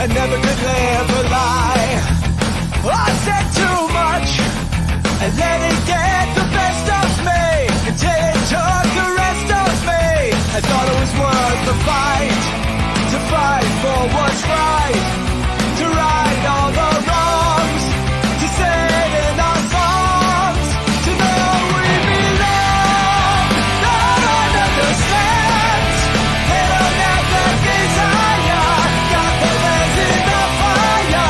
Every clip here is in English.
I never could live a lie. I said too much, I let it get the best of me, until it took the rest of me. I thought it was worth the fight, to fight for what's right, to right all the wrongs, to say it in our songs, to know we belong. No one understands, they don't have the desire, got their hands in the fire,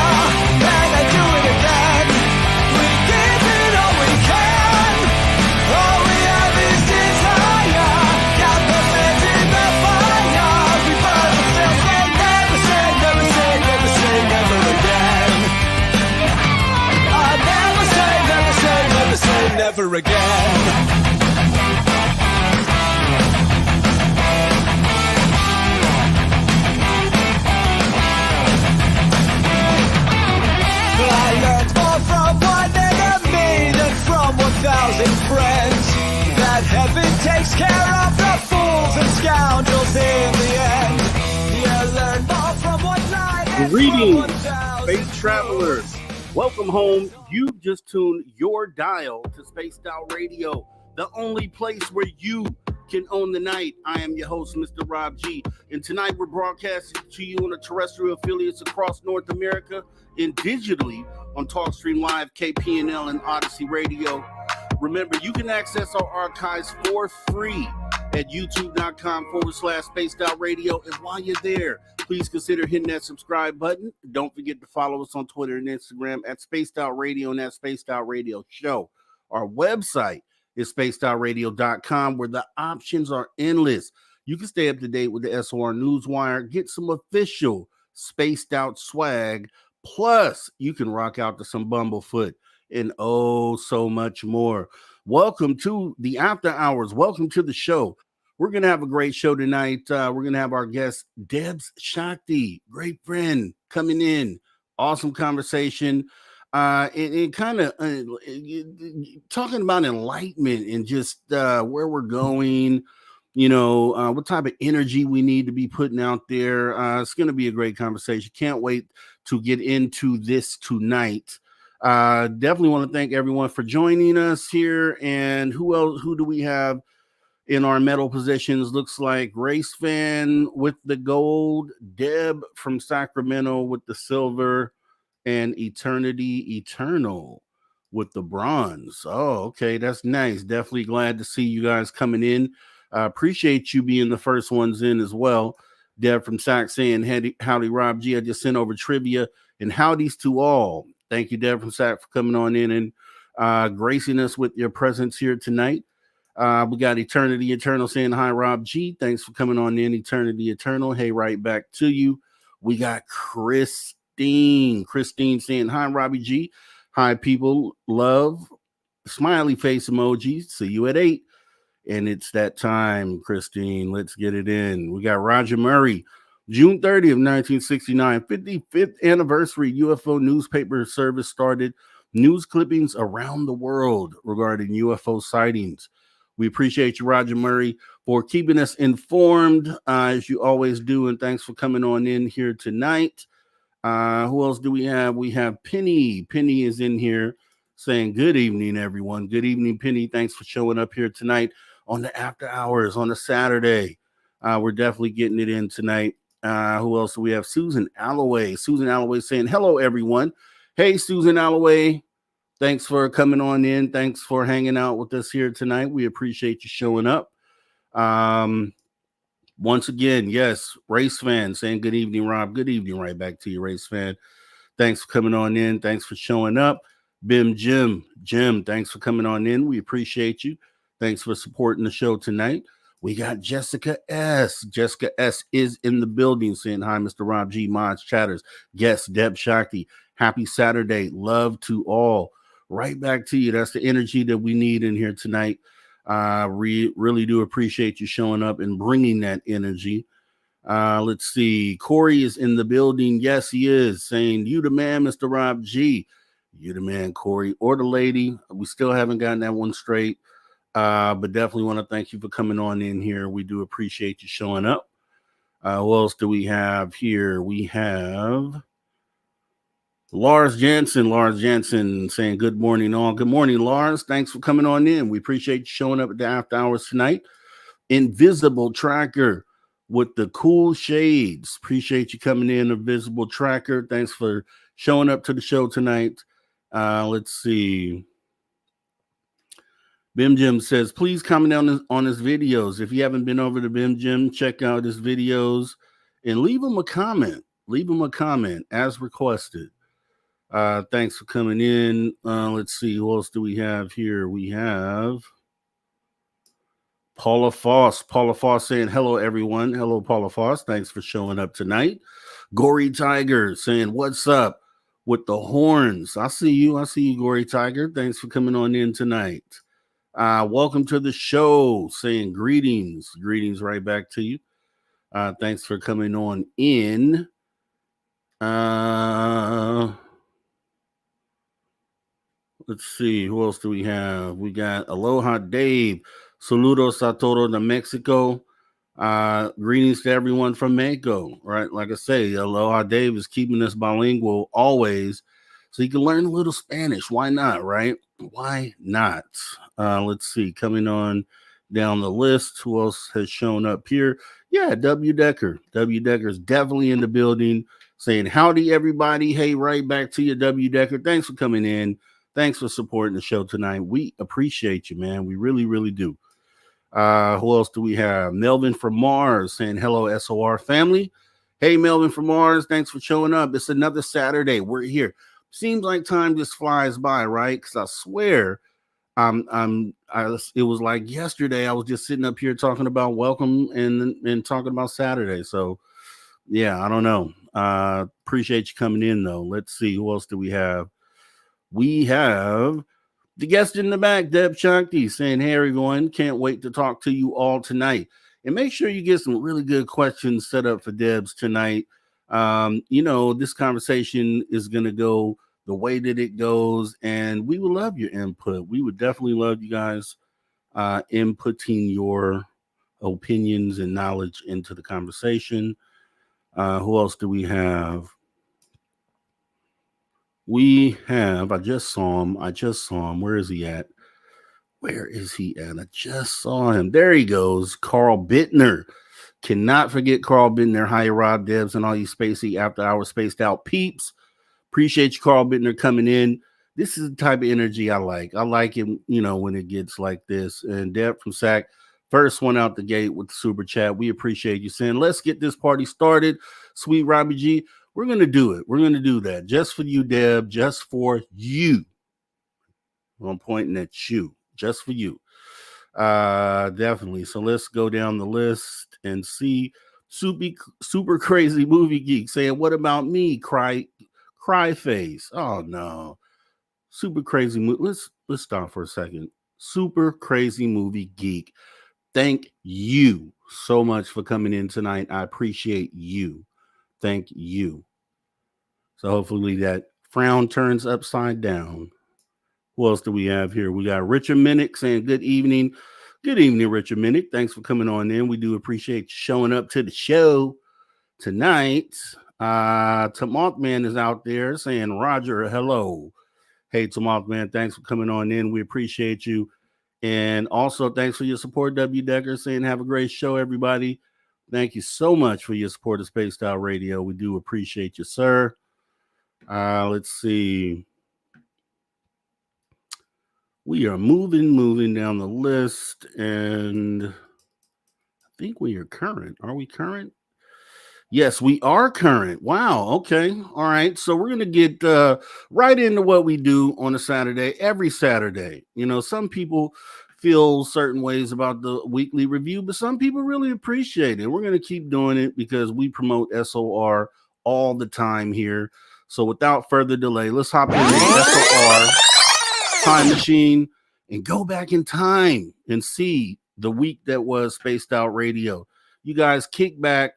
and I do it again. We give it all we can, all we have is desire, got their hands in the fire, we burn and still say never say, never say, never say, never again. I never say, never say, never say, never again. I learned more from one enemy than from 1,000 friends. That heaven takes care of the fools and scoundrels in the end. You learn more from one lie than from Greetings, 1,000 space travelers. Welcome home. You've just tuned your dial to Spaced Out Radio, the only place where you can own the night. I am your host, Mr. Rob G. And tonight we're broadcasting to you on the terrestrial affiliates across North America and digitally on TalkStream Live, KPNL, and Odyssey Radio. Remember, you can access our archives for free at youtube.com/Spaced Out Radio. And while you're there, please consider hitting that subscribe button. Don't forget to follow us on Twitter and Instagram at Spaced Out Radio and at Spaced Out Radio Show. Our website is spacedoutradio.com, where the options are endless. You can stay up to date with the SOR Newswire, get some official Spaced Out swag, plus you can rock out to some Bumblefoot and oh so much more. Welcome to the After Hours. Welcome to the show. We're going to have a great show tonight. We're going to have our guest, Debz Shakti, great friend, coming in. Awesome conversation. And kind of talking about enlightenment and just where we're going, what type of energy we need to be putting out there. It's going to be a great conversation. Can't wait to get into this tonight. Definitely want to thank everyone for joining us here. And who do we have in our medal positions? Looks like Race Fan with the gold, Deb from Sacramento with the silver, and Eternity Eternal with the bronze. Oh, okay, that's nice. Definitely glad to see you guys coming in. Appreciate you being the first ones in as well. Deb from Sac saying, howdy, Rob G. I just sent over trivia and howdies to all. Thank you, Deb from Sac, for coming on in and gracing us with your presence here tonight. We got Eternity Eternal saying, hi, Rob G. Thanks for coming on in, Eternity Eternal. Hey, right back to you. We got Christine saying, hi, Robbie G. Hi, people. Love. Smiley face emoji. See you at 8. And it's that time, Christine. Let's get it in. We got Roger Murray, June 30th, 1969, 55th anniversary UFO newspaper service started. News clippings around the world regarding UFO sightings. We appreciate you, Roger Murray, for keeping us informed, as you always do. And thanks for coming on in here tonight. Who else do we have? We have Penny. Penny is in here saying, good evening, everyone. Good evening, Penny. Thanks for showing up here tonight on the After Hours on a Saturday. We're definitely getting it in tonight. Who else do we have? Susan Alloway. Susan Alloway saying, hello, everyone. Hey, Susan Alloway. Thanks for coming on in. Thanks for hanging out with us here tonight. We appreciate you showing up. Once again, yes, Race Fan saying good evening, Rob. Good evening, right back to you, Race Fan. Thanks for coming on in. Thanks for showing up. Jim, thanks for coming on in. We appreciate you. Thanks for supporting the show tonight. We got Jessica S. Jessica S. is in the building saying, hi, Mr. Rob G. Mods, chatters, guest, Debz Shakti. Happy Saturday. Love to all. Right back to you. That's the energy that we need in here tonight. Really do appreciate you showing up and bringing that energy. Let's see. Corey is in the building. Yes, he is, saying, you the man, Mr. Rob G. You the man, Corey, or the lady. We still haven't gotten that one straight. But definitely want to thank you for coming on in here. We do appreciate you showing up. Who else do we have here? We have Lars Jansen saying good morning all. Good morning, Lars. Thanks for coming on in. We appreciate you showing up at the after hours tonight. Invisible Tracker with the cool shades. Appreciate you coming in, Invisible Tracker. Thanks for showing up to the show tonight. Let's see. Bim Jim says, please comment on his videos. If you haven't been over to Bim Jim, check out his videos and leave him a comment. Leave him a comment as requested. Thanks for coming in. Let's see. Who else do we have here? We have Paula Foss. Paula Foss saying, hello, everyone. Hello, Paula Foss. Thanks for showing up tonight. Gory Tiger saying, what's up with the horns? I see you, Gory Tiger. Thanks for coming on in tonight. Welcome to the show, saying greetings. Greetings right back to you. Thanks for coming on in. Let's see, who else do we have? We got Aloha Dave. Saludos a todo de Mexico. Greetings to everyone from Mexico, right? Like I say, Aloha Dave is keeping us bilingual always, so you can learn a little Spanish. Why not, right? Why not? Let's see, coming on down the list, who else has shown up here? Yeah, W. Decker. W. Decker's definitely in the building, saying howdy, everybody. Hey, right back to you, W. Decker. Thanks for coming in. Thanks for supporting the show tonight. We appreciate you, man. We really, really do. Who else do we have? Melvin from Mars saying hello, SOR family. Hey, Melvin from Mars. Thanks for showing up. It's another Saturday. We're here. Seems like time just flies by, right? Because I swear, it was like yesterday. I was just sitting up here talking about welcome and talking about Saturday. So, yeah, I don't know. Appreciate you coming in though. Let's see, who else do we have? We have the guest in the back, Debz Shakti, saying, hey, everyone, can't wait to talk to you all tonight. And make sure you get some really good questions set up for Debz tonight. This conversation is going to go the way that it goes, and we would love your input. We would definitely love you guys inputting your opinions and knowledge into the conversation. Who else do we have? I just saw him. Where is he at? I just saw him. There he goes. Carl Bittner. Cannot forget Carl Bittner. Hi, Rob, Debz, and all you spacey after hour spaced out peeps. Appreciate you, Carl Bittner, coming in. This is the type of energy I like. I like it, when it gets like this. And Deb from SAC, first one out the gate with the super chat. We appreciate you saying, let's get this party started. Sweet Robbie G. We're going to do it. We're going to do that just for you, Deb, just for you. I'm pointing at you, just for you. Definitely. So let's go down the list and see. Super crazy movie geek saying, what about me? Cry face. Oh no. Super crazy movie. Let's stop for a second. Super crazy movie geek. Thank you so much for coming in tonight. I appreciate you. Thank you. So hopefully that frown turns upside down. Who else do we have here? We got Richard Minnick saying good evening. Good evening, Richard Minnick. Thanks for coming on in. We do appreciate you showing up to the show tonight. Tamothman is out there saying, Roger, hello. Hey, Tamothman, thanks for coming on in. We appreciate you. And also, thanks for your support, W. Decker, saying have a great show, everybody. Thank you so much for your support of Spaced Out Radio. We do appreciate you, sir. Let's see. We are moving down the list, and I think we are current. Are we current? Yes, we are current. Wow. Okay. All right. So we're going to get right into what we do on a Saturday, every Saturday. Some people feel certain ways about the weekly review, but some people really appreciate it. We're going to keep doing it because we promote SOR all the time here. So without further delay, let's hop in the SOR time machine and go back in time and see the week that was Spaced Out Radio. You guys kick back.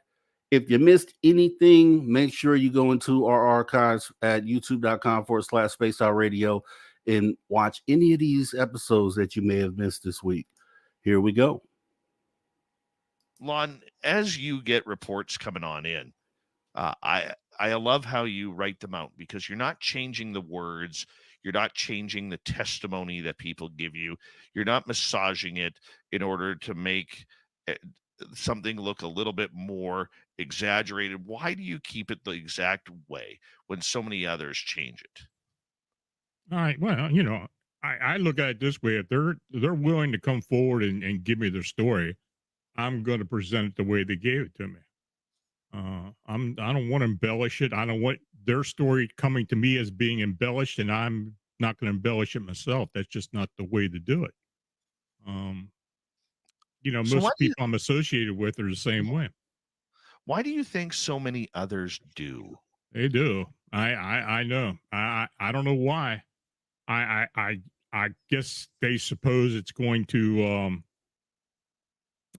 If you missed anything, make sure you go into our archives at youtube.com/Spaced Out Radio and watch any of these episodes that you may have missed this week. Here we go. Lon, as you get reports coming on in, I love how you write them out, because you're not changing the words, you're not changing the testimony that people give you, you're not massaging it in order to make eh, something look a little bit more exaggerated. Why do you keep it the exact way when so many others change it? All right. Well, I look at it this way: if they're willing to come forward and give me their story, I'm going to present it the way they gave it to me. I don't want to embellish it. I don't want their story coming to me as being embellished, and I'm not going to embellish it myself. That's just not the way to do it. Um, So most people I'm associated with are the same way. why do you think so many others do? They do. I know. I don't know why. I guess they suppose it's going to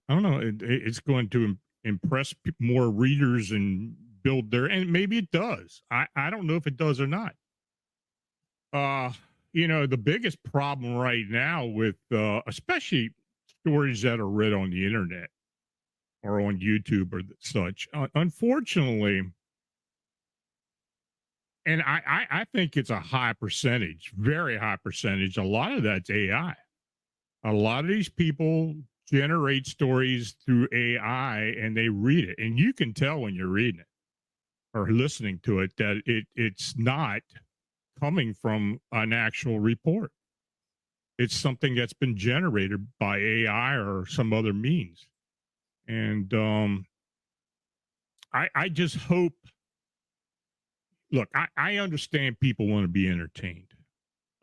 I don't know, it's going to impress more readers and build their, and maybe it does. I don't know if it does or not. The biggest problem right now with especially stories that are read on the internet or on YouTube or such, unfortunately, and I think it's a high percentage, very high percentage. A lot of that's AI. A lot of these people generate stories through AI and they read it. And you can tell when you're reading it or listening to it that it's not coming from an actual report. It's something that's been generated by AI or some other means. And I just hope, look, I understand people want to be entertained.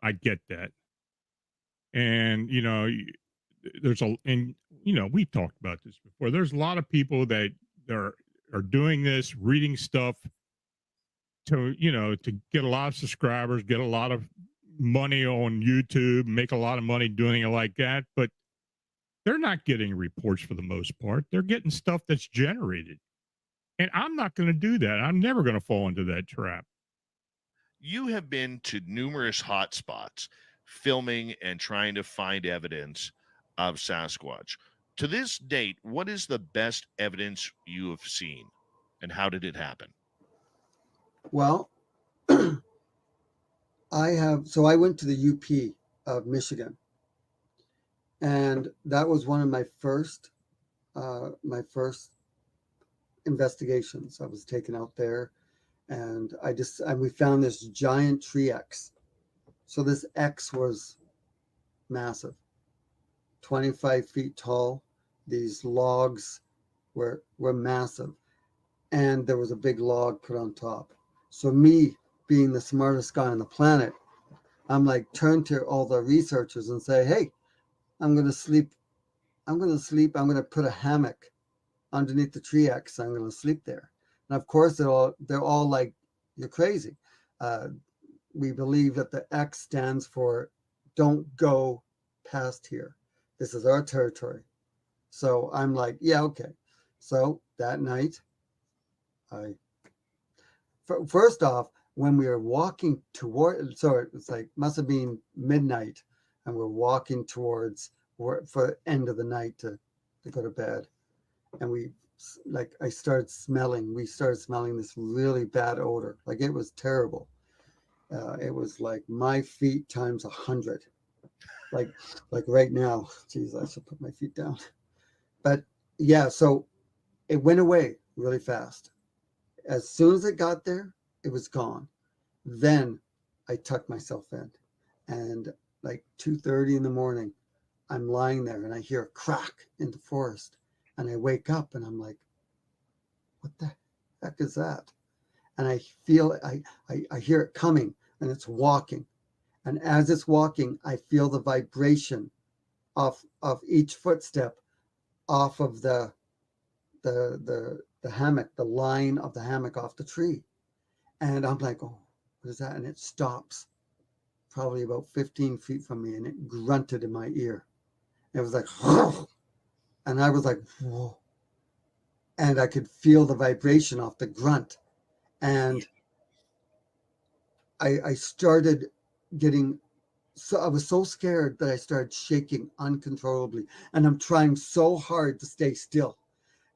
I get that. And, we talked about this before. There's a lot of people that are doing this, reading stuff to get a lot of subscribers, get a lot of money on YouTube, make a lot of money doing it like that. But they're not getting reports for the most part. They're getting stuff that's generated. And I'm not going to do that. I'm never going to fall into that trap. You have been to numerous hot spots filming and trying to find evidence of Sasquatch. To this date, what is the best evidence you have seen, and how did it happen? Well, I went to the UP of Michigan, and that was one of my first investigations. I was taken out there, and we found this giant tree X. So this X was massive, 25 feet tall. These logs were massive, and there was a big log put on top. So me, being the smartest guy on the planet, I'm like, turn to all the researchers and say, hey, I'm going to sleep. I'm going to put a hammock underneath the tree X. I'm going to sleep there. And of course, they're all like, you're crazy. We believe that the X stands for don't go past here. This is our territory. So I'm like, yeah, okay. So that night, first off, when we were walking toward, so it was like, must have been midnight, and we're walking towards for the end of the night to go to bed. And we started smelling this really bad odor. Like, it was terrible. It was like my feet times 100. Like right now, geez, I should put my feet down. But yeah, so it went away really fast. As soon as it got there, it was gone. Then I tucked myself in, and like 2:30 in the morning, I'm lying there and I hear a crack in the forest, and I wake up and I'm like, what the heck is that? And I feel, I hear it coming, and it's walking. And as it's walking, I feel the vibration of each footstep off of the hammock, the line of the hammock off the tree. And I'm like, oh, what is that? And it stops probably about 15 feet from me, and it grunted in my ear. It was like, and I was like, whoa. And I could feel the vibration off the grunt. And I started getting, so I was so scared that I started shaking uncontrollably. And I'm trying so hard to stay still.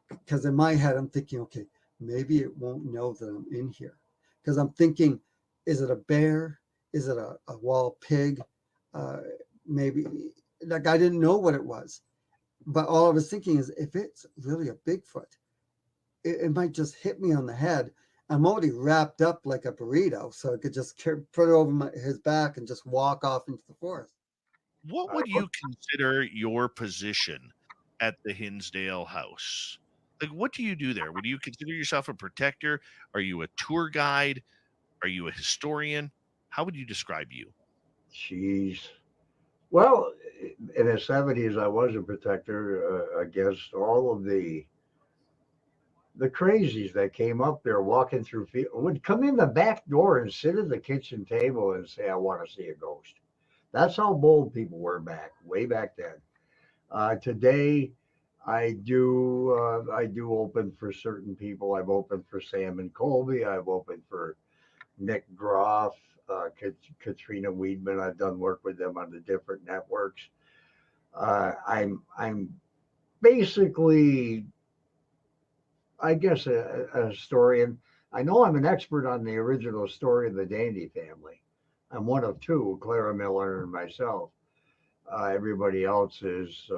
because in my head, I'm thinking, okay, maybe it won't know that I'm in here. Because I'm thinking, is it a bear? Is it a wild pig? Maybe, like, I didn't know what it was. But all I was thinking is, if it's really a Bigfoot, it might just hit me on the head. I'm already wrapped up like a burrito, so I could just put it over his back and just walk off into the forest. What would you consider your position at the Hinsdale house? Like, what do you do there? Would you consider yourself a protector? Are you a tour guide? Are you a historian? How would you describe you? Jeez. Well, in the 70s, I was a protector against all of the crazies that came up there walking through field, would come in the back door and sit at the kitchen table and say, I want to see a ghost. That's how bold people were way back then. Today, I do open for certain people. I've opened for Sam and Colby. I've opened for Nick Groff, Katrina Weedman. I've done work with them on the different networks. I'm basically, I guess, a historian. I know I'm an expert on the original story of the Dandy family. I'm one of two, Clara Miller and myself. Everybody else is,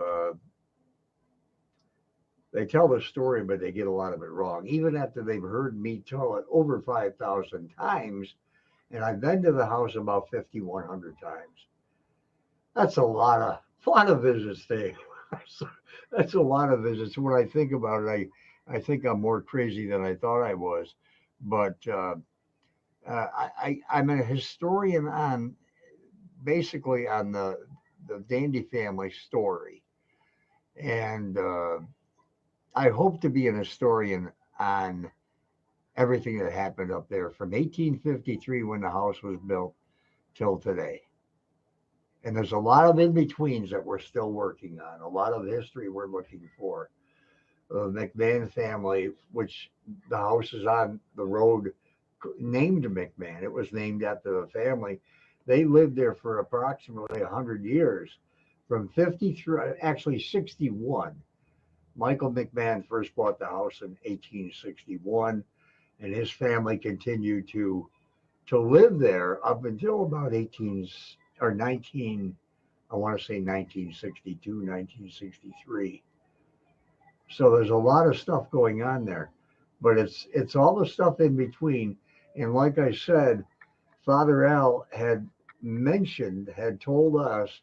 they tell the story, but they get a lot of it wrong. Of after they've heard me tell it over 5,000 times, and I've been to the house about 5,100 times. That's a lot of visits, Dave. That's a lot of visits. When I think about it, I think I'm more crazy than I thought I was. But I'm a historian on basically on the Dandy family story. And I hope to be an historian on everything that happened up there from 1853 when the house was built till today. And there's a lot of in-betweens that we're still working on, a lot of history we're looking for. The McMahon family, which the house is on the road named McMahon. It was named after the family. They lived there for approximately 100 years, from 53, actually 61. Michael McMahon first bought the house in 1861, and his family continued to live there up until about 19, I want to say 1962, 1963. So there's a lot of stuff going on there, but it's all the stuff in between. And like I said, Father Al had told us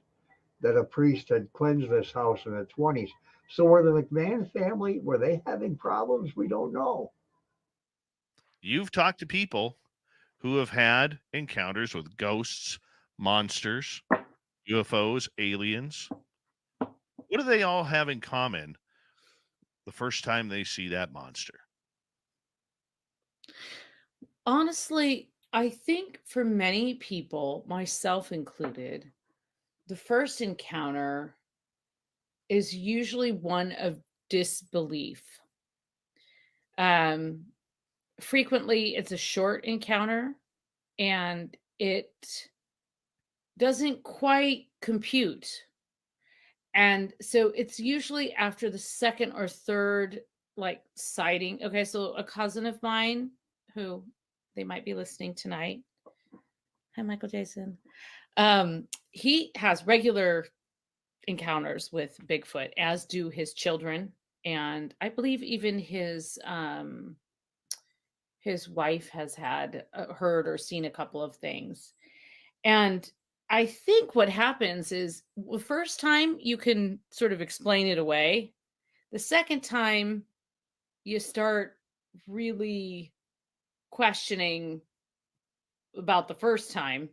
that a priest had cleansed this house in the 20s. So were the McMahon family, were they having problems? We don't know. You've talked to people who have had encounters with ghosts, monsters, UFOs, aliens. What do they all have in common the first time they see that monster? Honestly, I think for many people, myself included, the first encounter is usually one of disbelief. Frequently, it's a short encounter and it doesn't quite compute. And so it's usually after the second or third sighting. Okay, so a cousin of mine who they might be listening tonight. Hi, Michael Jason. He has regular encounters with Bigfoot, as do his children. And I believe even his wife has had heard or seen a couple of things. And I think what happens is the first time you can sort of explain it away. The second time you start really questioning about the first time.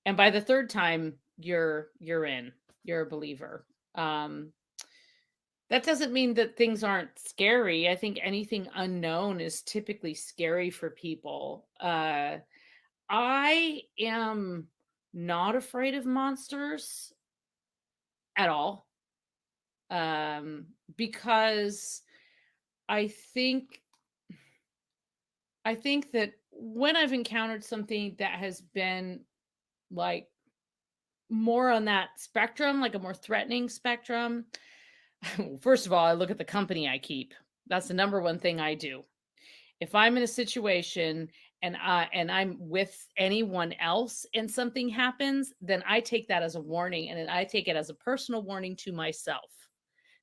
And by the third time, you're a believer. That doesn't mean that things aren't scary. I think anything unknown is typically scary for people. I am not afraid of monsters at all. Because I think that when I've encountered something that has been like more on that spectrum, like a more threatening spectrum, first of all, I look at the company I keep. That's the number one thing I do. If I'm in a situation and I'm with anyone else and something happens, then I take that as a warning, and then I take it as a personal warning to myself.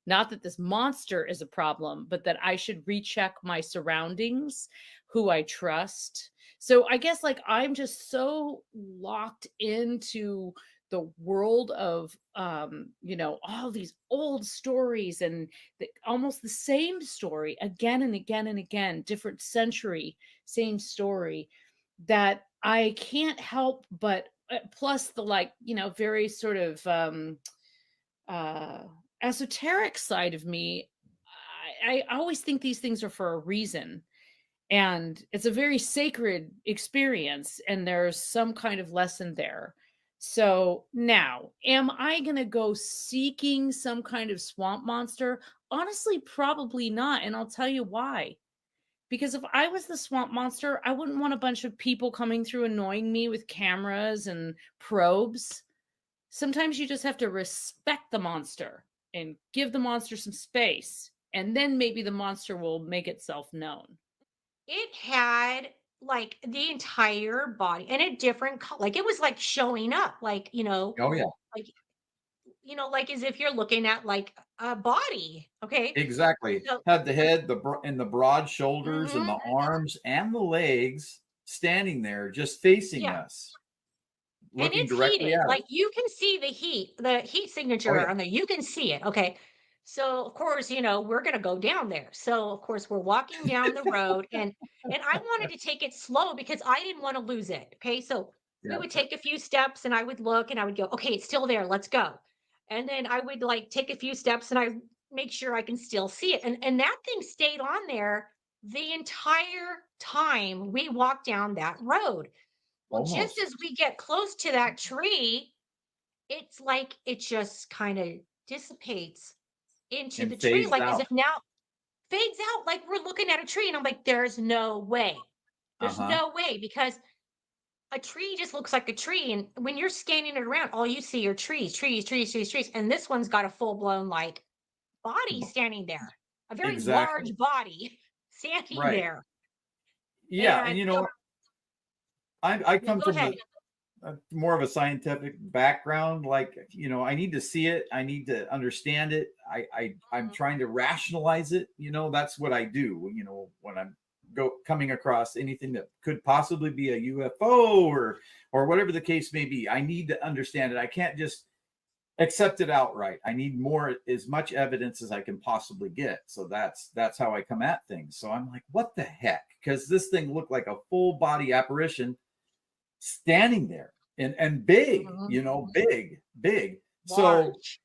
Not that this monster is a problem, but that I should recheck my surroundings, who I trust. So I guess like I'm just so locked into the world of all these old stories, and almost the same story again and again and again, different century, same story, that I can't help but plus the very sort of esoteric side of me. I always think these things are for a reason, and it's a very sacred experience, and there's some kind of lesson there. So now, am I going to go seeking some kind of swamp monster? Honestly, probably not. And I'll tell you why. Because if I was the swamp monster, I wouldn't want a bunch of people coming through annoying me with cameras and probes. Sometimes you just have to respect the monster and give the monster some space, and then maybe the monster will make itself known. It had like the entire body and a different color. Like it was like showing up, like, Oh yeah, like, like as if you're looking at like a body. Okay. exactly. So, Had the head, and the broad shoulders and mhm, the arms and the legs standing there, just facing yeah. us, And looking it's directly heated. at us. Like you can see the heat Oh signature yeah, on there. You can see it. Okay. So of course, we're gonna go down there. So of course we're walking down the road, and I wanted to take it slow because I didn't want to lose it. Okay. So we yeah. would take a few steps and I would look and I would go, okay, it's still there, let's go. And then I would like take a few steps and I make sure I can still see it. And that thing stayed on there the entire time we walked down that road. Well, just Almost as we get close to that tree, it's like it just kind of dissipates into and the tree, phased like as out. if now fades out, like we're looking at a tree. And I'm like, there's no way. Uh There's huh. no way because a tree just looks like a tree. And when you're scanning it around, all you see are trees, trees, trees, trees, trees. And this one's got a full blown like body standing there, a very Exactly. large body standing Right. there. Yeah, and And you know so, what? I yeah, come go from ahead. the more of a scientific background. Like, I need to see it, I need to understand it. I'm trying to rationalize it. That's what I do. When I'm coming across anything that could possibly be a UFO or whatever the case may be, I need to understand it. I can't just accept it outright. I need as much evidence as I can possibly get. So that's how I come at things. So I'm like, what the heck? Because this thing looked like a full body apparition standing there, and big, Mhm. big. So Large.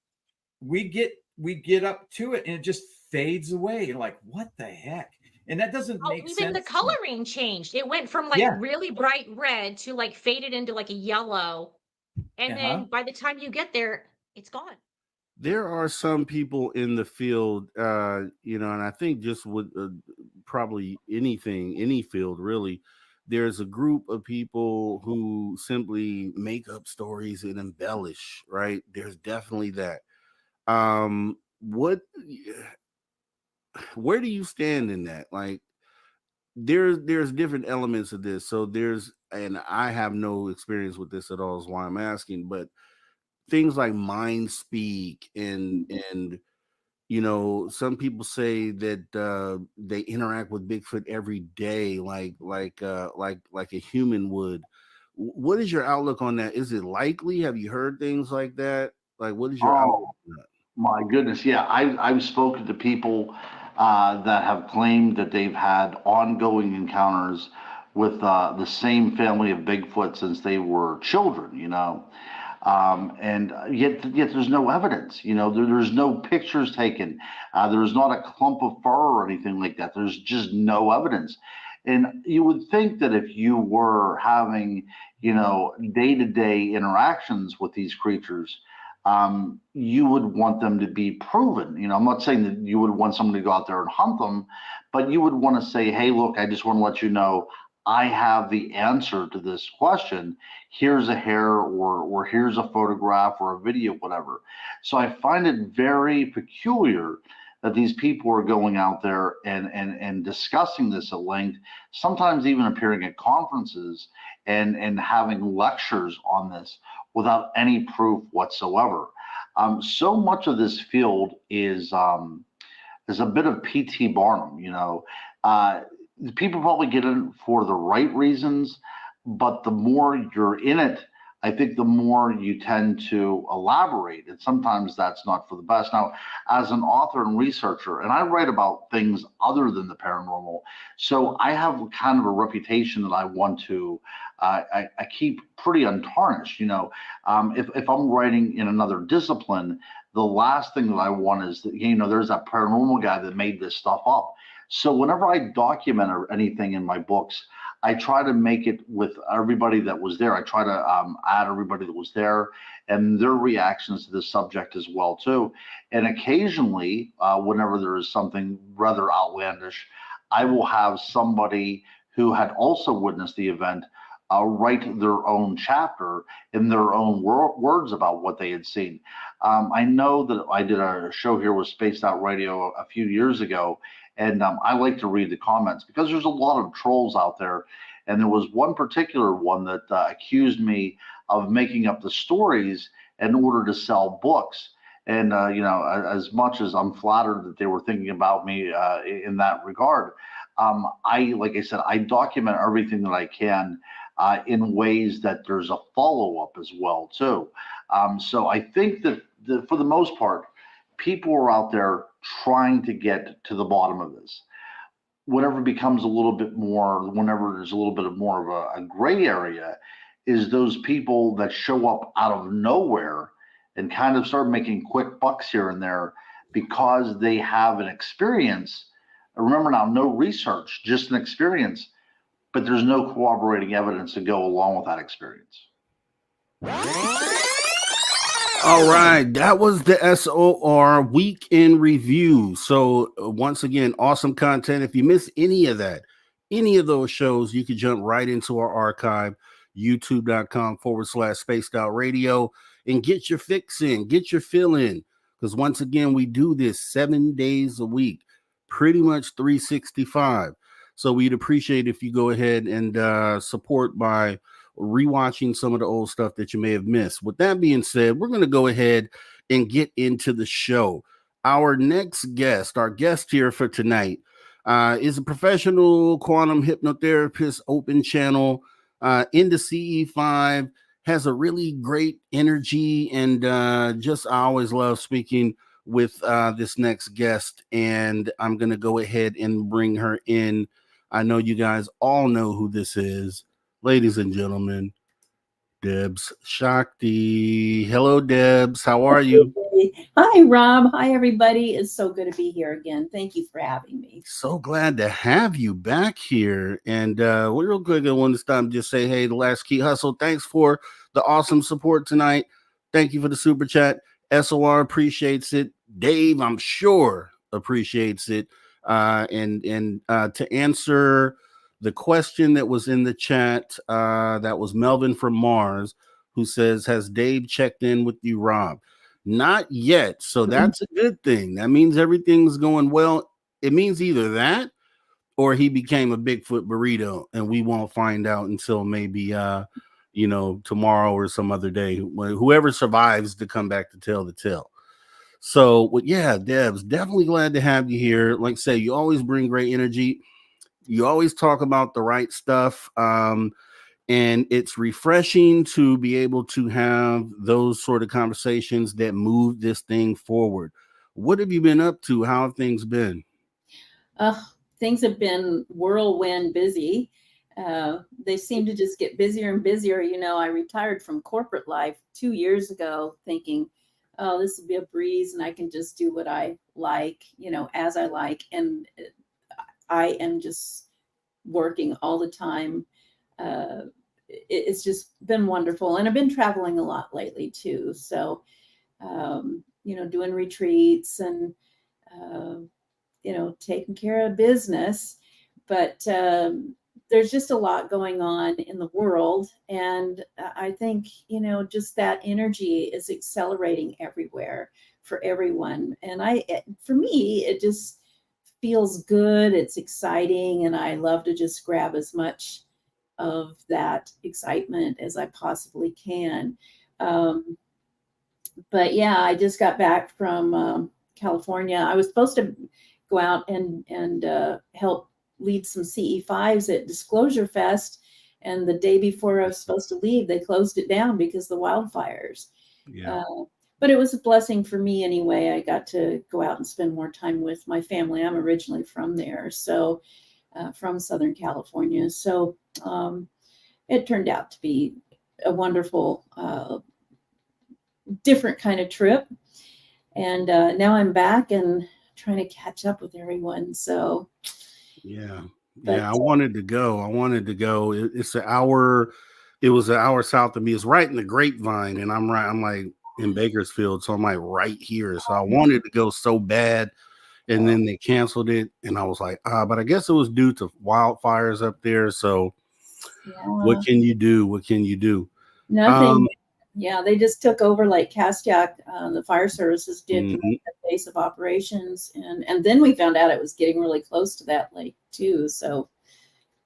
we get up to it and it just fades away. You're like, what the heck? And that doesn't Oh, make even the sense. coloring changed. It went from like Yeah. really bright red to like faded into like a yellow. And Uh-huh. then by the time you get there, it's gone. There are some people in the field, and I think just with probably any field really, there's a group of people who simply make up stories and embellish, right? There's definitely that. What, where do you stand in that? Like, there's different elements of this. So and I have no experience with this at all, is why I'm asking, but things like mind speak and some people say that they interact with Bigfoot every day, like a human would. What is your outlook on that? Is it likely? Have you heard things like that? Like, what is your outlook Oh on that? my goodness, yeah. I've spoken to people that have claimed that they've had ongoing encounters with the same family of Bigfoot since they were children. And yet there's no evidence. There's no pictures taken. There's not a clump of fur or anything like that. There's just no evidence. And you would think that if you were having, day-to-day interactions with these creatures, you would want them to be proven. I'm not saying that you would want someone to go out there and hunt them, but you would want to say, hey, look, I just want to let you know I have the answer to this question. Here's a hair, or here's a photograph or a video, whatever. So I find it very peculiar that these people are going out there and discussing this at length, sometimes even appearing at conferences and having lectures on this without any proof whatsoever. So much of this field is a bit of P.T. Barnum, people probably get in for the right reasons, but the more you're in it, I think the more you tend to elaborate, and sometimes that's not for the best. Now, as an author and researcher, and I write about things other than the paranormal, so I have kind of a reputation that I want to I keep pretty untarnished. If I'm writing in another discipline, the last thing that I want is that, there's that paranormal guy that made this stuff up. So whenever I document anything in my books, I try to make it with everybody that was there. I try to add everybody that was there and their reactions to this subject as well too. And occasionally, whenever there is something rather outlandish, I will have somebody who had also witnessed the event write their own chapter in their own words about what they had seen. I know that I did a show here with Spaced Out Radio a few years ago, and I like to read the comments because there's a lot of trolls out there. And there was one particular one that accused me of making up the stories in order to sell books. And, as much as I'm flattered that they were thinking about me in that regard, like I said, I document everything that I can in ways that there's a follow-up as well, too. So I think that for the most part, people are out there trying to get to the bottom of this. Whenever there's a little bit more of a gray area, is those people that show up out of nowhere and kind of start making quick bucks here and there because they have an experience. Remember now, no research, just an experience, but there's no corroborating evidence to go along with that experience. All right, that was the SOR Week in Review. So once again, awesome content. If you missed any of those shows, you can jump right into our archive, youtube.com/Spaced Out Radio, and get your fix in, get your fill in. Because once again, we do this 7 days a week, pretty much 365. So we'd appreciate if you go ahead and support by rewatching some of the old stuff that you may have missed. With that being said, we're going to go ahead and get into the show. Our guest here for tonight is a professional quantum hypnotherapist, open channel, into CE5, has a really great energy, and I always love speaking with this next guest, and I'm going to go ahead and bring her in. I know you guys all know who this is. Ladies and gentlemen, Debz Shakti. Hello, Debz. How are you? Hi, Rob. Hi, everybody. It's so good to be here again. Thank you for having me. So glad to have you back here. And real quick, I want to stop and just say, hey, the Last Key Hustle, thanks for the awesome support tonight. Thank you for the super chat. SOR appreciates it. Dave, I'm sure, appreciates it. And to answer the question that was in the chat, that was Melvin from Mars, who says, has Dave checked in with you, Rob? Not yet. So that's a good thing. That means everything's going well. It means either that or he became a Bigfoot burrito, and we won't find out until maybe, tomorrow or some other day, whoever survives to come back to tell the tale. So, yeah, Debz, definitely glad to have you here. Like I say, you always bring great energy. You always talk about the right stuff. And it's refreshing to be able to have those sort of conversations that move this thing forward. What have you been up to? How have things been? Things have been whirlwind busy. They seem to just get busier and busier. I retired from corporate life 2 years ago thinking, oh, this will be a breeze and I can just do what I like, as I like. And I am just working all the time. It's just been wonderful. And I've been traveling a lot lately too. So, doing retreats and, taking care of business, but there's just a lot going on in the world. And I think, just that energy is accelerating everywhere for everyone. And for me, it just feels good. It's exciting. And I love to just grab as much of that excitement as I possibly can. But yeah, I just got back from California. I was supposed to go out and help lead some CE5s at Disclosure Fest. And the day before I was supposed to leave, they closed it down because of the wildfires. Yeah. But it was a blessing for me anyway. I got to go out and spend more time with my family. I'm originally from there, so from Southern California. So it turned out to be a wonderful, different kind of trip. And now I'm back and trying to catch up with everyone. So yeah. But, I wanted to go. It's an hour. It was an hour south of me. It's right in the Grapevine, and I'm like in Bakersfield, so I'm like right here. So I wanted to go so bad, and then they canceled it, and I was like, but I guess it was due to wildfires up there. So what can you do? Nothing. Yeah, they just took over like Castiac. The fire services did Mhm. the base of operations, and then we found out it was getting really close to that lake too. So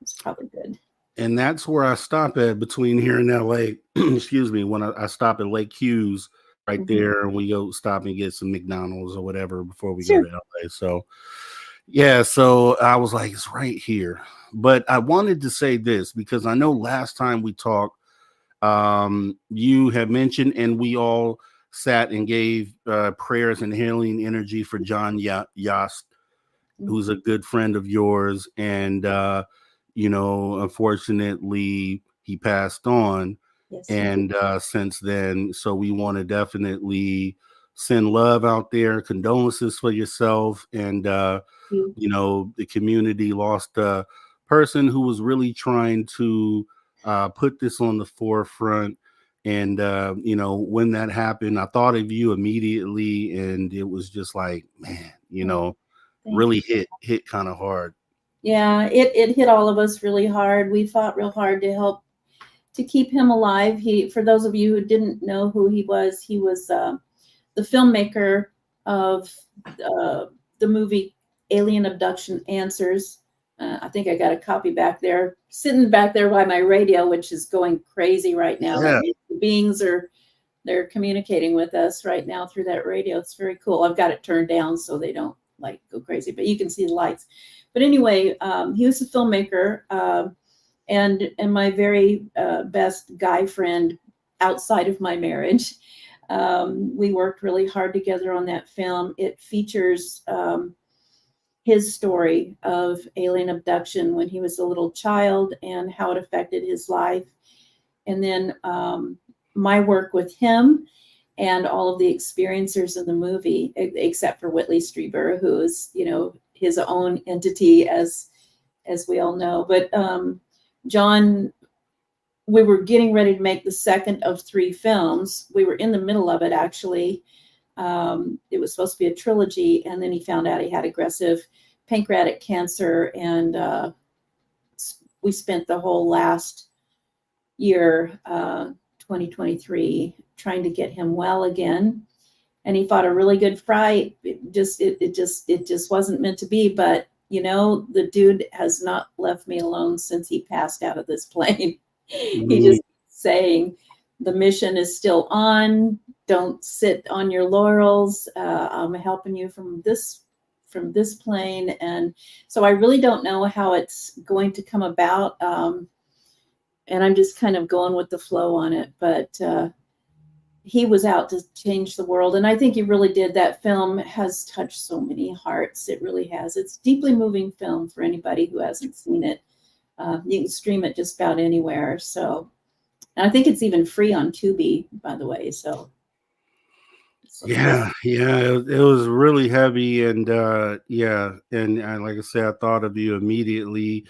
it's probably good. And that's where I stop at between here and LA. Excuse me, when I stop at Lake Hughes right there, and we go stop and get some McDonald's or whatever before we go to LA. So yeah, so I was like, it's right here. But I wanted to say this because I know last time we talked, you had mentioned, and we all sat and gave prayers and healing energy for John Yost, who's a good friend of yours. And, unfortunately, he passed on. Yes. And since then, so we want to definitely send love out there, condolences for yourself. And, the community lost a person who was really trying to put this on the forefront. And, when that happened, I thought of you immediately, and it was just like, man, really hit kind of hard. Yeah, it hit all of us really hard. We fought real hard to help to keep him alive. For those of you who didn't know who he was the filmmaker of the movie Alien Abduction Answers. I think I got a copy back there, sitting back there by my radio, which is going crazy right now. Yeah. The beings they're communicating with us right now through that radio. It's very cool. I've got it turned down so they don't like go crazy, but you can see the lights. But anyway, he was a filmmaker, and my very best guy friend outside of my marriage. We worked really hard together on that film. It features his story of alien abduction when he was a little child and how it affected his life. And then my work with him and all of the experiencers in the movie, except for Whitley Strieber, who is, his own entity, as we all know. But John, we were getting ready to make the second of 3 films. We were in the middle of it, actually. It was supposed to be a trilogy, and then he found out he had aggressive pancreatic cancer, and we spent the whole last year, 2023, trying to get him well again. And he fought a really good fight. It just wasn't meant to be. But the dude has not left me alone since he passed out of this plane. He just saying the mission is still on. Don't sit on your laurels. I'm helping you from this plane. And so I really don't know how it's going to come about. And I'm just kind of going with the flow on it. But he was out to change the world. And I think he really did. That film has touched so many hearts. It really has. It's a deeply moving film for anybody who hasn't seen it. You can stream it just about anywhere. So, and I think it's even free on Tubi, by the way. So yeah, it was really heavy. And and like I said, I thought of you immediately.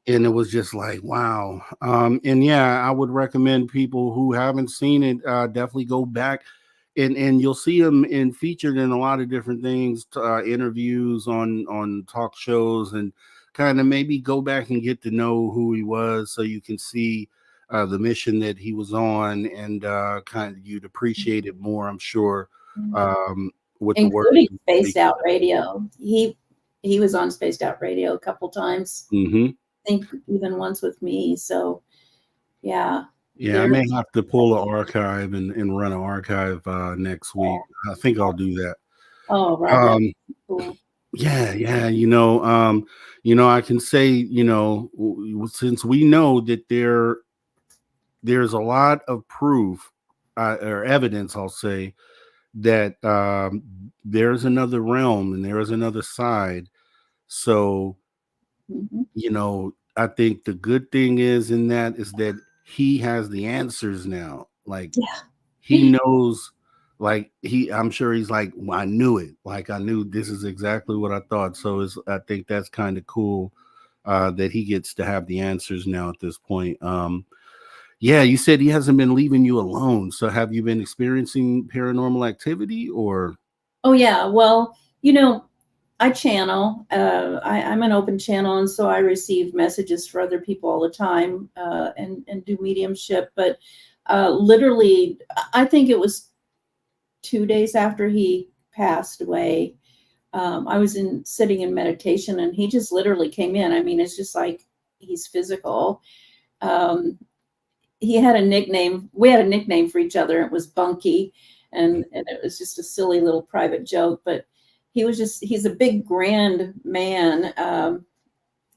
And it was just like, wow. And I would recommend people who haven't seen it, definitely go back, and you'll see him featured in a lot of different things, interviews on talk shows, and kind of maybe go back and get to know who he was, so you can see the mission that he was on, and kind of you'd appreciate it more, I'm sure, with the word. Including Spaced Out Radio. He was on Spaced Out Radio a couple times. Mm-hmm. I think even once with me. So yeah. Yeah, I may have to pull an archive and run an archive next week. I think I'll do that. Oh, right. Cool. Yeah. I can say, since we know that there's a lot of proof or evidence, I'll say, that there's another realm and there is another side. So, I think the good thing is that he has the answers now. Like, he knows, I'm sure he's like, well, I knew it. Like, I knew this is exactly what I thought. So I think that's kind of cool that he gets to have the answers now at this point. Yeah, you said he hasn't been leaving you alone. So have you been experiencing paranormal activity or? Oh yeah. Well, I channel. I'm an open channel, and so I receive messages for other people all the time, and do mediumship. But literally, I think it was 2 days after he passed away. I was sitting in meditation, and he just literally came in. I mean, it's just like he's physical. He had a nickname. We had a nickname for each other. It was Bunky, and it was just a silly little private joke. But he's a big, grand man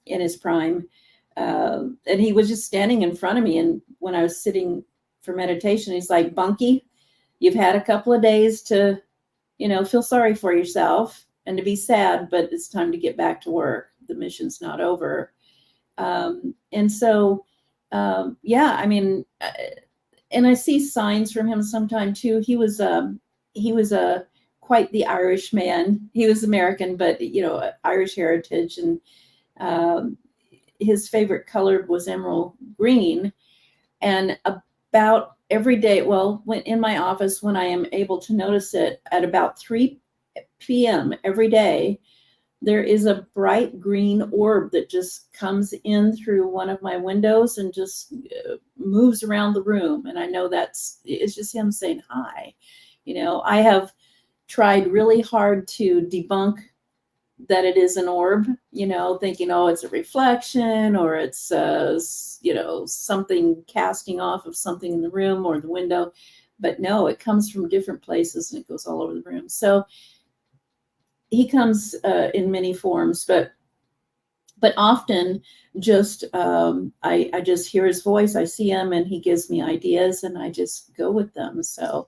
in his prime. And he was just standing in front of me. And when I was sitting for meditation, he's like, Bunky, you've had a couple of days to, feel sorry for yourself and to be sad, but it's time to get back to work. The mission's not over. And so, I mean, and I see signs from him sometime too. He was quite the Irish man. He was American, but Irish heritage, and his favorite color was emerald green. And about every day, when in my office, when I am able to notice it, at about 3 p.m. every day, there is a bright green orb that just comes in through one of my windows and just moves around the room. And I know it's just him saying hi. I have tried really hard to debunk that it is an orb, thinking, oh, it's a reflection, or it's, something casting off of something in the room or the window. But no, it comes from different places and it goes all over the room. So he comes in many forms, but often just I just hear his voice, I see him, and he gives me ideas, and I just go with them. So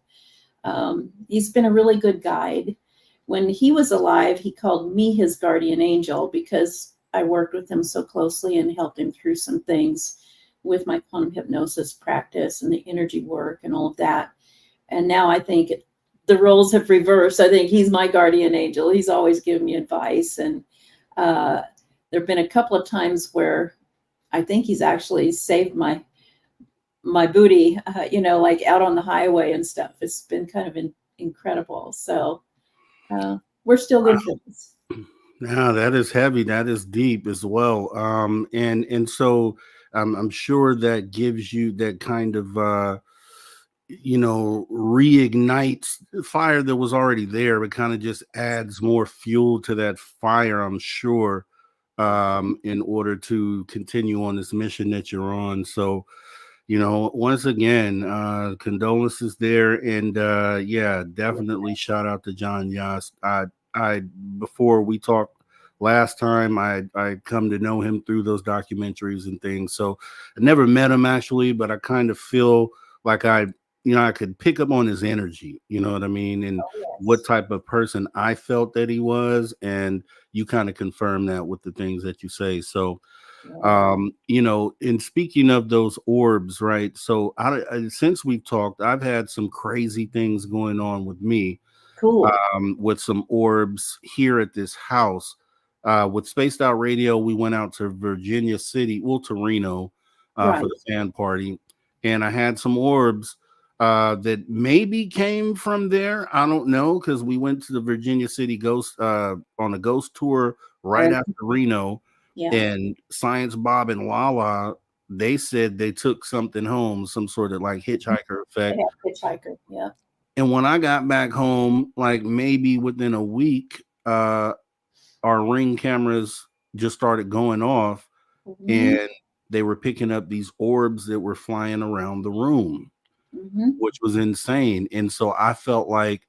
he's been a really good guide. When he was alive, he called me his guardian angel because I worked with him so closely and helped him through some things with my quantum hypnosis practice and the energy work and all of that. And now I think the roles have reversed. I think he's my guardian angel. He's always given me advice. And there have been a couple of times where I think he's actually saved my booty, like out on the highway and stuff. It's been kind of incredible. So we're still good friends. Yeah, that is heavy. That is deep as well. And so I'm sure that gives you that kind of, reignites fire that was already there, but kind of just adds more fuel to that fire, I'm sure, in order to continue on this mission that you're on. So, once again, condolences there. And definitely shout out to John Yost. I before we talked last time, I come to know him through those documentaries and things. So I never met him actually, but I kind of feel like I could pick up on his energy, you know what I mean? And what type of person I felt that he was. And you kind of confirm that with the things that you say. So, and speaking of those orbs, right? So since we've talked, I've had some crazy things going on with me. Cool. With some orbs here at this house. With Spaced Out Radio, we went out to Virginia City, to Reno, Right. for the fan party. And I had some orbs that maybe came from there. I don't know, because we went to the Virginia City ghost on a ghost tour right after Reno. Yeah. And Science Bob and Lala, they said they took something home, some sort of like hitchhiker effect. Hitchhiker, yeah. And when I got back home, like maybe within a week, our Ring cameras just started going off, Mhm. and they were picking up these orbs that were flying around the room, Mhm. which was insane. And so I felt like,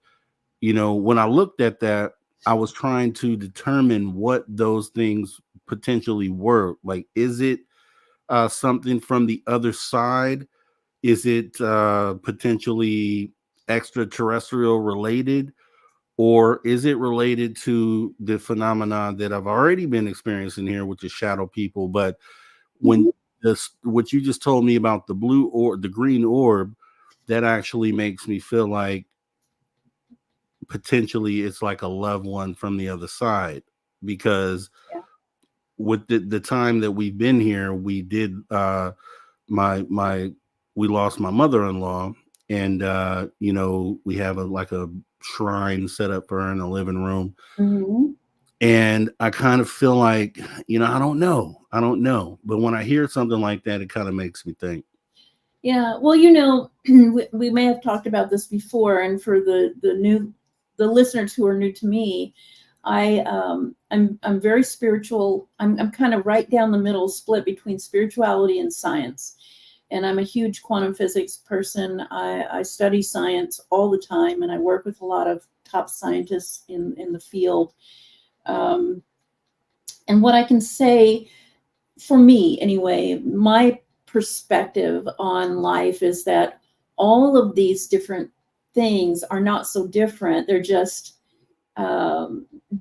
you know, when I looked at that, I was trying to determine what those things potentially were. Like, is it something from the other side? Is it potentially extraterrestrial related? Or is it related to the phenomenon that I've already been experiencing here, which is shadow people? But when Mhm. this, what you just told me about the blue or the green orb, that actually makes me feel like potentially it's like a loved one from the other side, because Yeah. with the time that we've been here, we did my we lost my mother-in-law, and you know, we have a like a shrine set up for her in the living room. Mhm. And I kind of feel like, you know, I don't know, but when I hear something like that, it kind of makes me think. Yeah. Well, you know, we may have talked about this before, and for the listeners who are new to me, I'm very spiritual. I'm kind of right down the middle, split between spirituality and science. And I'm a huge quantum physics person. I study science all the time, and I work with a lot of top scientists in the field. Um, and what I can say, for me anyway, my perspective on life is that all of these different things are not so different. They're just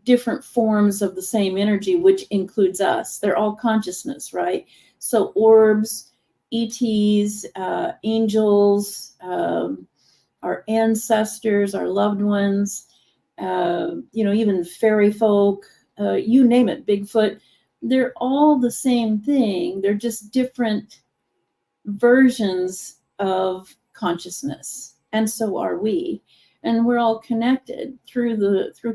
different forms of the same energy, which includes us. They're all consciousness, right? So orbs, ETs, angels, our ancestors, our loved ones, you know, even fairy folk, you name it, Bigfoot, they're all the same thing. They're just different versions of consciousness. And so are we. And we're all connected through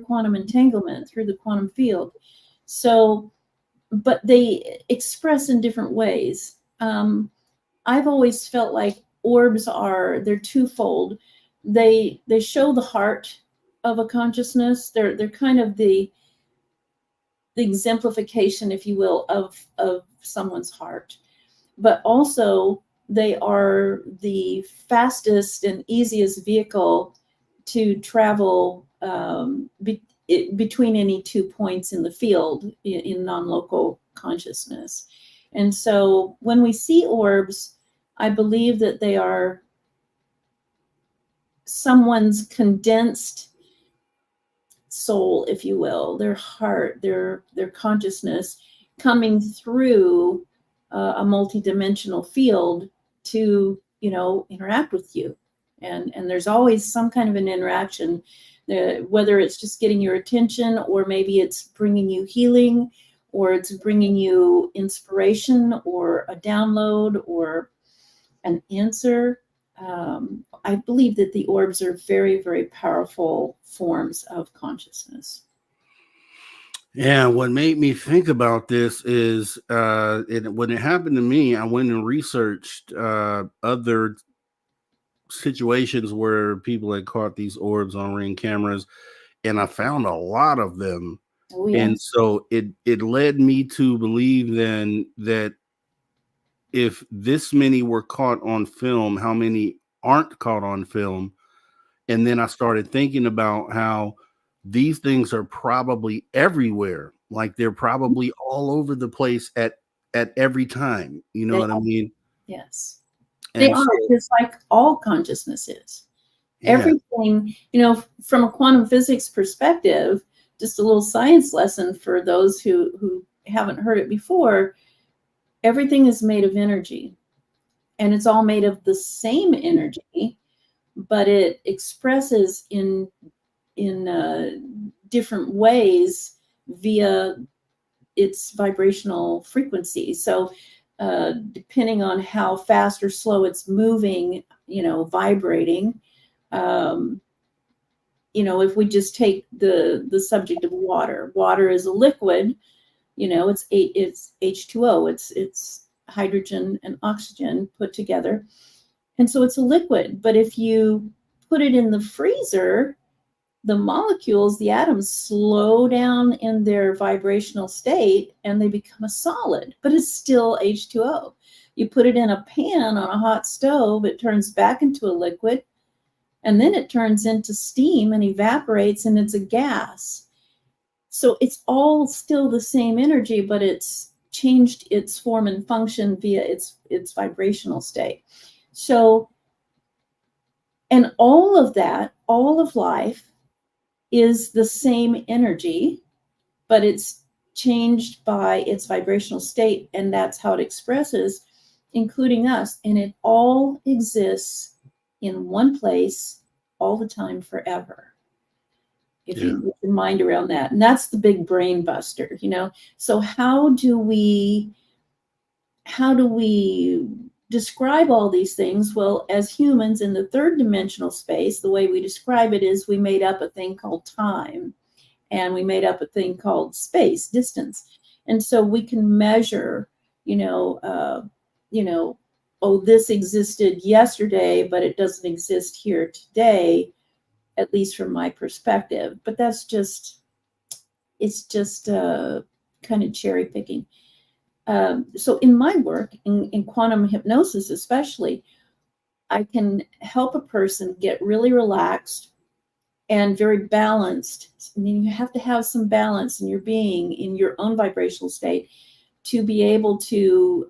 quantum entanglement, through the quantum field. So, but they express in different ways. I've always felt like orbs they're twofold. They show the heart of a consciousness. They're kind of the exemplification, if you will, of someone's heart. But also they are the fastest and easiest vehicle to travel between any 2 points in the field in non-local consciousness. And so when we see orbs, I believe that they are someone's condensed soul, if you will, their heart, their consciousness coming through a multidimensional field to, you know, interact with you. And there's always some kind of an interaction, whether it's just getting your attention, or maybe it's bringing you healing, or it's bringing you inspiration, or a download, or an answer. I believe that the orbs are very, very powerful forms of consciousness. Yeah, what made me think about this is when it happened to me, I went and researched other situations where people had caught these orbs on Ring cameras, and I found a lot of them. Oh, yeah. And so it led me to believe then that if this many were caught on film, how many aren't caught on film? And then I started thinking about how these things are probably everywhere. Like they're probably all over the place at every time. You know They what I are. mean? Yes. They And are, so, just like all consciousness is. yeah, Everything, you know, from a quantum physics perspective, just a little science lesson for those who haven't heard it before, everything is made of energy, and it's all made of the same energy, but it expresses in different ways via its vibrational frequency. So depending on how fast or slow it's moving, you know, vibrating, um, you know, if we just take the subject of water is a liquid, you know, it's H2O, it's hydrogen and oxygen put together. And so it's a liquid. But if you put it in the freezer, the molecules, the atoms slow down in their vibrational state and they become a solid, but it's still H2O. You put it in a pan on a hot stove, it turns back into a liquid, and then it turns into steam and evaporates, and it's a gas. So it's all still the same energy, but it's changed its form and function via its vibrational state. So, and all of that, all of life is the same energy, but it's changed by its vibrational state, and that's how it expresses, including us. And it all exists in one place all the time, forever. If you get your mind around that. And that's the big brain buster, you know. So how do we describe all these things? Well, as humans in the third dimensional space, the way we describe it is we made up a thing called time, and we made up a thing called space, distance. And so we can measure, oh, this existed yesterday, but it doesn't exist here today, at least from my perspective. But it's just kind of cherry picking. So in my work, in quantum hypnosis especially, I can help a person get really relaxed and very balanced. I mean, you have to have some balance in your being, in your own vibrational state, to be able to,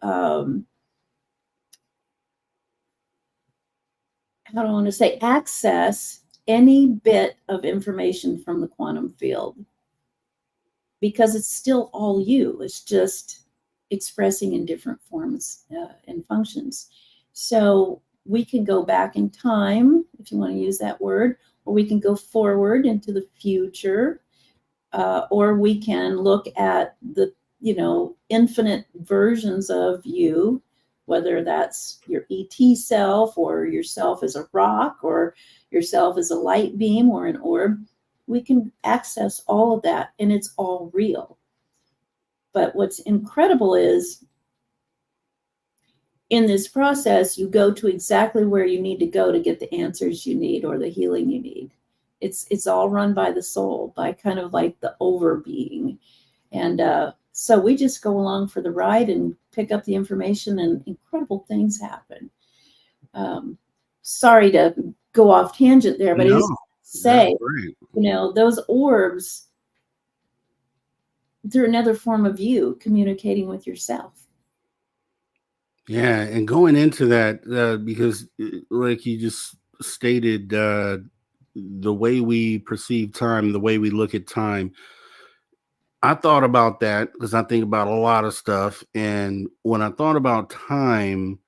access any bit of information from the quantum field, because it's still all you. It's just expressing in different forms and functions. So we can go back in time, if you want to use that word, or we can go forward into the future, or we can look at the, infinite versions of you, whether that's your ET self, or yourself as a rock, or yourself as a light beam or an orb. We can access all of that, and it's all real. But what's incredible is, in this process, you go to exactly where you need to go to get the answers you need or the healing you need. It's all run by the soul, by kind of like the overbeing. And so we just go along for the ride and pick up the information, and incredible things happen. Sorry to go off tangent there, but I just say, those orbs, they're another form of you communicating with yourself. Yeah, and going into that, because like you just stated, the way we perceive time, the way we look at time, I thought about that because I think about a lot of stuff. And when I thought about time,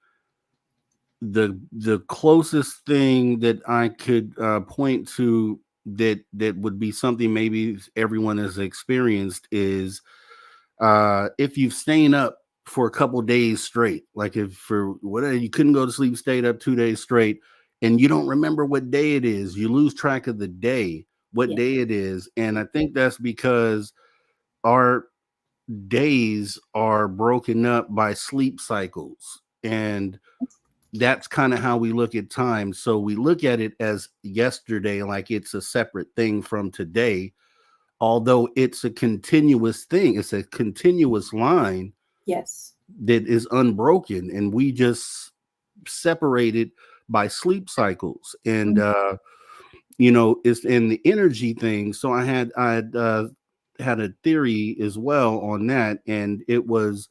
the closest thing that I could point to that would be something maybe everyone has experienced is if you've stayed up for a couple days straight, like if for whatever you couldn't go to sleep, stayed up 2 days straight, and you don't remember what day it is, you lose track of the day, what day it is. And I think that's because our days are broken up by sleep cycles, and that's kind of how we look at time. So we look at it as yesterday, like it's a separate thing from today, although it's a continuous thing. It's a continuous line. Yes. That is unbroken, and we just separate it by sleep cycles. And it's in the energy thing. So I had a theory as well on that, and it was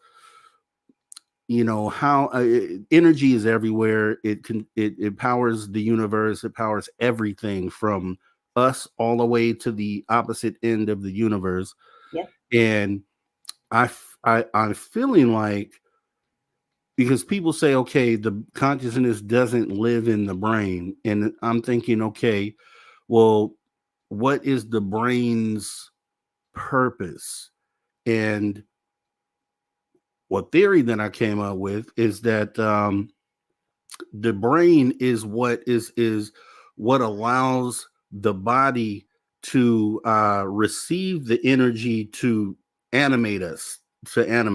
how energy is everywhere. It powers the universe. It powers everything from us all the way to the opposite end of the universe. Yeah. And I'm feeling like, because people say, okay, the consciousness doesn't live in the brain. And I'm thinking, okay, well, what is the brain's purpose? And what theory that I came up with is that the brain is what allows the body to receive the energy to animate us. So it's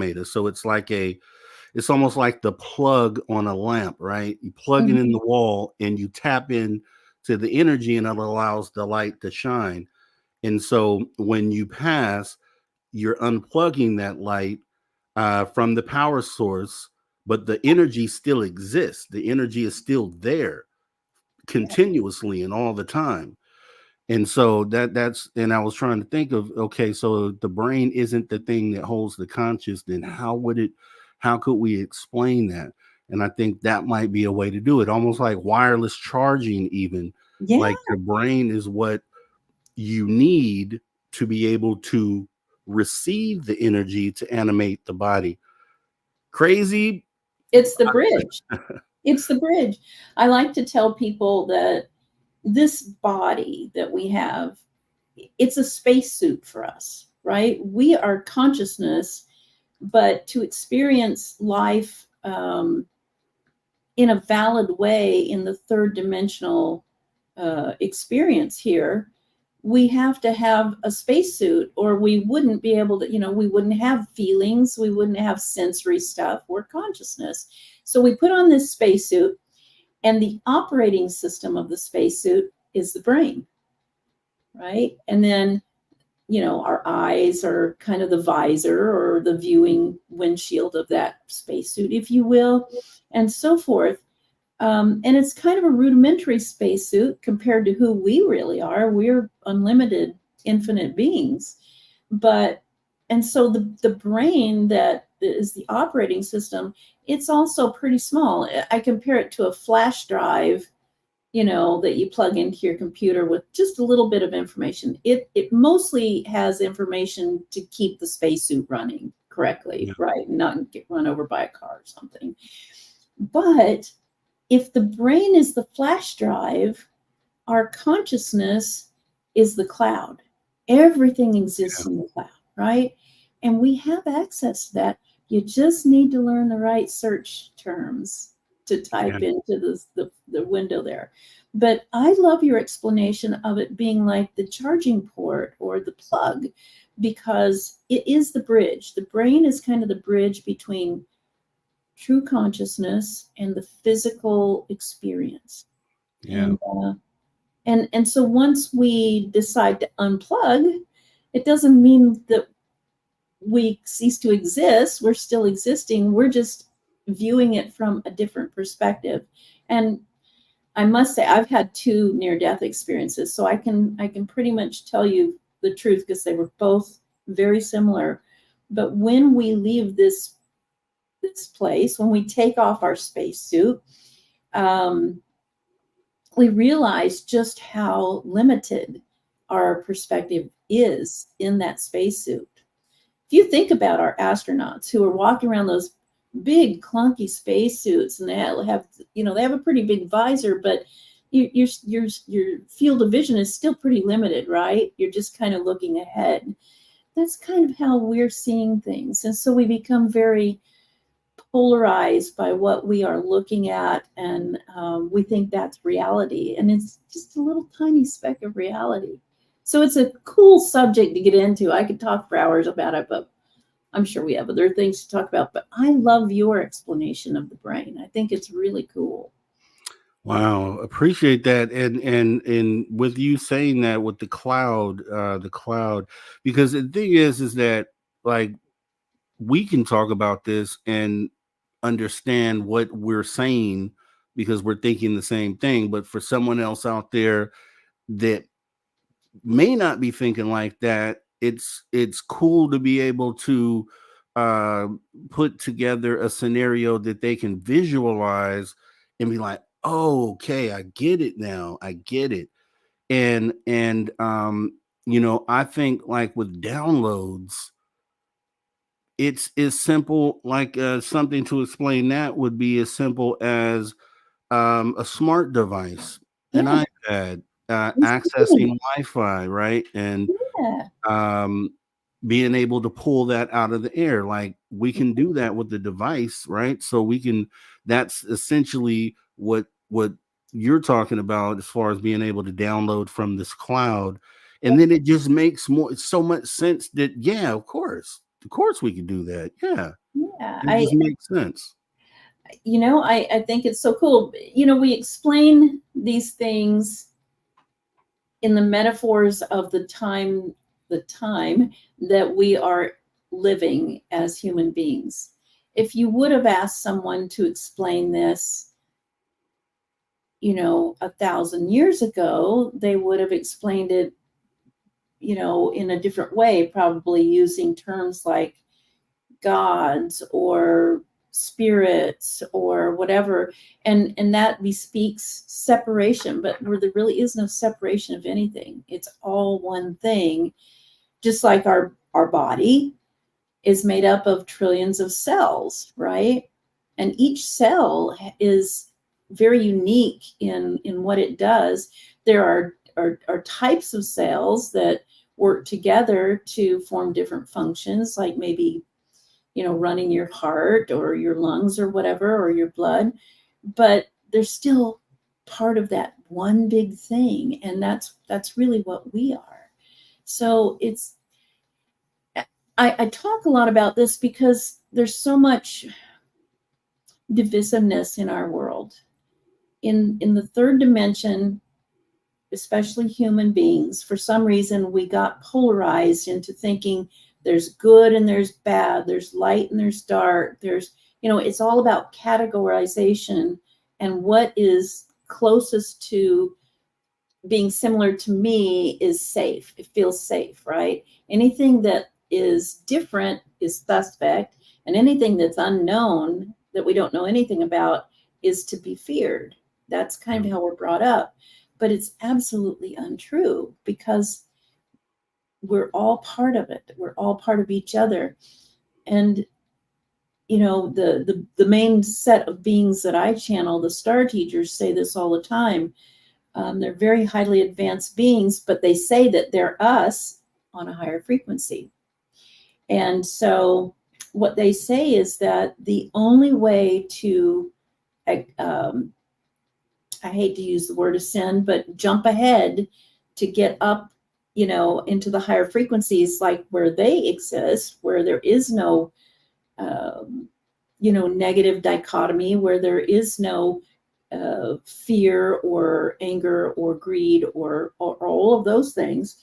almost like the plug on a lamp, right? You plug it in the wall and you tap in to the energy and it allows the light to shine. And so when you pass, you're unplugging that light from the power source, but the energy still exists. The energy is still there continuously and all the time. And so that's and I was trying to think of, okay, so the brain isn't the thing that holds the conscious, then how could we explain that? And I think that might be a way to do it, almost like wireless charging, even. Yeah. Like your brain is what you need to be able to receive the energy to animate the body. Crazy. It's the bridge. It's the bridge. I like to tell people that this body that we have, it's a spacesuit for us, right? We are consciousness, but to experience life in a valid way in the third dimensional experience here, we have to have a spacesuit, or we wouldn't be able to, we wouldn't have feelings, we wouldn't have sensory stuff. We're consciousness. So we put on this spacesuit, and the operating system of the spacesuit is the brain, right? And then, our eyes are kind of the visor or the viewing windshield of that spacesuit, if you will, and so forth. And it's kind of a rudimentary spacesuit compared to who we really are. We're unlimited, infinite beings. And so the brain that is the operating system, it's also pretty small. I compare it to a flash drive, that you plug into your computer with just a little bit of information. It mostly has information to keep the spacesuit running correctly, right? And not get run over by a car or something. But if the brain is the flash drive, our consciousness is the cloud. Everything exists in the cloud, right? And we have access to that. You just need to learn the right search terms to type into the window there. But I love your explanation of it being like the charging port or the plug, because it is the bridge. The brain is kind of the bridge between true consciousness and the physical experience. Yeah. And so once we decide to unplug, it doesn't mean that we cease to exist. We're still existing. We're just viewing it from a different perspective. And I must say, I've had 2 near-death experiences, so I can pretty much tell you the truth, because they were both very similar. But when we leave this place, when we take off our spacesuit, we realize just how limited our perspective is in that spacesuit. If you think about our astronauts who are walking around those big clunky spacesuits, and they have a pretty big visor, but your field of vision is still pretty limited, right? You're just kind of looking ahead. That's kind of how we're seeing things. And so we become very polarized by what we are looking at, and we think that's reality, and it's just a little tiny speck of reality. So it's a cool subject to get into. I could talk for hours about it, but I'm sure we have other things to talk about. But I love your explanation of the brain. I think it's really cool. Wow, appreciate that. And with you saying that with the cloud, because the thing is that, like, we can talk about this and understand what we're saying because we're thinking the same thing. But for someone else out there that may not be thinking like that, it's cool to be able to put together a scenario that they can visualize and be like, oh, okay, I get it now. I get it. And I think, like, with downloads, it's as simple, like something to explain that would be as simple as a smart device, an iPad, accessing Wi-Fi, right? And being able to pull that out of the air. Like, we can do that with the device, right? So that's essentially what you're talking about as far as being able to download from this cloud. And then it just makes so much sense that, yeah, of course we can do that. Yeah. It just makes sense. I think it's so cool. We explain these things in the metaphors of the time that we are living as human beings. If you would have asked someone to explain this, 1,000 years ago, they would have explained it, in a different way, probably using terms like gods or spirits or whatever, and that bespeaks separation, but where there really is no separation of anything. It's all one thing, just like our body is made up of trillions of cells, right? And each cell is very unique in what it does. There are types of cells that work together to form different functions, like maybe running your heart or your lungs or whatever, or your blood, but they're still part of that one big thing. And that's really what we are. So I talk a lot about this because there's so much divisiveness in our world. In the third dimension, especially human beings, for some reason, we got polarized into thinking there's good and there's bad, there's light and there's dark, it's all about categorization and what is closest to being similar to me is safe. It feels safe, right? Anything that is different is suspect, and anything that's unknown that we don't know anything about is to be feared. That's kind of how we're brought up, but it's absolutely untrue because we're all part of it. We're all part of each other. And the main set of beings that I channel, the star teachers, say this all the time. They're very highly advanced beings, but they say that they're us on a higher frequency. And so what they say is that the only way to, I hate to use the word ascend, but jump ahead to get up, into the higher frequencies, like where they exist, where there is no, negative dichotomy, where there is no fear or anger or greed or all of those things,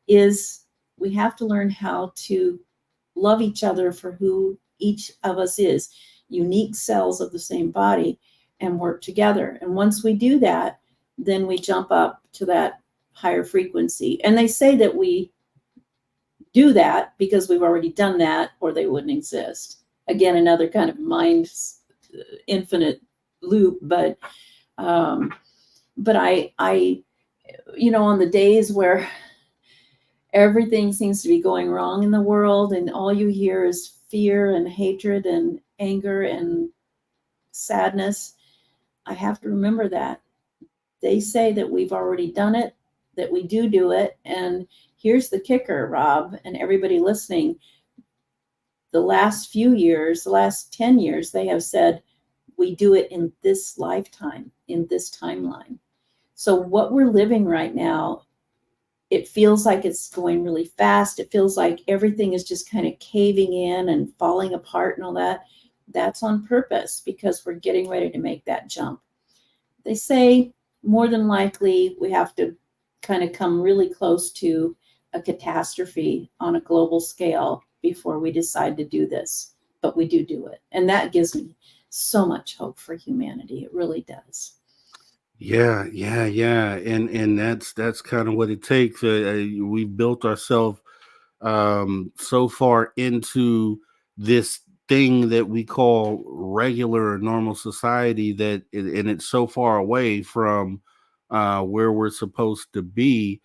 is we have to learn how to love each other for who each of us is, unique cells of the same body, and work together. And once we do that, then we jump up to that higher frequency. And they say that we do that because we've already done that, or they wouldn't exist. Again, another kind of mind infinite loop, but I on the days where everything seems to be going wrong in the world and all you hear is fear and hatred and anger and sadness, I have to remember that they say that we've already done it, that we do it. And here's the kicker, Rob, and everybody listening. The last few years, the last 10 years, they have said, we do it in this lifetime, in this timeline. So what we're living right now, it feels like it's going really fast. It feels like everything is just kind of caving in and falling apart and all that. That's on purpose because we're getting ready to make that jump. They say more than likely we have to kind of come really close to a catastrophe on a global scale before we decide to do this. But we do it. And that gives me so much hope for humanity. It really does. Yeah. And that's kind of what it takes. We've built ourselves so far into this thing that we call regular or normal society and it's so far away from where we're supposed to be.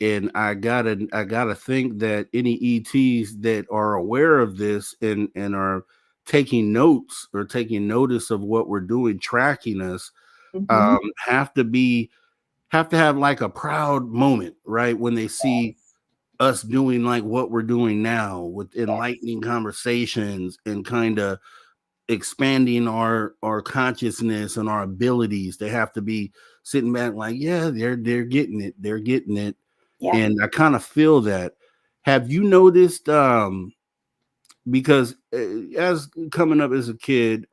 And I gotta think that any ETs that are aware of this and are taking notes or taking notice of what we're doing, tracking us, have to have like a proud moment, right? When they see us doing like what we're doing now with enlightening conversations and kind of expanding our consciousness and our abilities. They have to be sitting back like, yeah, they're getting it. They're getting it. Yeah. And I kind of feel that. Have you noticed because as coming up as a kid,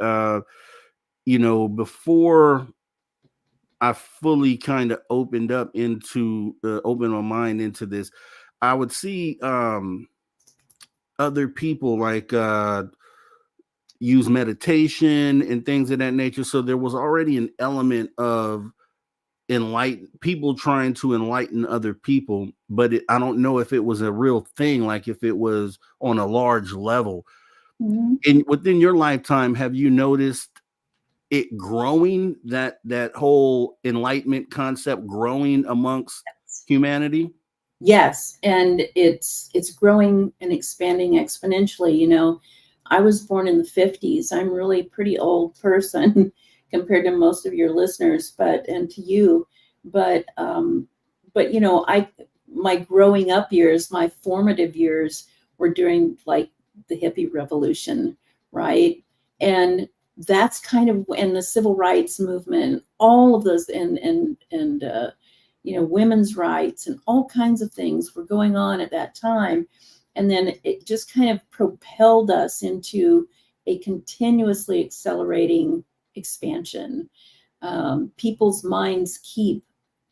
before I fully kind of opened my mind into this, I would see other people like use meditation and things of that nature. So there was already an element of people trying to enlighten other people, but I don't know if it was a real thing, like if it was on a large level. And within your lifetime, have you noticed it growing, that whole enlightenment concept growing amongst humanity? Yes, and it's growing and expanding exponentially. You know, I was born in the 50s. I'm really a pretty old person compared to most of your listeners, and to you. But you know, my growing up years, my formative years were during like the hippie revolution, right? And that's kind of when the civil rights movement, all of those, and you know, women's rights and all kinds of things were going on at that time. And then it just kind of propelled us into a continuously accelerating expansion. People's minds keep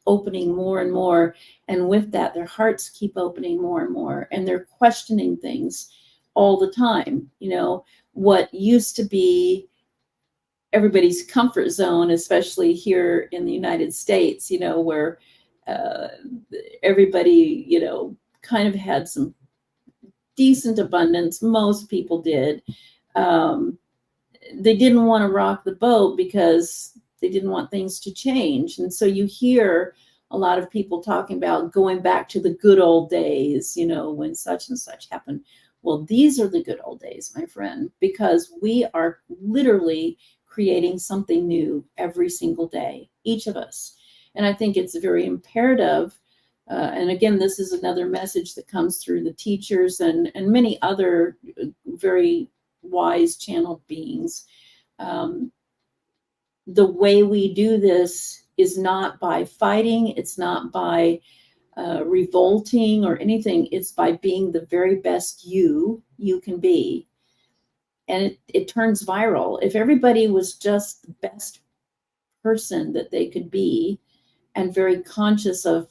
opening more and more. And with that, their hearts keep opening more and more. And they're questioning things all the time. You know, what used to be everybody's comfort zone, especially here in the United States, you know, where everybody, you know, kind of had some decent abundance. Most people did. They didn't want to rock the boat because they didn't want things to change. And so you hear a lot of people talking about going back to the good old days, you know, when such and such happened. Well, these are the good old days, my friend, because we are literally creating something new every single day, each of us. And I think it's very imperative. And again, this is another message that comes through the teachers and many other very wise channeled beings. The way we do this is not by fighting. It's not by revolting or anything. It's by being the very best you can be. And it turns viral. If everybody was just the best person that they could be and very conscious of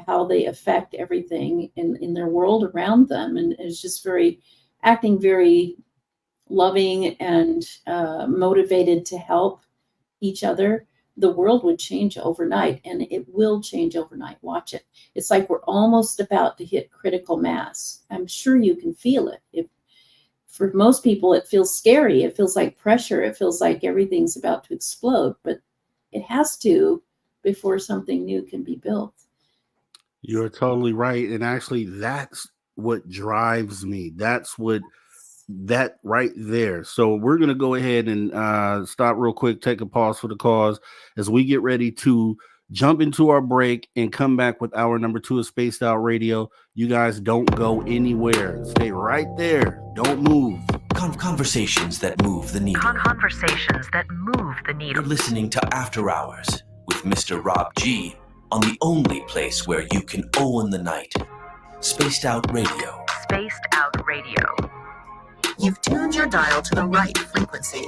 how they affect everything in their world around them, and is just acting very loving and motivated to help each other, the world would change overnight, and it will change overnight. Watch it. It's like we're almost about to hit critical mass. I'm sure you can feel it. For most people, it feels scary. It feels like pressure. It feels like everything's about to explode, but it has to before something new can be built. You're totally right. And actually, that's what drives me. That right there. So we're going to go ahead and stop real quick, take a pause for the cause as we get ready to jump into our break and come back with hour number 2 of Spaced Out Radio. You guys don't go anywhere. Stay right there. Don't move. Conversations that move the needle. Conversations that move the needle. You're listening to After Hours with Mr. Rob G on the only place where you can own the night. Spaced Out Radio. Spaced Out Radio. You've tuned your dial to the right frequency.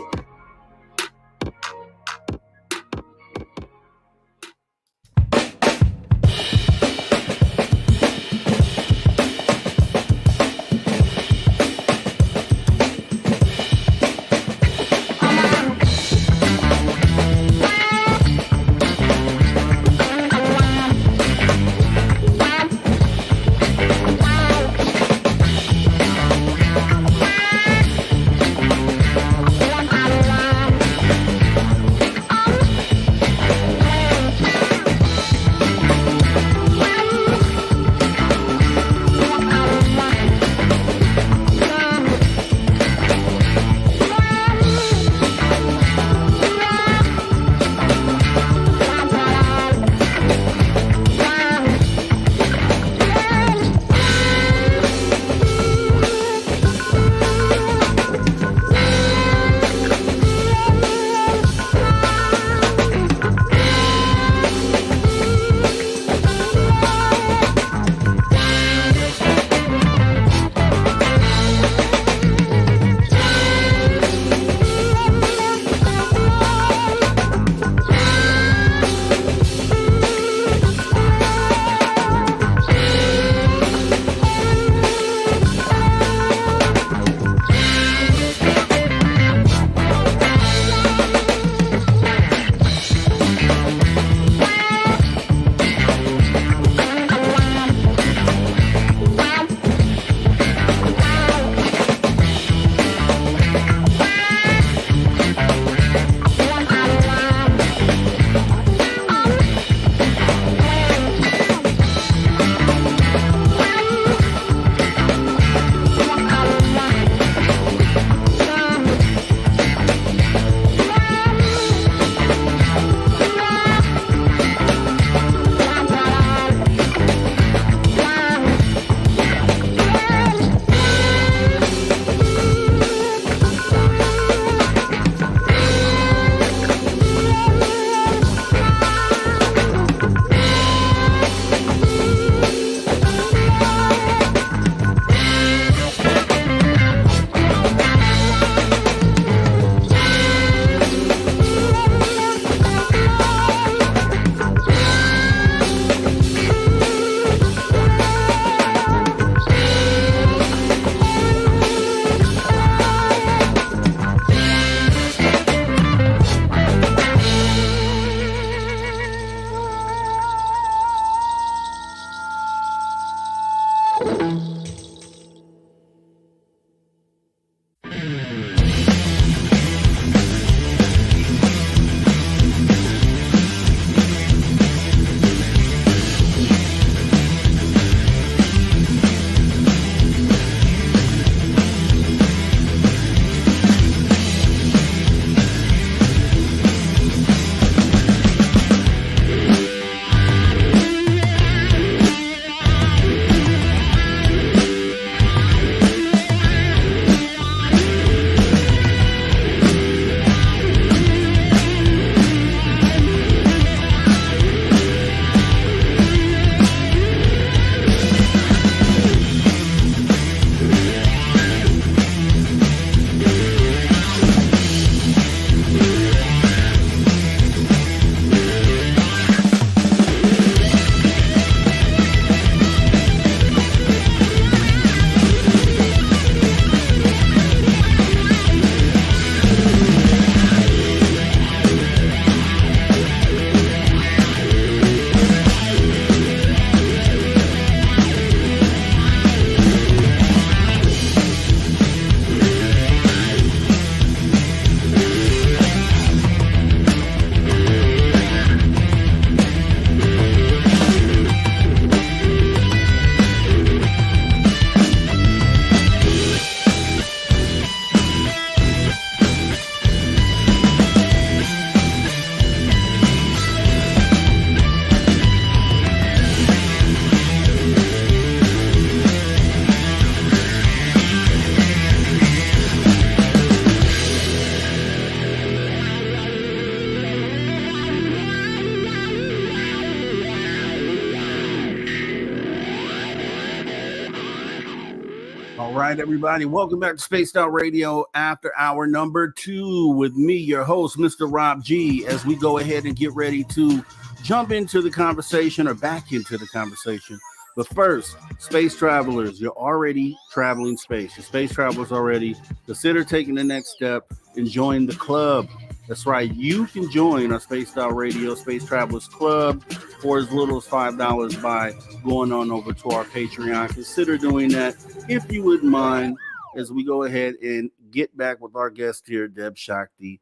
All right, everybody. Welcome back to Spaced Out Radio after hour number 2 with me, your host, Mr. Rob G, as we go ahead and get ready to jump into the conversation or back into the conversation. But first, space travelers, you're already traveling space. Your space travelers already. Consider taking the next step and join the club. That's right. You can join our Spaced Out Radio Space Travelers Club for as little as $5 by going on over to our Patreon. Consider doing that if you wouldn't mind, as we go ahead and get back with our guest here, Debz Shakti.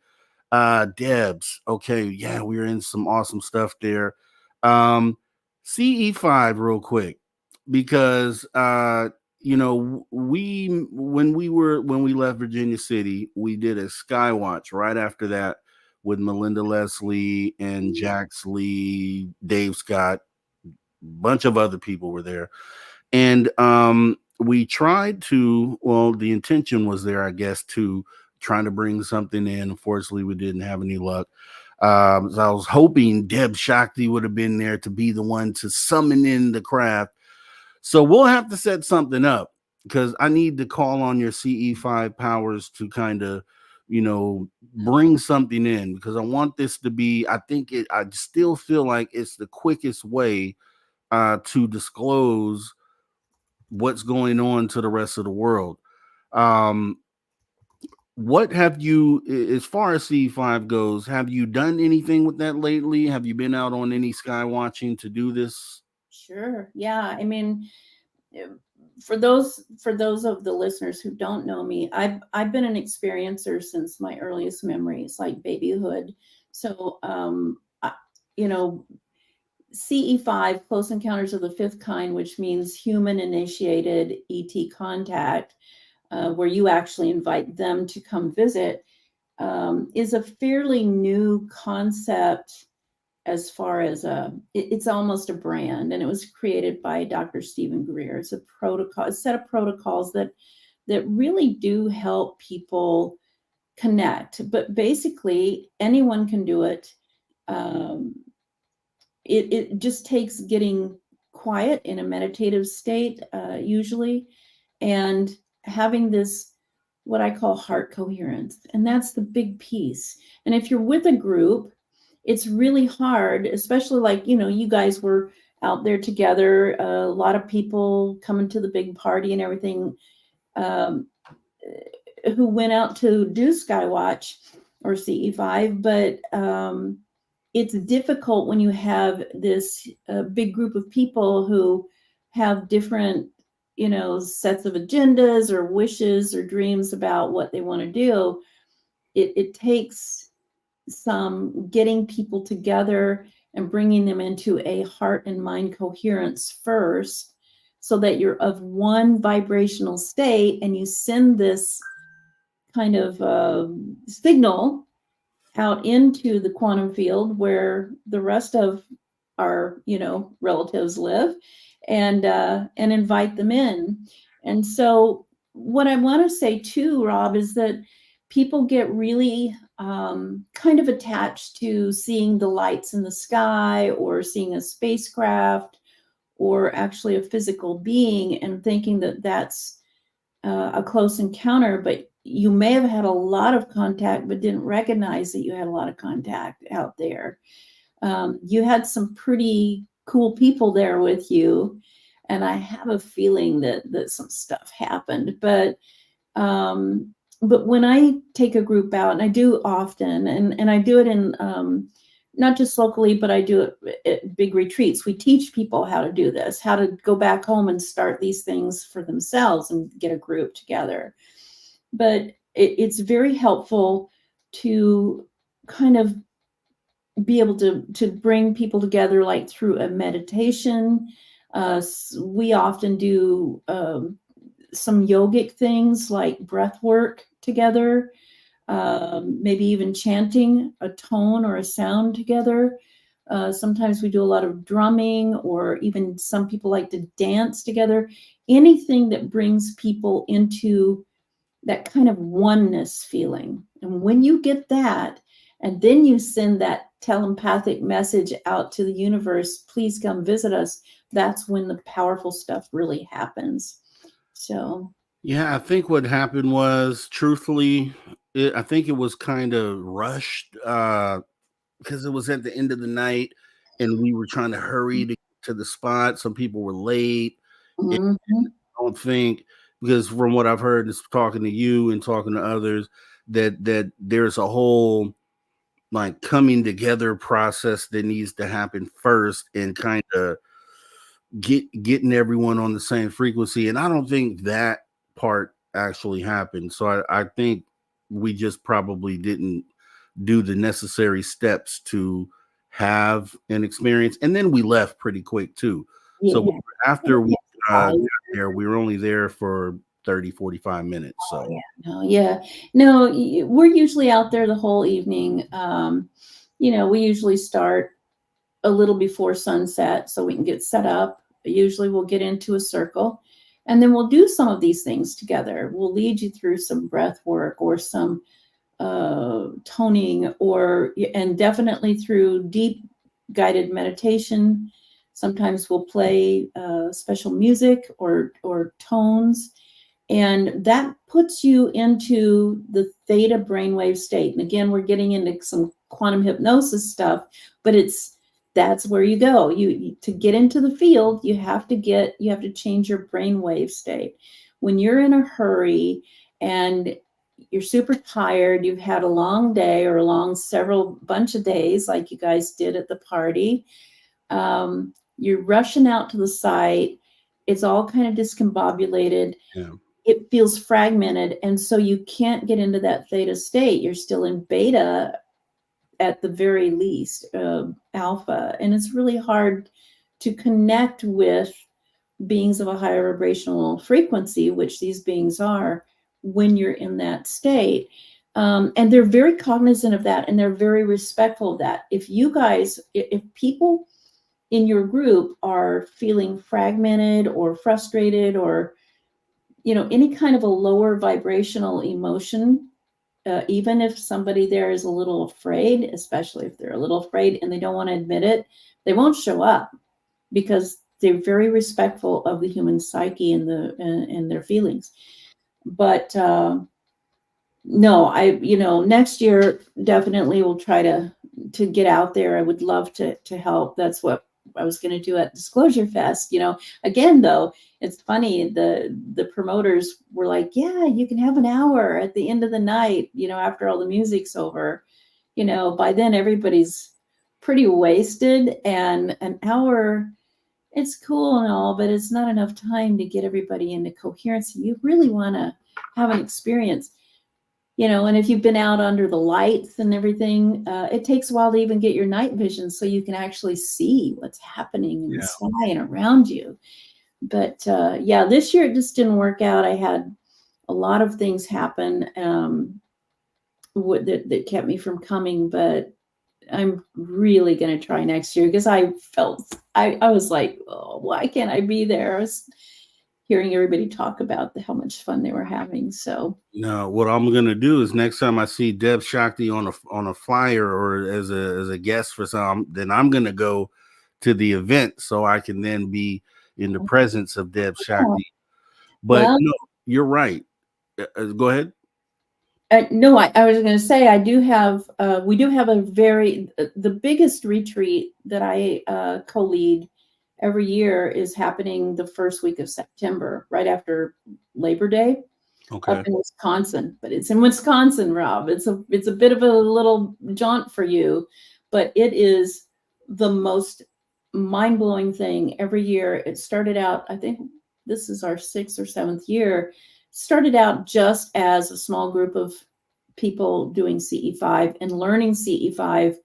Debz, okay, yeah, we're in some awesome stuff there. CE5 real quick, because when we left Virginia City, we did a Skywatch right after that with Melinda Leslie and Jax Lee, Dave Scott, bunch of other people were there. And we tried to, the intention was there, I guess, to trying to bring something in. Unfortunately, we didn't have any luck. So I was hoping Debz Shakti would have been there to be the one to summon in the craft. So we'll have to set something up, because I need to call on your CE5 powers to kind of, bring something in, because I want this to be, I still feel like it's the quickest way to disclose what's going on to the rest of the world. What have you, as far as C5 goes, have you done anything with that lately? Have you been out on any sky watching to do this? Sure. Yeah. I mean, for those of the listeners who don't know me, I've been an experiencer since my earliest memories, like babyhood. So, CE5, Close Encounters of the Fifth Kind, which means human initiated ET contact, where you actually invite them to come visit, is a fairly new concept. As far as it's almost a brand, and it was created by Dr. Stephen Greer. It's a set of protocols that really do help people connect. But basically, anyone can do it. It just takes getting quiet in a meditative state, usually, and having this, what I call heart coherence. And that's the big piece. And if you're with a group, it's really hard, especially like, you guys were out there together, a lot of people coming to the big party and everything, who went out to do Skywatch or CE5, but it's difficult when you have this big group of people who have different, sets of agendas or wishes or dreams about what they want to do. It takes some getting people together and bringing them into a heart and mind coherence first, so that you're of one vibrational state, and you send this kind of signal out into the quantum field where the rest of our relatives live, and invite them in. And so what I want to say too, Rob, is that people get really kind of attached to seeing the lights in the sky, or seeing a spacecraft, or actually a physical being, and thinking that that's a close encounter. But you may have had a lot of contact, but didn't recognize that you had a lot of contact out there. You had some pretty cool people there with you, and I have a feeling that some stuff happened. But when I take a group out, and I do often, and I do it in not just locally, but I do it at big retreats. We teach people how to do this, how to go back home and start these things for themselves and get a group together. But it's very helpful to kind of be able to bring people together, like through a meditation. We often do some yogic things like breath work together, maybe even chanting a tone or a sound together. Sometimes we do a lot of drumming, or even some people like to dance together. Anything that brings people into that kind of oneness feeling. And when you get that, and then you send that telepathic message out to the universe, please come visit us, that's when the powerful stuff really happens. So Yeah, I think what happened was, truthfully, I think it was kind of rushed because it was at the end of the night and we were trying to hurry to the spot. Some people were late. And Mhm. I don't think, because from what I've heard, is talking to you and talking to others, that there's a whole like coming together process that needs to happen first and kind of getting everyone on the same frequency. And I don't think that part actually happened. So I think we just probably didn't do the necessary steps to have an experience. And then we left pretty quick too. So Yeah. after we got Oh, there, we were only there for 30, 45 minutes. oh, So yeah. No, yeah. No, we're usually out there the whole evening. We usually start a little before sunset so we can get set up. Usually we'll get into a circle and then we'll do some of these things together. We'll lead you through some breath work or some toning and definitely through deep guided meditation. Sometimes we'll play special music or tones, and that puts you into the theta brainwave state. And again, we're getting into some quantum hypnosis stuff, but that's where you go. You to get into the field, you have to change your brainwave state. When you're in a hurry and you're super tired, you've had a long day or a long several bunch of days like you guys did at the party, you're rushing out to the site, it's all kind of discombobulated. yeah. It feels fragmented, and so you can't get into that theta state. You're still in beta at the very least, alpha, and it's really hard to connect with beings of a higher vibrational frequency, which these beings are, when you're in that state. And they're very cognizant of that, and they're very respectful of that. If people in your group are feeling fragmented or frustrated or any kind of a lower vibrational emotion, even if somebody there is a little afraid, especially if they're a little afraid and they don't want to admit it, they won't show up because they're very respectful of the human psyche and their feelings. But no, next year definitely will try to get out there. I would love to help. That's what I was going to do at Disclosure Fest. Again though, it's funny. The promoters were like, "Yeah, you can have an hour at the end of the night. After all the music's over. By then everybody's pretty wasted, and an hour." It's cool and all, but it's not enough time to get everybody into coherence. You really want to have an experience, and if you've been out under the lights and everything, it takes a while to even get your night vision so you can actually see what's happening in the sky and around you. But this year it just didn't work out. I had a lot of things happen that kept me from coming, but I'm really going to try next year because I was like, oh, why can't I be there? I was hearing everybody talk about how much fun they were having. So No, what I'm gonna do is next time I see Debz Shakti on a flyer or as a guest for some, then I'm gonna go to the event so I can then be in the presence of Debz Shakti. But well, no, you're right. Go ahead. no, I was going to say we do have the biggest retreat that I co-lead every year is happening the first week of September, right after Labor Day, Okay. up in Wisconsin. But it's in Wisconsin, Rob. It's a bit of a little jaunt for you, but it is the most mind-blowing thing every year. It started out, I think this is our 6th or 7th year. Started out just as a small group of people doing CE5 and learning CE5,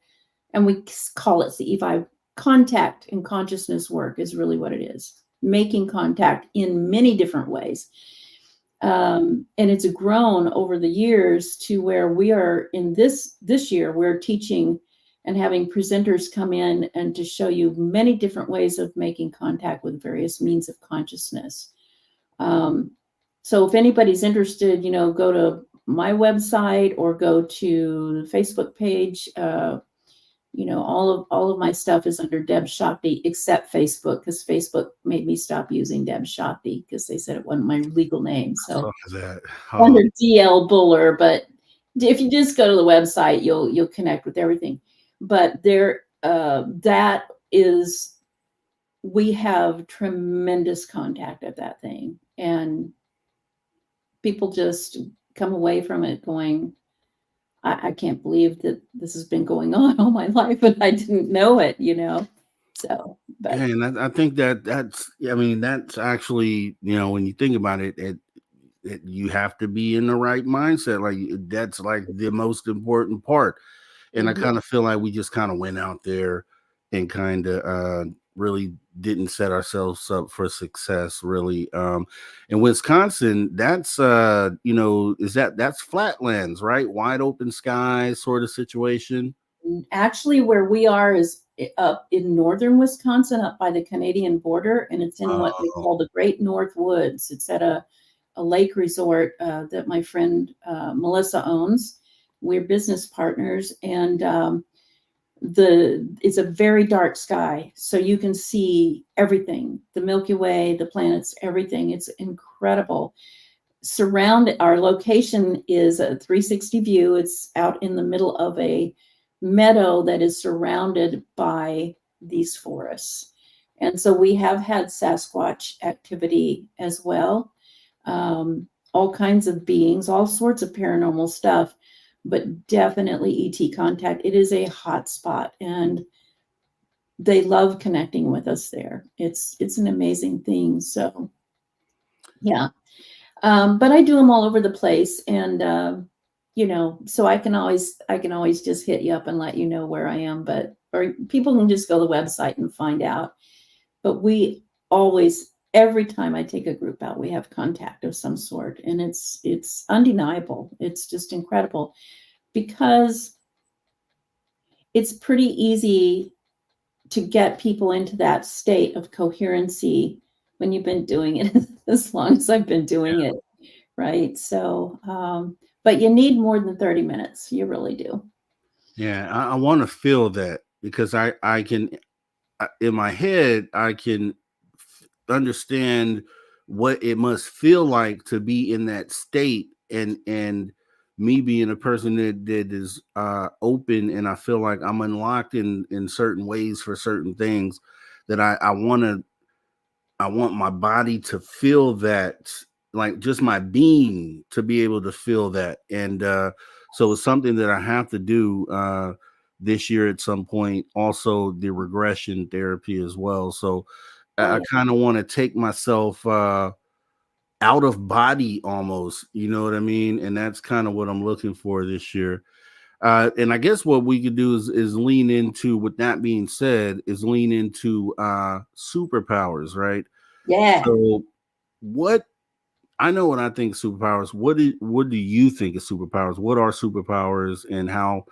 and we call it CE5 contact and consciousness work is really what it is, making contact in many different ways. And it's grown over the years to where we are in this year, we're teaching and having presenters come in and to show you many different ways of making contact with various means of consciousness. So if anybody's interested, go to my website or go to the Facebook page, You know, all of my stuff is under Debz Shakti except Facebook, because Facebook made me stop using Debz Shakti because they said it wasn't my legal name. So That. under DL Buller, but if you just go to the website, you'll connect with everything. But there, that is, we have tremendous contact at that thing, and people just come away from it going, I can't believe that this has been going on all my life and I didn't know it, you know? So, but Yeah, and I think that's, I mean, that's actually, you know, when you think about it, you have to be in the right mindset. Like that's like the most important part. And I kind of feel like we just kind of went out there and kind of really didn't set ourselves up for success, really. In Wisconsin, that's you know, that's flatlands, right? Wide open skies sort of situation. actually where we are is up in northern Wisconsin, up by the Canadian border, and it's in what they Oh, call the Great North Woods. It's at a lake resort that my friend Melissa owns. We're business partners, and it's a very dark sky, so you can see everything, the Milky Way, the planets, everything. It's incredible. Our location is a 360 view. It's out in the middle of a meadow that is surrounded by these forests. And so we have had Sasquatch activity as well. All kinds of beings, all sorts of paranormal stuff, but definitely ET contact. It is a hot spot, and they love connecting with us there. It's an amazing thing. So yeah. But I do them all over the place, and you know, so I can always just hit you up and let you know where I am. But or people can just go to the website and find out. But we always, every time I take a group out, we have contact of some sort, and it's undeniable. It's just incredible because it's pretty easy to get people into that state of coherency when you've been doing it as long as I've been doing it. Right. So, but you need more than 30 minutes. You really do. yeah. I want to feel that because I can, in my head, I can understand what it must feel like to be in that state, and me being a person that is open, and I feel like I'm unlocked in certain ways for certain things that I want my body to feel that, like just my being to be able to feel that. And so it's something that I have to do this year at some point. Also, the regression therapy as well. So I kind of want to take myself out of body almost, you know what I mean? And that's kind of what I'm looking for this year. And I guess what we could do is lean into, with that being said, is lean into superpowers, right? Yeah. So what I know when I think superpowers, what do you think is superpowers? What are superpowers, and how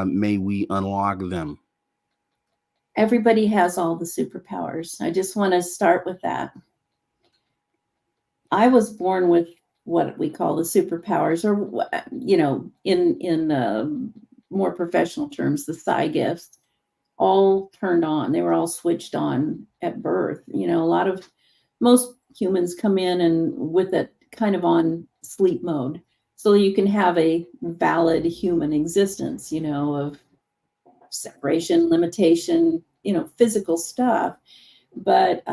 may we unlock them? Everybody has all the superpowers. I just want to start with that. I was born with what we call the superpowers, or you know, in more professional terms, the psi gifts, all turned on. They were all switched on at birth. You know, most humans come in and with it kind of on sleep mode, so you can have a valid human existence, you know, of separation, limitation, you know, physical stuff. But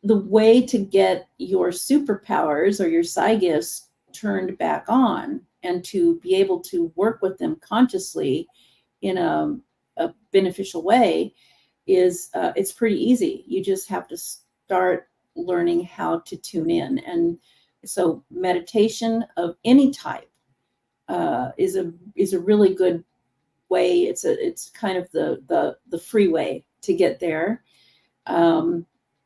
the way to get your superpowers or your psi gifts turned back on and to be able to work with them consciously in a beneficial way is it's pretty easy. You just have to start learning how to tune in. And so meditation of any type is a really good way. It's kind of the free way to get there.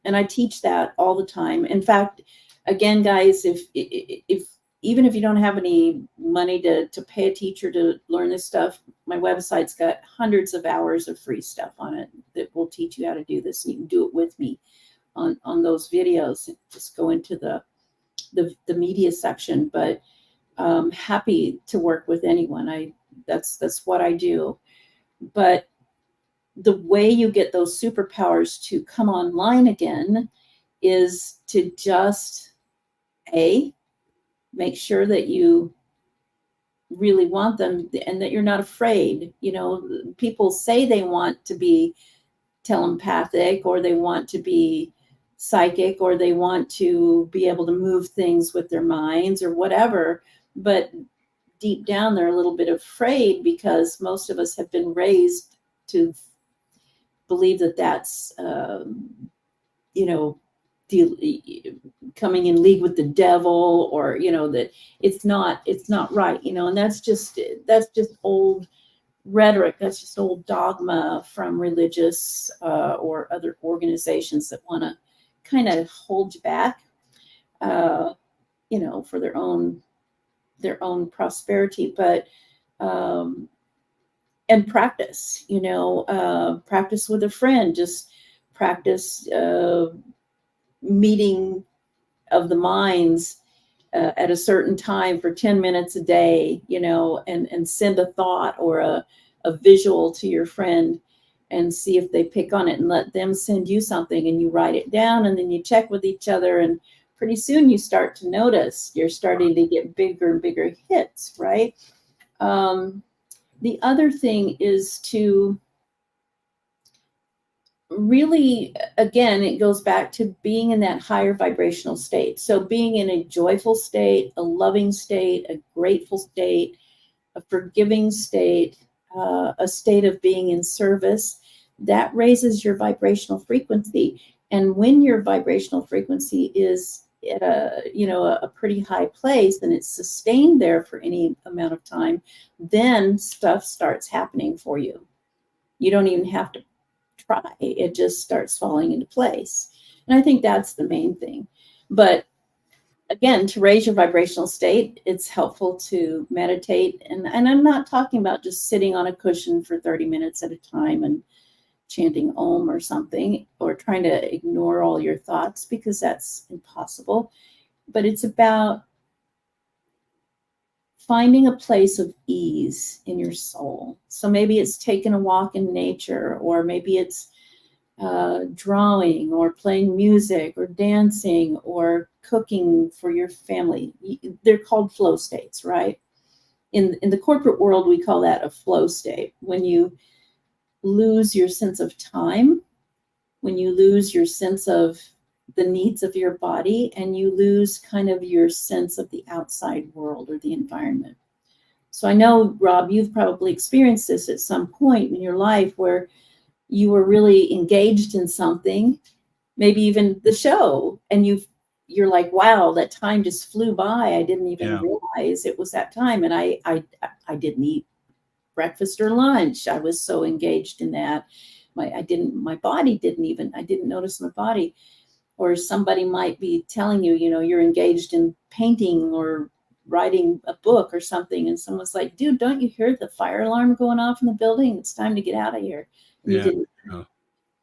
And I teach that all the time. In fact, again, guys, if even if you don't have any money to pay a teacher to learn this stuff, my website's got hundreds of hours of free stuff on it that will teach you how to do this. And you can do it with me on those videos. Just go into the media section. But happy to work with anyone. That's what I do. But the way you get those superpowers to come online again is to just make sure that you really want them and that you're not afraid. People say they want to be telepathic, or they want to be psychic, or they want to be able to move things with their minds or whatever, but deep down they're a little bit afraid, because most of us have been raised to believe that that's coming in league with the devil, or that it's not right, and that's just old rhetoric. That's just old dogma from religious or other organizations that want to kind of hold you back, for their own prosperity. But and practice, practice with a friend, just practice meeting of the minds at a certain time for 10 minutes a day, and send a thought or a visual to your friend and see if they pick on it, and let them send you something and you write it down, and then you check with each other, and pretty soon you start to notice you're starting to get bigger and bigger hits, right? The other thing is to really, again, it goes back to being in that higher vibrational state. So being in a joyful state, a loving state, a grateful state, a forgiving state, a state of being in service, that raises your vibrational frequency. And when your vibrational frequency is at a pretty high place, and it's sustained there for any amount of time, then stuff starts happening for you. You don't even have to try. It just starts falling into place. And I think that's the main thing. But again, to raise your vibrational state, it's helpful to meditate. And I'm not talking about just sitting on a cushion for 30 minutes at a time and chanting Om or something, or trying to ignore all your thoughts, because that's impossible. But it's about finding a place of ease in your soul. So maybe it's taking a walk in nature, or maybe it's drawing, or playing music, or dancing, or cooking for your family. They're called flow states, right? In the corporate world, we call that a flow state. When you lose your sense of time, when you lose your sense of the needs of your body, and you lose kind of your sense of the outside world or the environment. So I know, Rob, you've probably experienced this at some point in your life where you were really engaged in something, maybe even the show, and you're like, wow, that time just flew by. I didn't even realize it was that time. And I didn't eat breakfast or lunch. I was so engaged in that. I didn't notice my body. Or somebody might be telling you, you're engaged in painting or writing a book or something, and someone's like, dude, don't you hear the fire alarm going off in the building? It's time to get out of here. And you didn't.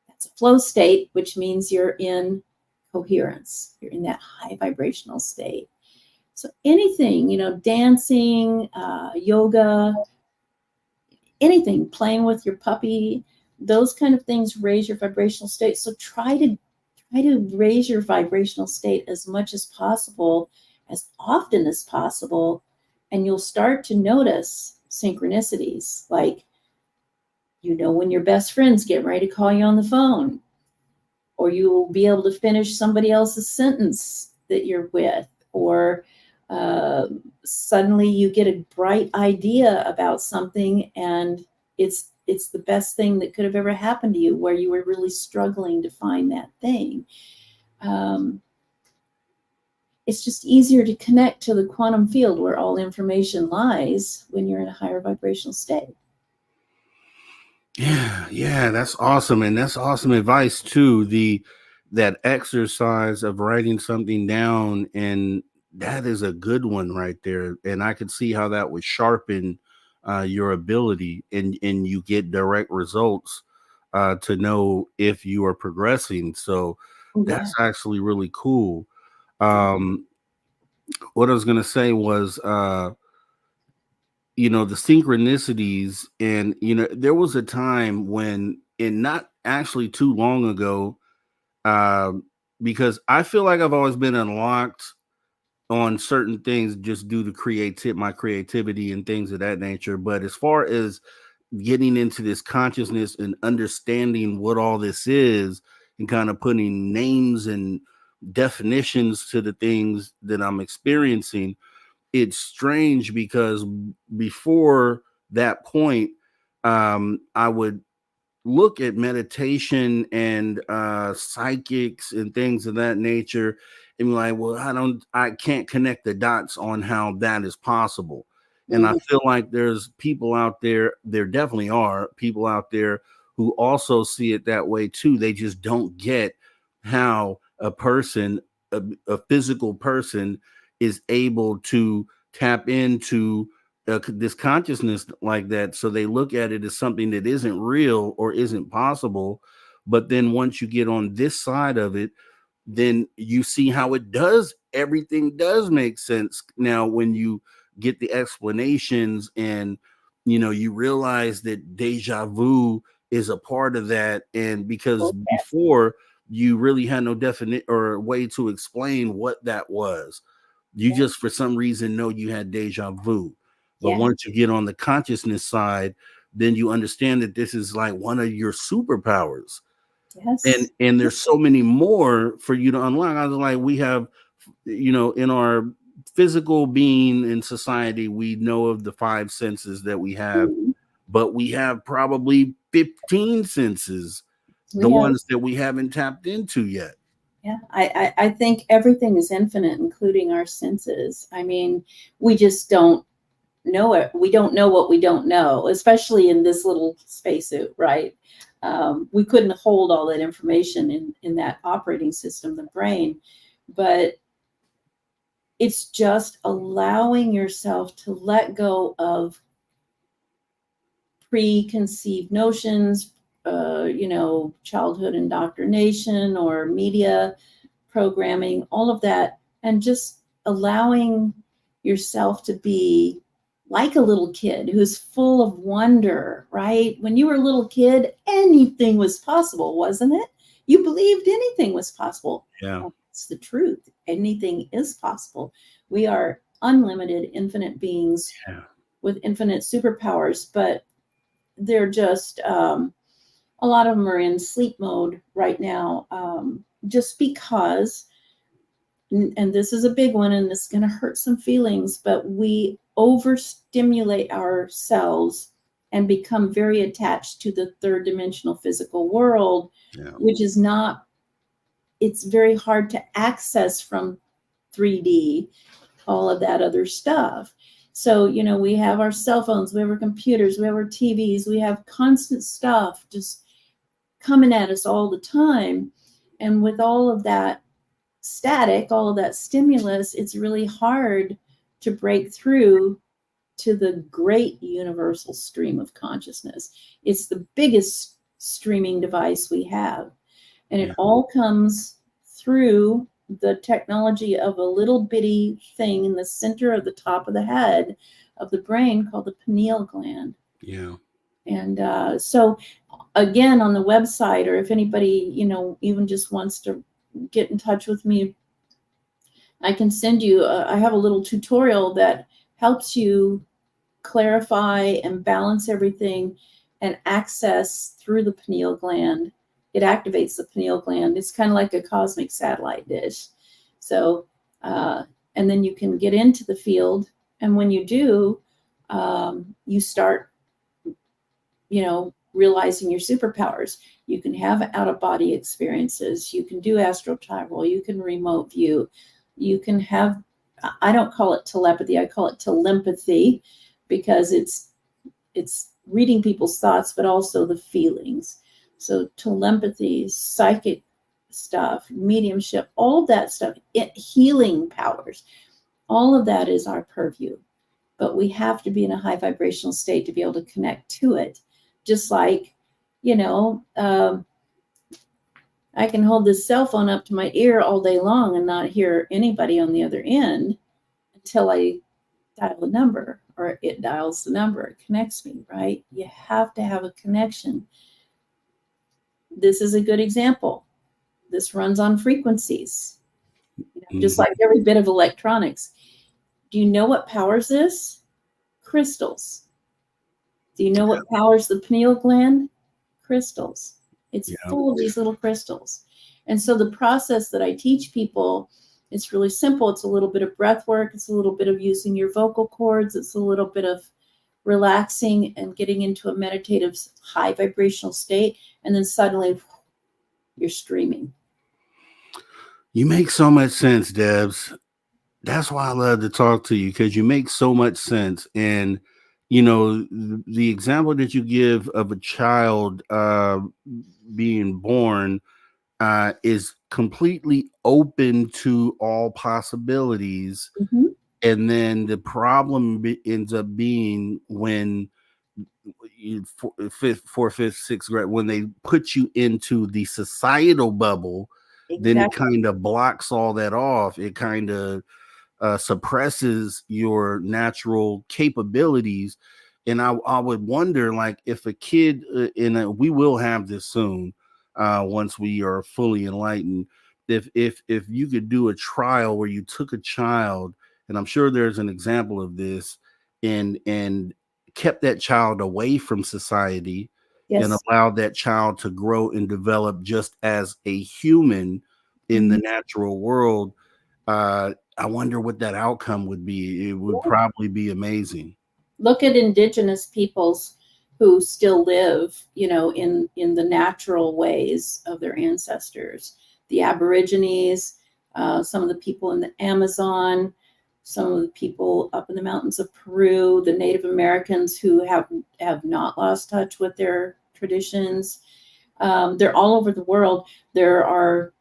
That's a flow state, which means you're in coherence. You're in that high vibrational state. So anything, dancing, yoga, anything, playing with your puppy, those kind of things raise your vibrational state. So try to raise your vibrational state as much as possible, as often as possible, and you'll start to notice synchronicities, like, when your best friend's getting ready to call you on the phone, or you will be able to finish somebody else's sentence that you're with, or suddenly you get a bright idea about something, and it's the best thing that could have ever happened to you, where you were really struggling to find that thing. It's just easier to connect to the quantum field where all information lies when you're in a higher vibrational state. Yeah, that's awesome. And that's awesome advice too. That exercise of writing something down, and that is a good one right there. And I could see how that would sharpen your ability, and you get direct results to know if you are progressing. So that's actually really cool. What I was going to say was the synchronicities. And, there was a time when, and not actually too long ago, because I feel like I've always been unlocked on certain things just due to my creativity and things of that nature. But as far as getting into this consciousness and understanding what all this is and kind of putting names and definitions to the things that I'm experiencing, it's strange because before that point, I would look at meditation and psychics and things of that nature and be like, well, I can't connect the dots on how that is possible. And I feel like there's people out there definitely are people out there who also see it that way too. They just don't get how a physical person is able to tap into this consciousness like that. So they look at it as something that isn't real or isn't possible. But then once you get on this side of it, then you see how everything does make sense. Now, when you get the explanations and, you realize that deja vu is a part of that. And because before you really had no definite or way to explain what that was, you just, for some reason, know you had deja vu. But once you get on the consciousness side, then you understand that this is like one of your superpowers. Yes. And there's so many more for you to unlock. I was like, we have, in our physical being in society, we know of the 5 senses that we have, but we have probably 15 senses, ones that we haven't tapped into yet. Yeah, I think everything is infinite, including our senses. I mean, we just don't know it. We don't know what we don't know, especially in this little spacesuit, right? We couldn't hold all that information in that operating system, the brain, but it's just allowing yourself to let go of preconceived notions, childhood indoctrination or media programming, all of that, and just allowing yourself to be like a little kid who's full of wonder, right? When you were a little kid, anything was possible, wasn't it? You believed anything was possible. Yeah. Well, it's the truth. Anything is possible. We are unlimited, infinite beings with infinite superpowers, but they're just, a lot of them are in sleep mode right now, just because, and this is a big one, and this is going to hurt some feelings, but we overstimulate ourselves and become very attached to the third dimensional physical world, which is not, it's very hard to access from 3D, all of that other stuff. So, we have our cell phones, we have our computers, we have our TVs, we have constant stuff just coming at us all the time. And with all of that static, all of that stimulus, it's really hard to break through to the great universal stream of consciousness. It's the biggest streaming device we have. And it all comes through the technology of a little bitty thing in the center of the top of the head of the brain called the pineal gland. Yeah. And so again, on the website, or if anybody, even just wants to get in touch with me, I can send you, I have a little tutorial that helps you clarify and balance everything and access through the pineal gland. It activates the pineal gland. It's kind of like a cosmic satellite dish. So, and then you can get into the field. And when you do, you start, realizing your superpowers. You can have out-of-body experiences. You can do astral travel. You can remote view. You can have, I don't call it telepathy. I call it telepathy, because it's reading people's thoughts, but also the feelings. So telepathy, psychic stuff, mediumship, all of that stuff, healing powers, all of that is our purview. But we have to be in a high vibrational state to be able to connect to it. Just like, I can hold this cell phone up to my ear all day long and not hear anybody on the other end until I dial a number, or it dials the number, it connects me, right? You have to have a connection. This is a good example. This runs on frequencies, just like every bit of electronics. Do you know what powers this? Crystals. Do you know what powers the pineal gland? Crystals. It's full of these little crystals. And so the process that I teach people, it's really simple. It's a little bit of breath work. It's a little bit of using your vocal cords. It's a little bit of relaxing and getting into a meditative high vibrational state. And then suddenly you're streaming. You make so much sense, Debz. That's why I love to talk to you, because you make so much sense. And, you know, the example that you give of a child being born is completely open to all possibilities. And then the problem ends up being when fourth, fifth, sixth grade, when they put you into the societal bubble, then it kind of blocks all that off. It kind of suppresses your natural capabilities. And I would wonder, like, if a kid we will have this soon, once we are fully enlightened, if you could do a trial where you took a child, and I'm sure there's an example of this, and kept that child away from society, and allowed that child to grow and develop just as a human in the natural world, I wonder what that outcome would be. It would probably be amazing. Look at indigenous peoples who still live, you know, in the natural ways of their ancestors. The Aborigines, some of the people in the Amazon, some of the people up in the mountains of Peru, the Native Americans who have not lost touch with their traditions. They're all over the world. There are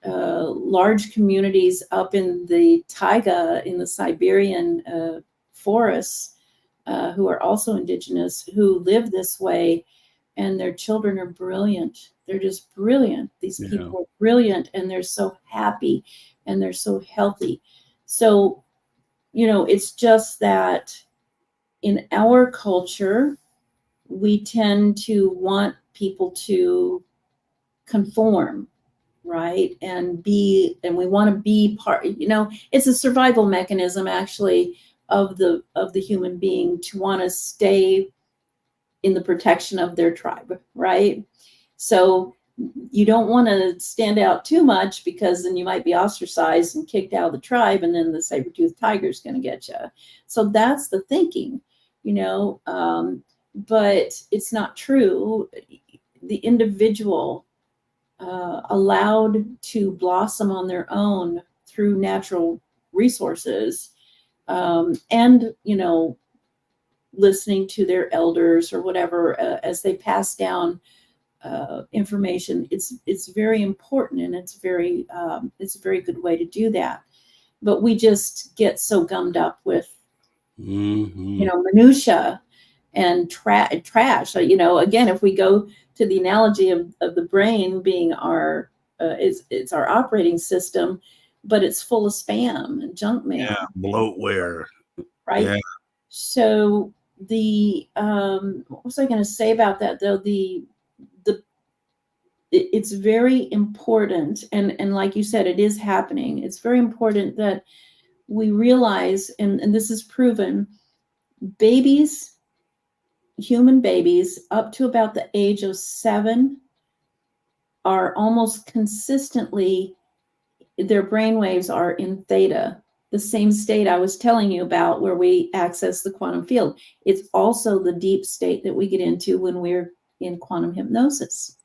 large communities up in the taiga, in the Siberian forests, who are also indigenous, who live this way, and their children are brilliant. They're just brilliant. These people are brilliant, and they're so happy, and they're so healthy. So, you know, it's just that in our culture, we tend to want people to conform, right? And we want to be part, you know, it's a survival mechanism actually of the human being to want to stay in the protection of their tribe, right? So you don't want to stand out too much, because then you might be ostracized and kicked out of the tribe, and then the saber-toothed tiger is going to get you. So that's the thinking, you know, but it's not true. The individual allowed to blossom on their own through natural resources, and, you know, listening to their elders or whatever, as they pass down information. It's very important, and it's a very good way to do that. But we just get so gummed up with, you know, minutia and trash. You know, again, if we go to the analogy of the brain being our it's our operating system, but it's full of spam and junk mail, bloatware, right? So the what was I going to say about that, though? It's very important, and like you said, it is happening. It's very important that we realize, and this is proven, babies, human babies up to about the age of 7 are almost consistently, their brain waves are in theta, the same state I was telling you about where we access the quantum field. It's also the deep state that we get into when we're in quantum hypnosis.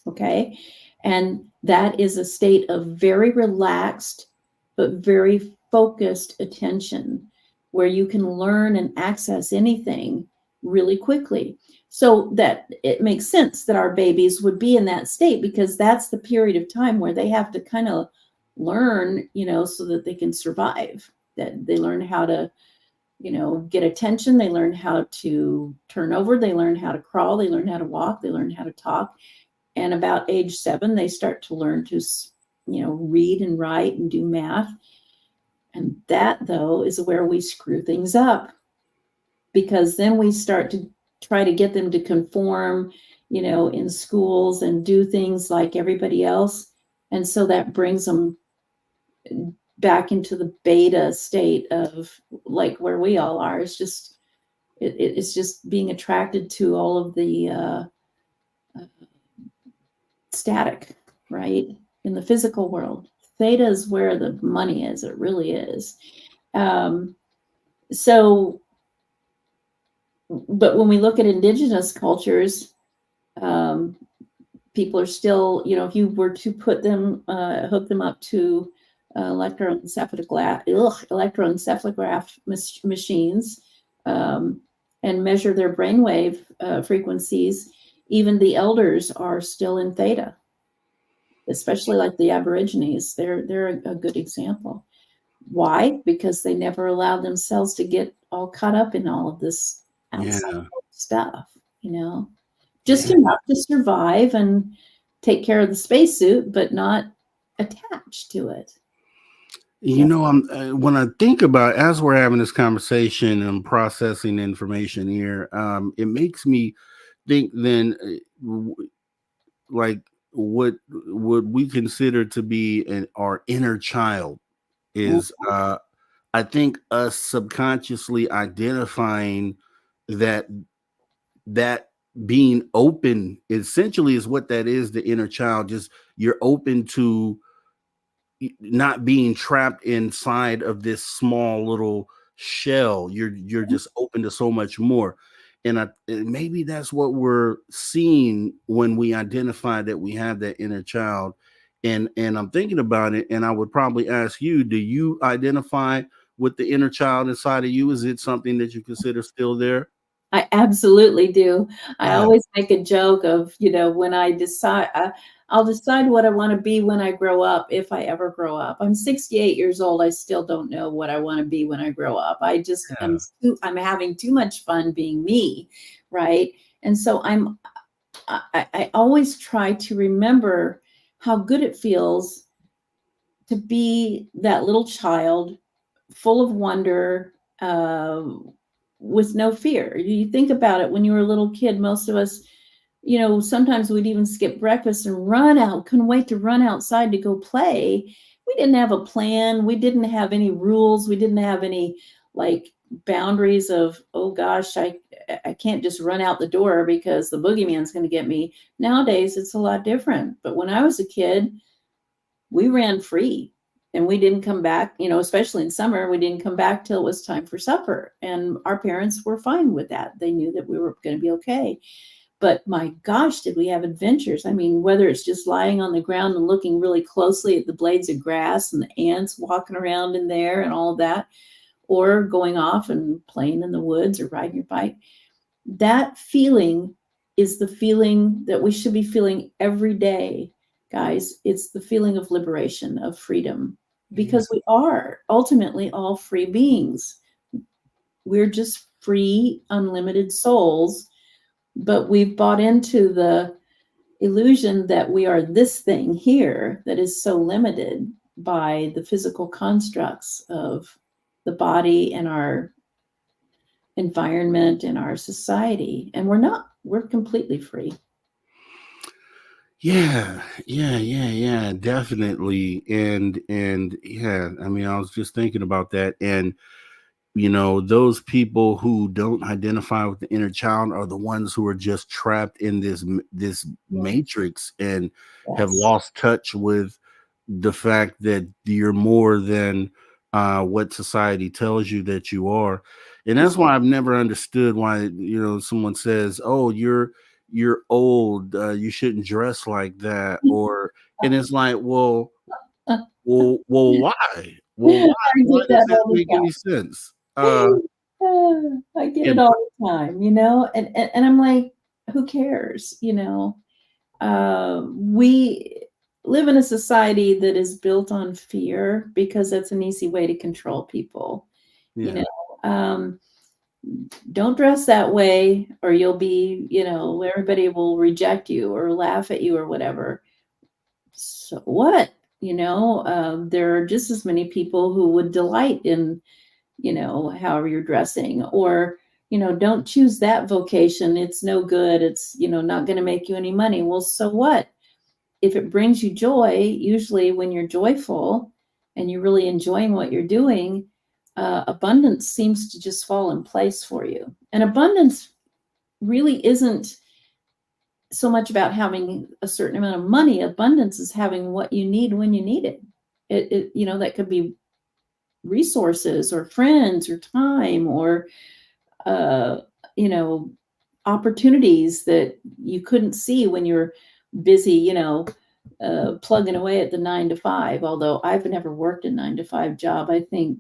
Okay. And that is a state of very relaxed, but very focused attention, where you can learn and access anything really quickly. So that it makes sense that our babies would be in that state, because that's the period of time where they have to kind of learn, you know, so that they can survive, that they learn how to, you know, get attention. They learn how to turn over. They learn how to crawl. They learn how to walk. They learn how to talk. And about age 7, they start to learn to, you know, read and write and do math. And that, though, is where we screw things up, because then we start to try to get them to conform, in schools and do things like everybody else. And so that brings them back into the beta state of like where we all are. It's just, it's just being attracted to all of the static, right? In the physical world. Theta is where the money is. It really is. So, but when we look at indigenous cultures, people are still, if you were to put them, hook them up to electroencephalograph machines, and measure their brainwave frequencies, even the elders are still in theta, especially like the Aborigines. They're a good example. Why? Because they never allowed themselves to get all caught up in all of this outside stuff, just enough to survive and take care of the spacesuit, but not attached to it. When I think about, as we're having this conversation and processing information here, it makes me think then, like what would we consider to be our inner child is, I think us subconsciously identifying that being open essentially is what that is, the inner child. Just you're open to not being trapped inside of this small little shell. You're just open to so much more. And maybe that's what we're seeing when we identify that we have that inner child. And I'm thinking about it, and I would probably ask you, do you identify with the inner child inside of you? Is it something that you consider still there? I absolutely do. I always make a joke of, when I decide, I'll decide what I want to be when I grow up, if I ever grow up. I'm 68 years old. I still don't know what I want to be when I grow up. I just, I'm having too much fun being me, right? And so I always try to remember how good it feels to be that little child full of wonder, with no fear. You think about it, when you were a little kid, most of us, sometimes we'd even skip breakfast and run out, couldn't wait to run outside to go play. We didn't have a plan. We didn't have any rules. We didn't have any boundaries of, oh gosh, I can't just run out the door because the boogeyman's going to get me. Nowadays, it's a lot different. But when I was a kid, we ran free. And we didn't come back, especially in summer, we didn't come back till it was time for supper. And our parents were fine with that. They knew that we were going to be okay. But my gosh, did we have adventures? I mean, whether it's just lying on the ground and looking really closely at the blades of grass and the ants walking around in there and all of that, or going off and playing in the woods or riding your bike, that feeling is the feeling that we should be feeling every day. Guys, it's the feeling of liberation, of freedom, because we are ultimately all free beings. We're just free, unlimited souls, but we've bought into the illusion that we are this thing here that is so limited by the physical constructs of the body and our environment and our society. And we're not. We're completely free. Yeah, definitely. And yeah, I mean, I was just thinking about that. And those people who don't identify with the inner child are the ones who are just trapped in this matrix and have lost touch with the fact that you're more than what society tells you that you are. And that's why I've never understood why, someone says, oh, you're old, you shouldn't dress like that. And it's like, well, why? Why does that make any sense? I get it all the time, and I'm like, who cares? We live in a society that is built on fear because that's an easy way to control people. Don't dress that way or you'll be, everybody will reject you or laugh at you or whatever. So what? There are just as many people who would delight in, however you're dressing, or, don't choose that vocation. It's no good. It's, not going to make you any money. Well, so what? If it brings you joy, usually when you're joyful and you're really enjoying what you're doing, abundance seems to just fall in place for you. And abundance really isn't so much about having a certain amount of money. Abundance is having what you need when you need it. That could be resources or friends or time or, opportunities that you couldn't see when you're busy, plugging away at the 9 to 5. Although I've never worked a 9 to 5 job. I think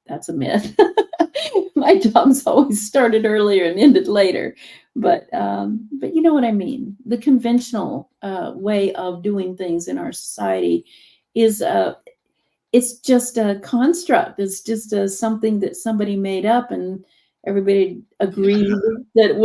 that's a myth. My jobs always started earlier and ended later, but you know what I mean. The conventional way of doing things in our society is it's just a construct. It's just something that somebody made up, and everybody agreed that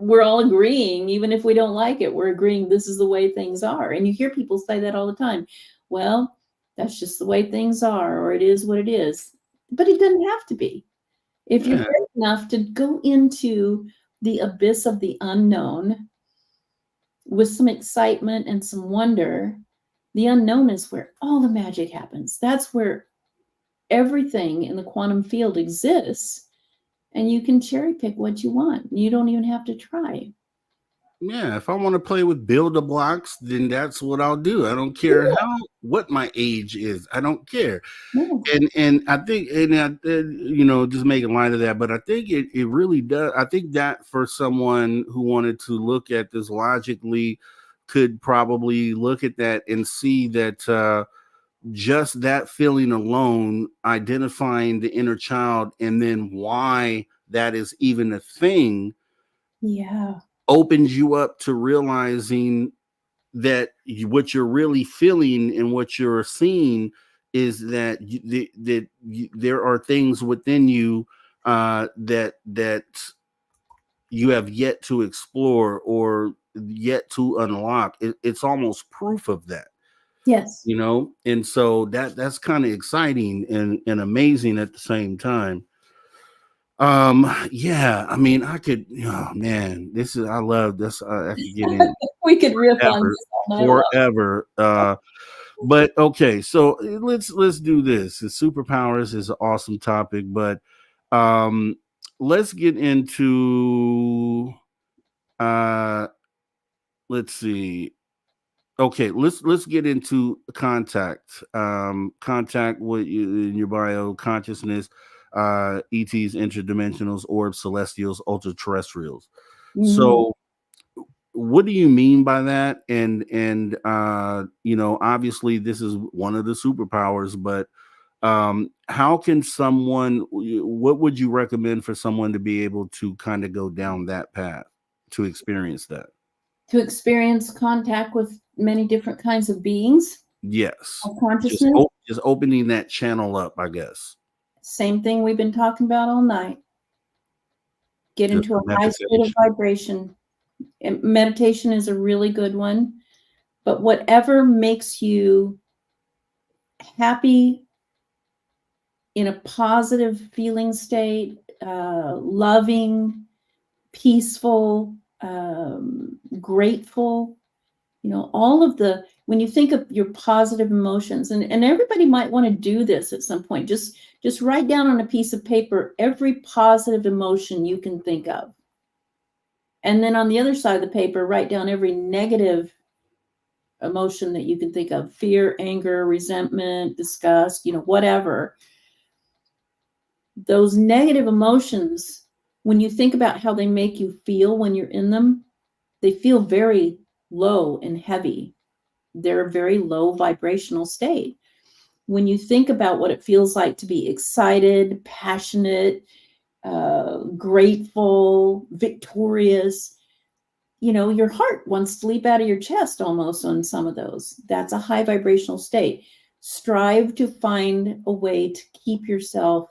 we're all agreeing, even if we don't like it, we're agreeing this is the way things are. And you hear people say that all the time. Well, that's just the way things are, or it is what it is. But it doesn't have to be. If you're brave enough to go into the abyss of the unknown with some excitement and some wonder, the unknown is where all the magic happens. That's where everything in the quantum field exists, and you can cherry pick what you want. You don't even have to try. Yeah, if I want to play with builder blocks, then that's what I'll do. I don't care what my age is. I don't care. And I think, just making light of that, but I think it really does. I think that for someone who wanted to look at this logically, could probably look at that and see that just that feeling alone, identifying the inner child, and then why that is even a thing. Yeah. Opens you up to realizing that what you're really feeling and what you're seeing is that there are things within you that you have yet to explore or yet to unlock. It's almost proof of that. Yes. And so that's kind of exciting and amazing at the same time. Yeah, I mean, I could, oh man, I love this. I could get in we could riff on this all night forever. But okay, so let's do this. The superpowers is an awesome topic, but let's get into let's see. Okay, let's get into contact. Contact, what in your bio: consciousness, ETs, interdimensionals, orbs, celestials, ultra terrestrials. So what do you mean by that? And obviously this is one of the superpowers, but how can what would you recommend for someone to be able to kind of go down that path to experience that? To experience contact with many different kinds of beings. Yes. Of consciousness. Just opening that channel up, I guess. Same thing we've been talking about all night. Get into a high state of vibration. And meditation is a really good one. But whatever makes you happy, in a positive feeling state, loving, peaceful, grateful, all of when you think of your positive emotions, and everybody might want to do this at some point, just write down on a piece of paper every positive emotion you can think of. And then on the other side of the paper, write down every negative emotion that you can think of: fear, anger, resentment, disgust, whatever. Those negative emotions, when you think about how they make you feel when you're in them, they feel very low and heavy. They're a very low vibrational state. When you think about what it feels like to be excited, passionate, grateful, victorious, your heart wants to leap out of your chest almost on some of those. That's a high vibrational state. Strive to find a way to keep yourself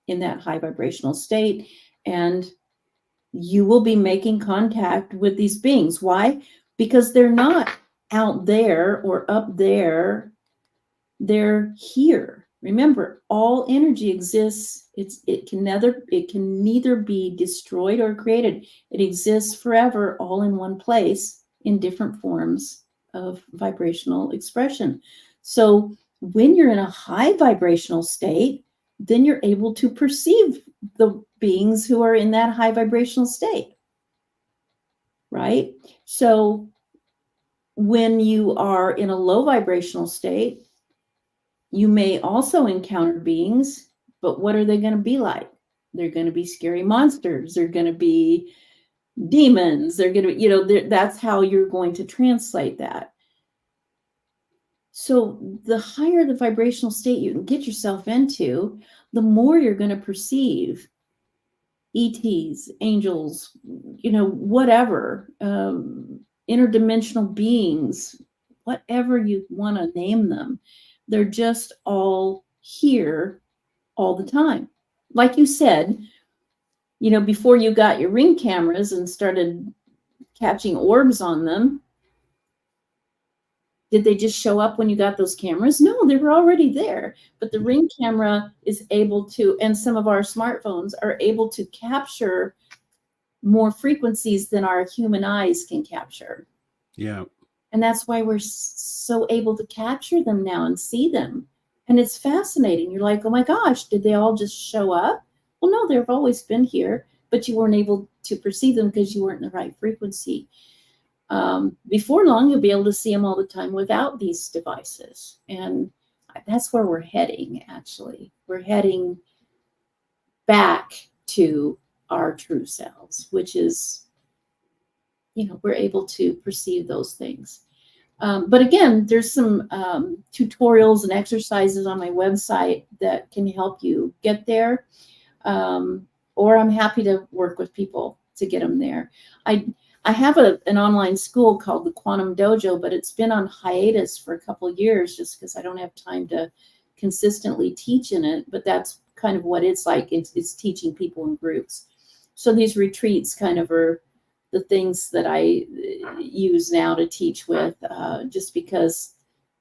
in that high vibrational state, and you will be making contact with these beings. Why? Because they're not out there or up there They're here. Remember, all energy exists. It can neither be destroyed or created. It exists forever, all in one place, in different forms of vibrational expression. So when you're in a high vibrational state, then you're able to perceive the beings who are in that high vibrational state, right? So when you are in a low vibrational state, you may also encounter beings, but what are they going to be like? They're going to be scary monsters. They're going to be demons. They're going to, that's how you're going to translate that. So the higher the vibrational state you can get yourself into, the more you're going to perceive ETs, angels, whatever, interdimensional beings, whatever you want to name them. They're just all here all the time. Like you said, before you got your Ring cameras and started catching orbs on them, did they just show up when you got those cameras? No, they were already there. But the Ring camera is able to, and some of our smartphones are able to capture more frequencies than our human eyes can capture. Yeah. And that's why we're so able to capture them now and see them. And it's fascinating. You're like, oh my gosh, did they all just show up? Well, no, they've always been here, but you weren't able to perceive them because you weren't in the right frequency. Before long, you'll be able to see them all the time without these devices. And that's where we're heading, actually. We're heading back to our true selves, which is, we're able to perceive those things. But again, there's some tutorials and exercises on my website that can help you get there. Or I'm happy to work with people to get them there. I have an online school called the Quantum Dojo, but it's been on hiatus for a couple of years just because I don't have time to consistently teach in it. But that's kind of what it's like. It's teaching people in groups. So these retreats kind of are the things that I use now to teach with, just because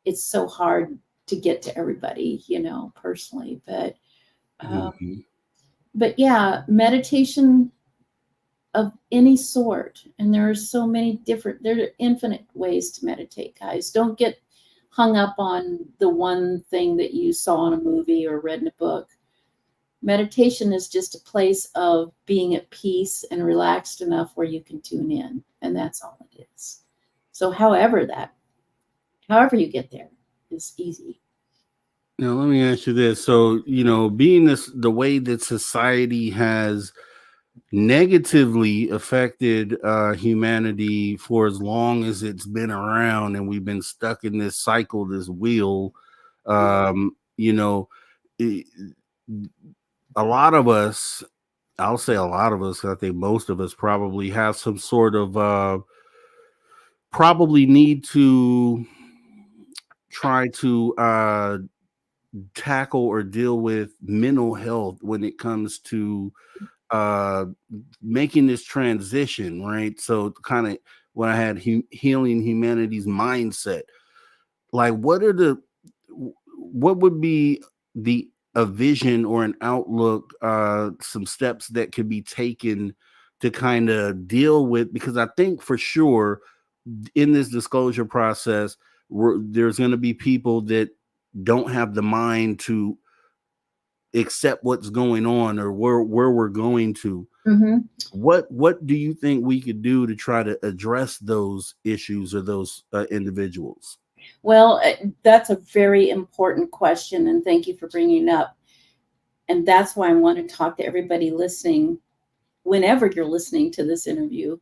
it's so hard to get to everybody, personally. But but yeah, meditation of any sort, and there are so many there are infinite ways to meditate, guys. Don't get hung up on the one thing that you saw in a movie or read in a book. Meditation is just a place of being at peace and relaxed enough where you can tune in, and that's all it is. So however you get there is easy. Now, let me ask you this. So, being the way that society has negatively affected humanity for as long as it's been around, and we've been stuck in this cycle, this wheel, a lot of us, I'll say a lot of us, I think most of us probably have some sort of probably need to try to tackle or deal with mental health when it comes to making this transition, right? So kind of when I had healing humanity's mindset, like what would be a vision or an outlook, some steps that could be taken to kind of deal with, because I think for sure in this disclosure process, there's going to be people that don't have the mind to accept what's going on or where we're going to. Mm-hmm. What do you think we could do to try to address those issues or those individuals? Well, that's a very important question, and thank you for bringing it up. And that's why I want to talk to everybody listening. Whenever you're listening to this interview,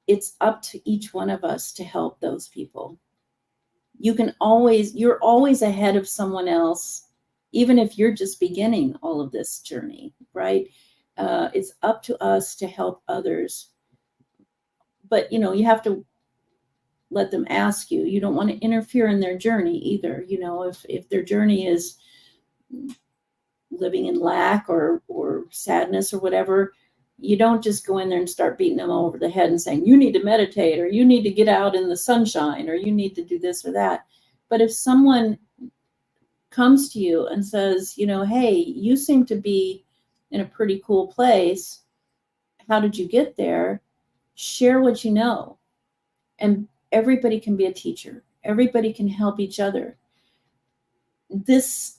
it's up to each one of us to help those people. You're always ahead of someone else, even if you're just beginning all of this journey, right? It's up to us to help others. But, you have to let them ask you. You don't want to interfere in their journey either. If their journey is living in lack or sadness or whatever, you don't just go in there and start beating them over the head and saying, you need to meditate, or you need to get out in the sunshine, or you need to do this or that. But if someone comes to you and says, hey, you seem to be in a pretty cool place. How did you get there? Share what you know. And everybody can be a teacher. Everybody can help each other. This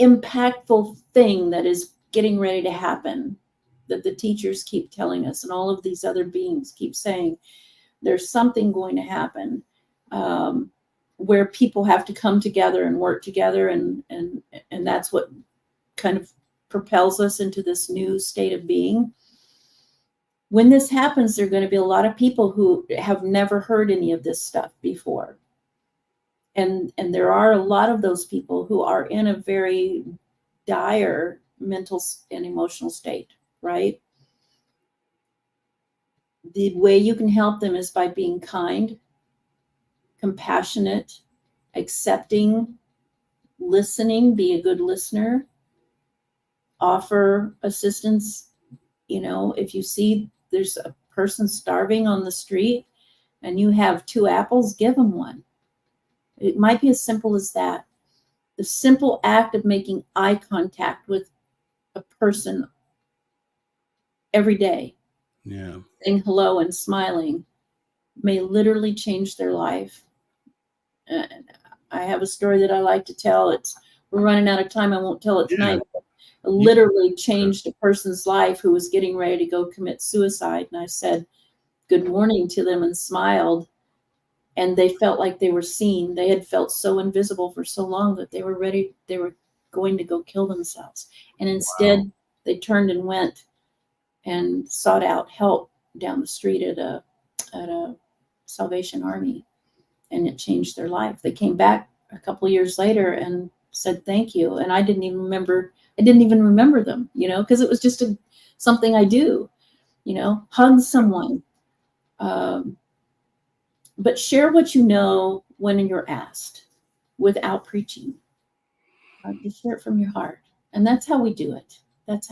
impactful thing that is getting ready to happen, that the teachers keep telling us, and all of these other beings keep saying, there's something going to happen where people have to come together and work together, and that's what kind of propels us into this new state of being. When this happens, there are going to be a lot of people who have never heard any of this stuff before. And there are a lot of those people who are in a very dire mental and emotional state, right? The way you can help them is by being kind, compassionate, accepting, listening, be a good listener, offer assistance. If you see there's a person starving on the street and you have 2 apples, give them one. It might be as simple as that. The simple act of making eye contact with a person every day, saying hello and smiling, may literally change their life. I have a story that I like to tell. We're running out of time. I won't tell it tonight. Literally changed a person's life who was getting ready to go commit suicide. And I said good morning to them and smiled. And they felt like they were seen. They had felt so invisible for so long that they were going to go kill themselves. And instead, they turned and went and sought out help down the street at a Salvation Army. And it changed their life. They came back a couple of years later and said thank you. And I didn't even remember them, because it was just something I do, hug someone. But share what you know when you're asked without preaching. Just share it from your heart. And that's how we do it. That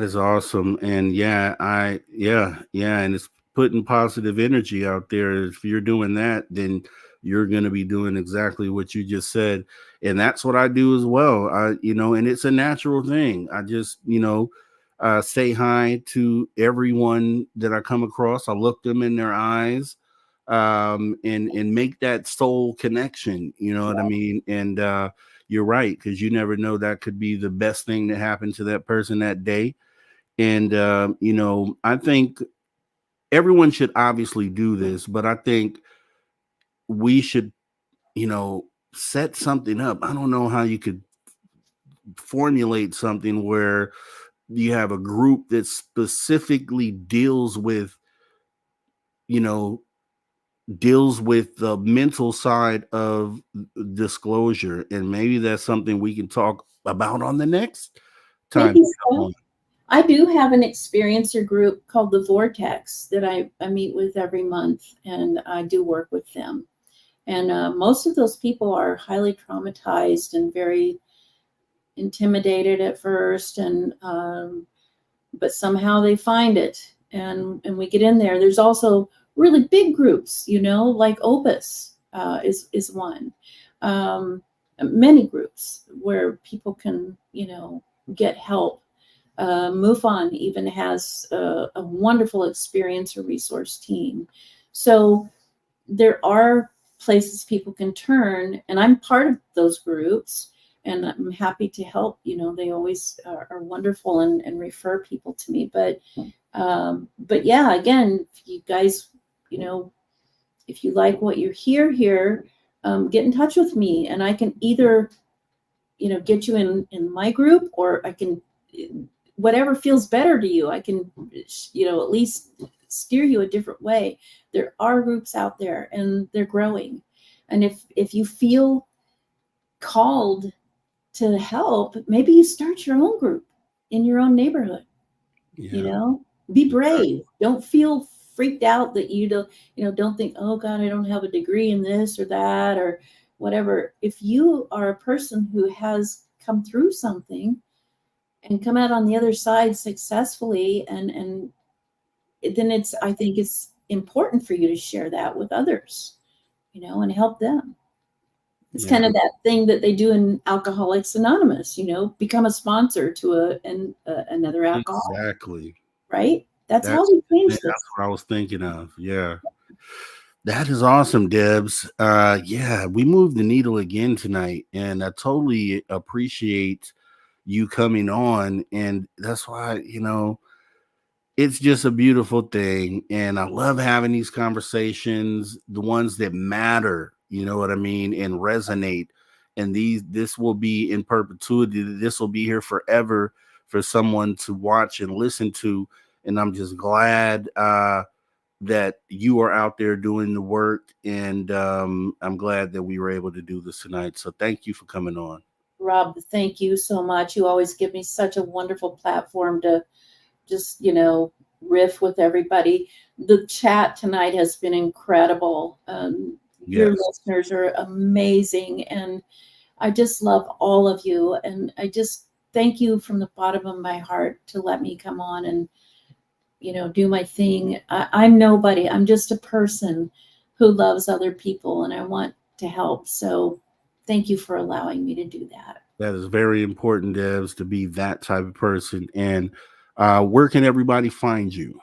is awesome. And and it's putting positive energy out there. If you're doing that, then you're going to be doing exactly what you just said. And that's what I do as well. And it's a natural thing. I just, say hi to everyone that I come across. I look them in their eyes, and make that soul connection. You know what I mean? And you're right, because you never know, that could be the best thing that happened to that person that day. And I think everyone should obviously do this, but I think we should, set something up. I don't know how you could formulate something where you have a group that specifically deals with the mental side of disclosure. And maybe that's something we can talk about on the next time. Maybe so. I do have an experiencer group called the Vortex that I meet with every month, and I do work with them. And most of those people are highly traumatized and very intimidated at first, and but somehow they find it, and we get in there. There's also really big groups, like Opus is one. Many groups where people can, get help. MUFON even has a wonderful experiencer resource team. So there are places people can turn, and I'm part of those groups, and I'm happy to help. They always are wonderful and refer people to me. But yeah, again, if you guys, if you like what you hear here, get in touch with me, and I can either, get you in my group, or I can, whatever feels better to you, I can, at least steer you a different way. There are groups out there, and they're growing. And if you feel called to help, maybe you start your own group in your own neighborhood. Be brave. Don't feel freaked out that you don't think, oh God, I don't have a degree in this or that or whatever. If you are a person who has come through something and come out on the other side successfully, and then I think it's important for you to share that with others. and help them. It's Yeah. kind of that thing that they do in Alcoholics Anonymous, become a sponsor to another alcoholic, Exactly. right? That's how we change That's this. what I was thinking of. Yeah. That is awesome, Debz. Yeah, we moved the needle again tonight, and I totally appreciate you coming on. And that's why, it's just a beautiful thing. And I love having these conversations, the ones that matter, you know what I mean, and resonate. And this will be in perpetuity. This will be here forever for someone to watch and listen to. And I'm just glad that you are out there doing the work. And I'm glad that we were able to do this tonight. So thank you for coming on. Rob, thank you so much. You always give me such a wonderful platform to just, riff with everybody. The chat tonight has been incredible. Your listeners are amazing. And I just love all of you. And I just thank you from the bottom of my heart to let me come on and, do my thing. I'm nobody. I'm just a person who loves other people, and I want to help. So thank you for allowing me to do that. That is very important, Debz, to be that type of person. And where can everybody find you?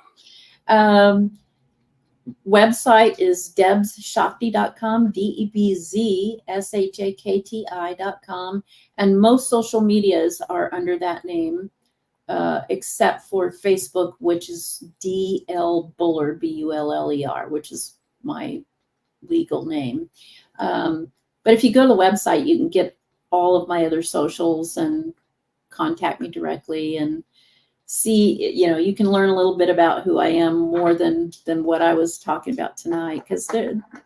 Website is debzshakti.com, DEBZSHAKTI.com. And most social medias are under that name, except for Facebook, which is DL Buller, BULLER, which is my legal name. But if you go to the website, you can get all of my other socials and contact me directly and see, you can learn a little bit about who I am more than what I was talking about tonight, because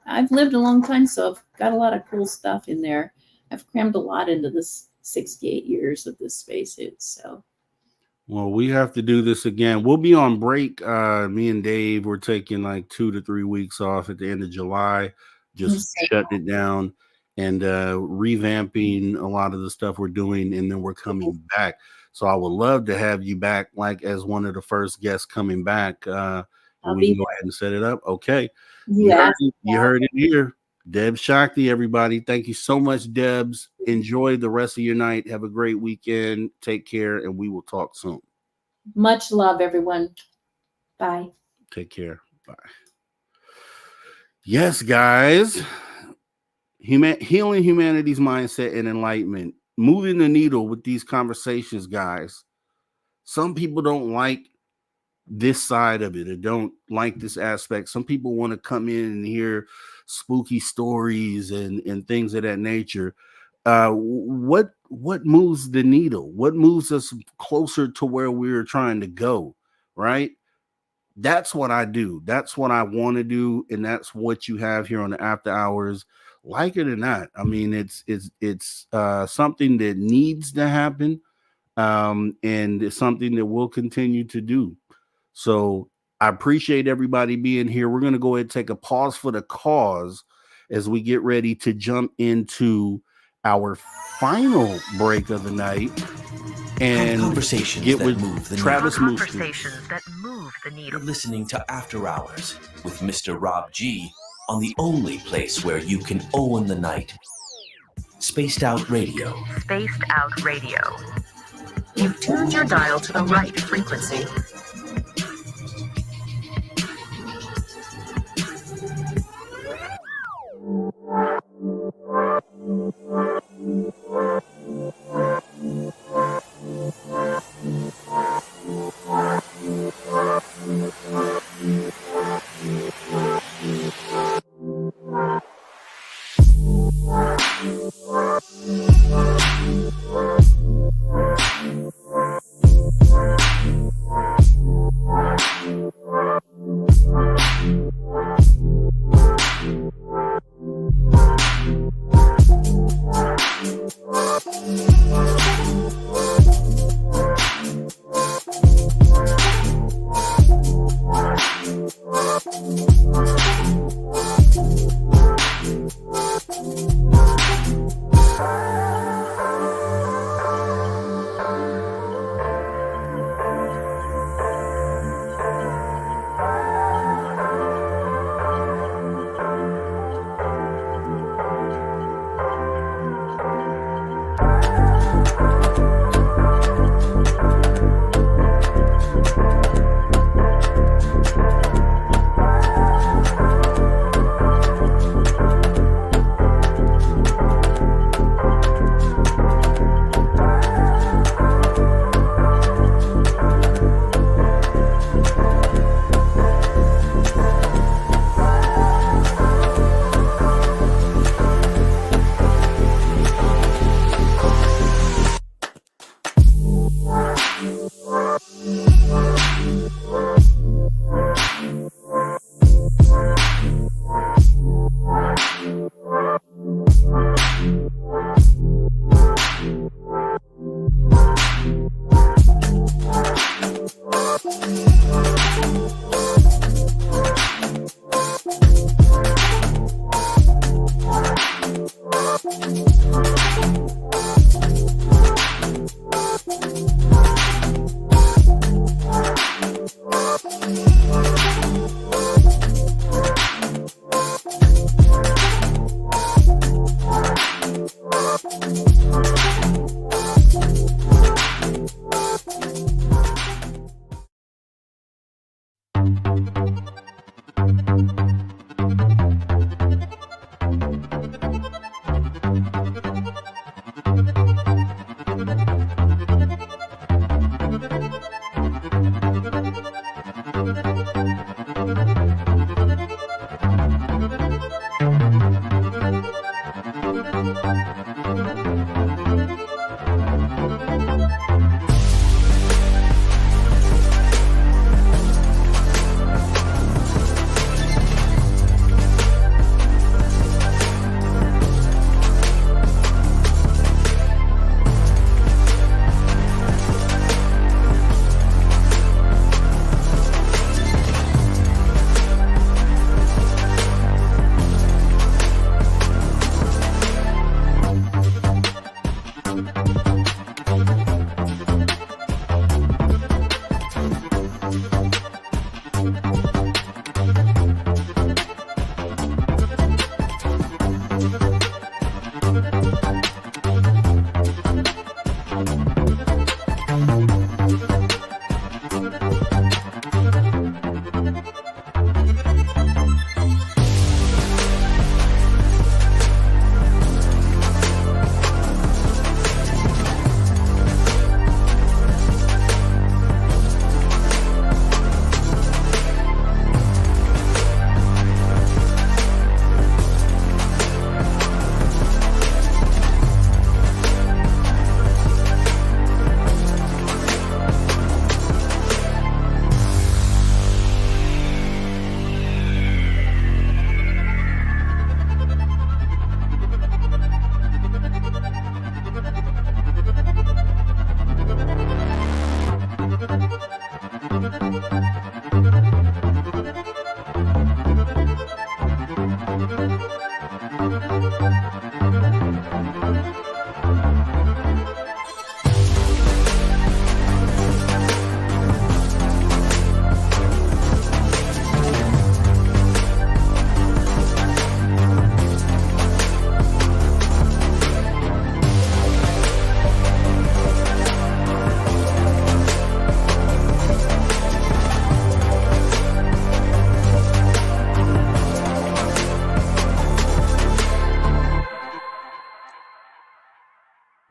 I've lived a long time, so I've got a lot of cool stuff in there. I've crammed a lot into this 68 years of this spacesuit. So, well, we have to do this again. We'll be on break. Me and Dave, we're taking like 2 to 3 weeks off at the end of July, just shutting it down and revamping a lot of the stuff we're doing, and then we're coming back. So I would love to have you back, like as one of the first guests coming back. And we can go ahead and set it up. Okay. Yeah. You heard it here. Debz Shakti, everybody. Thank you so much, Debz. Enjoy the rest of your night. Have a great weekend. Take care, and we will talk soon. Much love, everyone. Bye. Take care. Bye. Yes, guys. Healing humanity's mindset and enlightenment. Moving the needle with these conversations, guys. Some people don't like this side of it or don't like this aspect. Some people want to come in and hear spooky stories and things of that nature. What moves the needle? What moves us closer to where we're trying to go, right? That's what I do. That's what I want to do, and that's what you have here on the After Hours. Like it or not, I mean, it's something that needs to happen, and it's something that we'll continue to do. So I appreciate everybody being here. We're going to go ahead and take a pause for the cause as we get ready to jump into our final break of the night and conversations get that with move the Travis needle. Conversations that move the needle. You're listening to After Hours with Mr. Rob G on the only place where you can own the night. Spaced Out Radio. Spaced Out Radio. You've tuned your dial to the right frequency.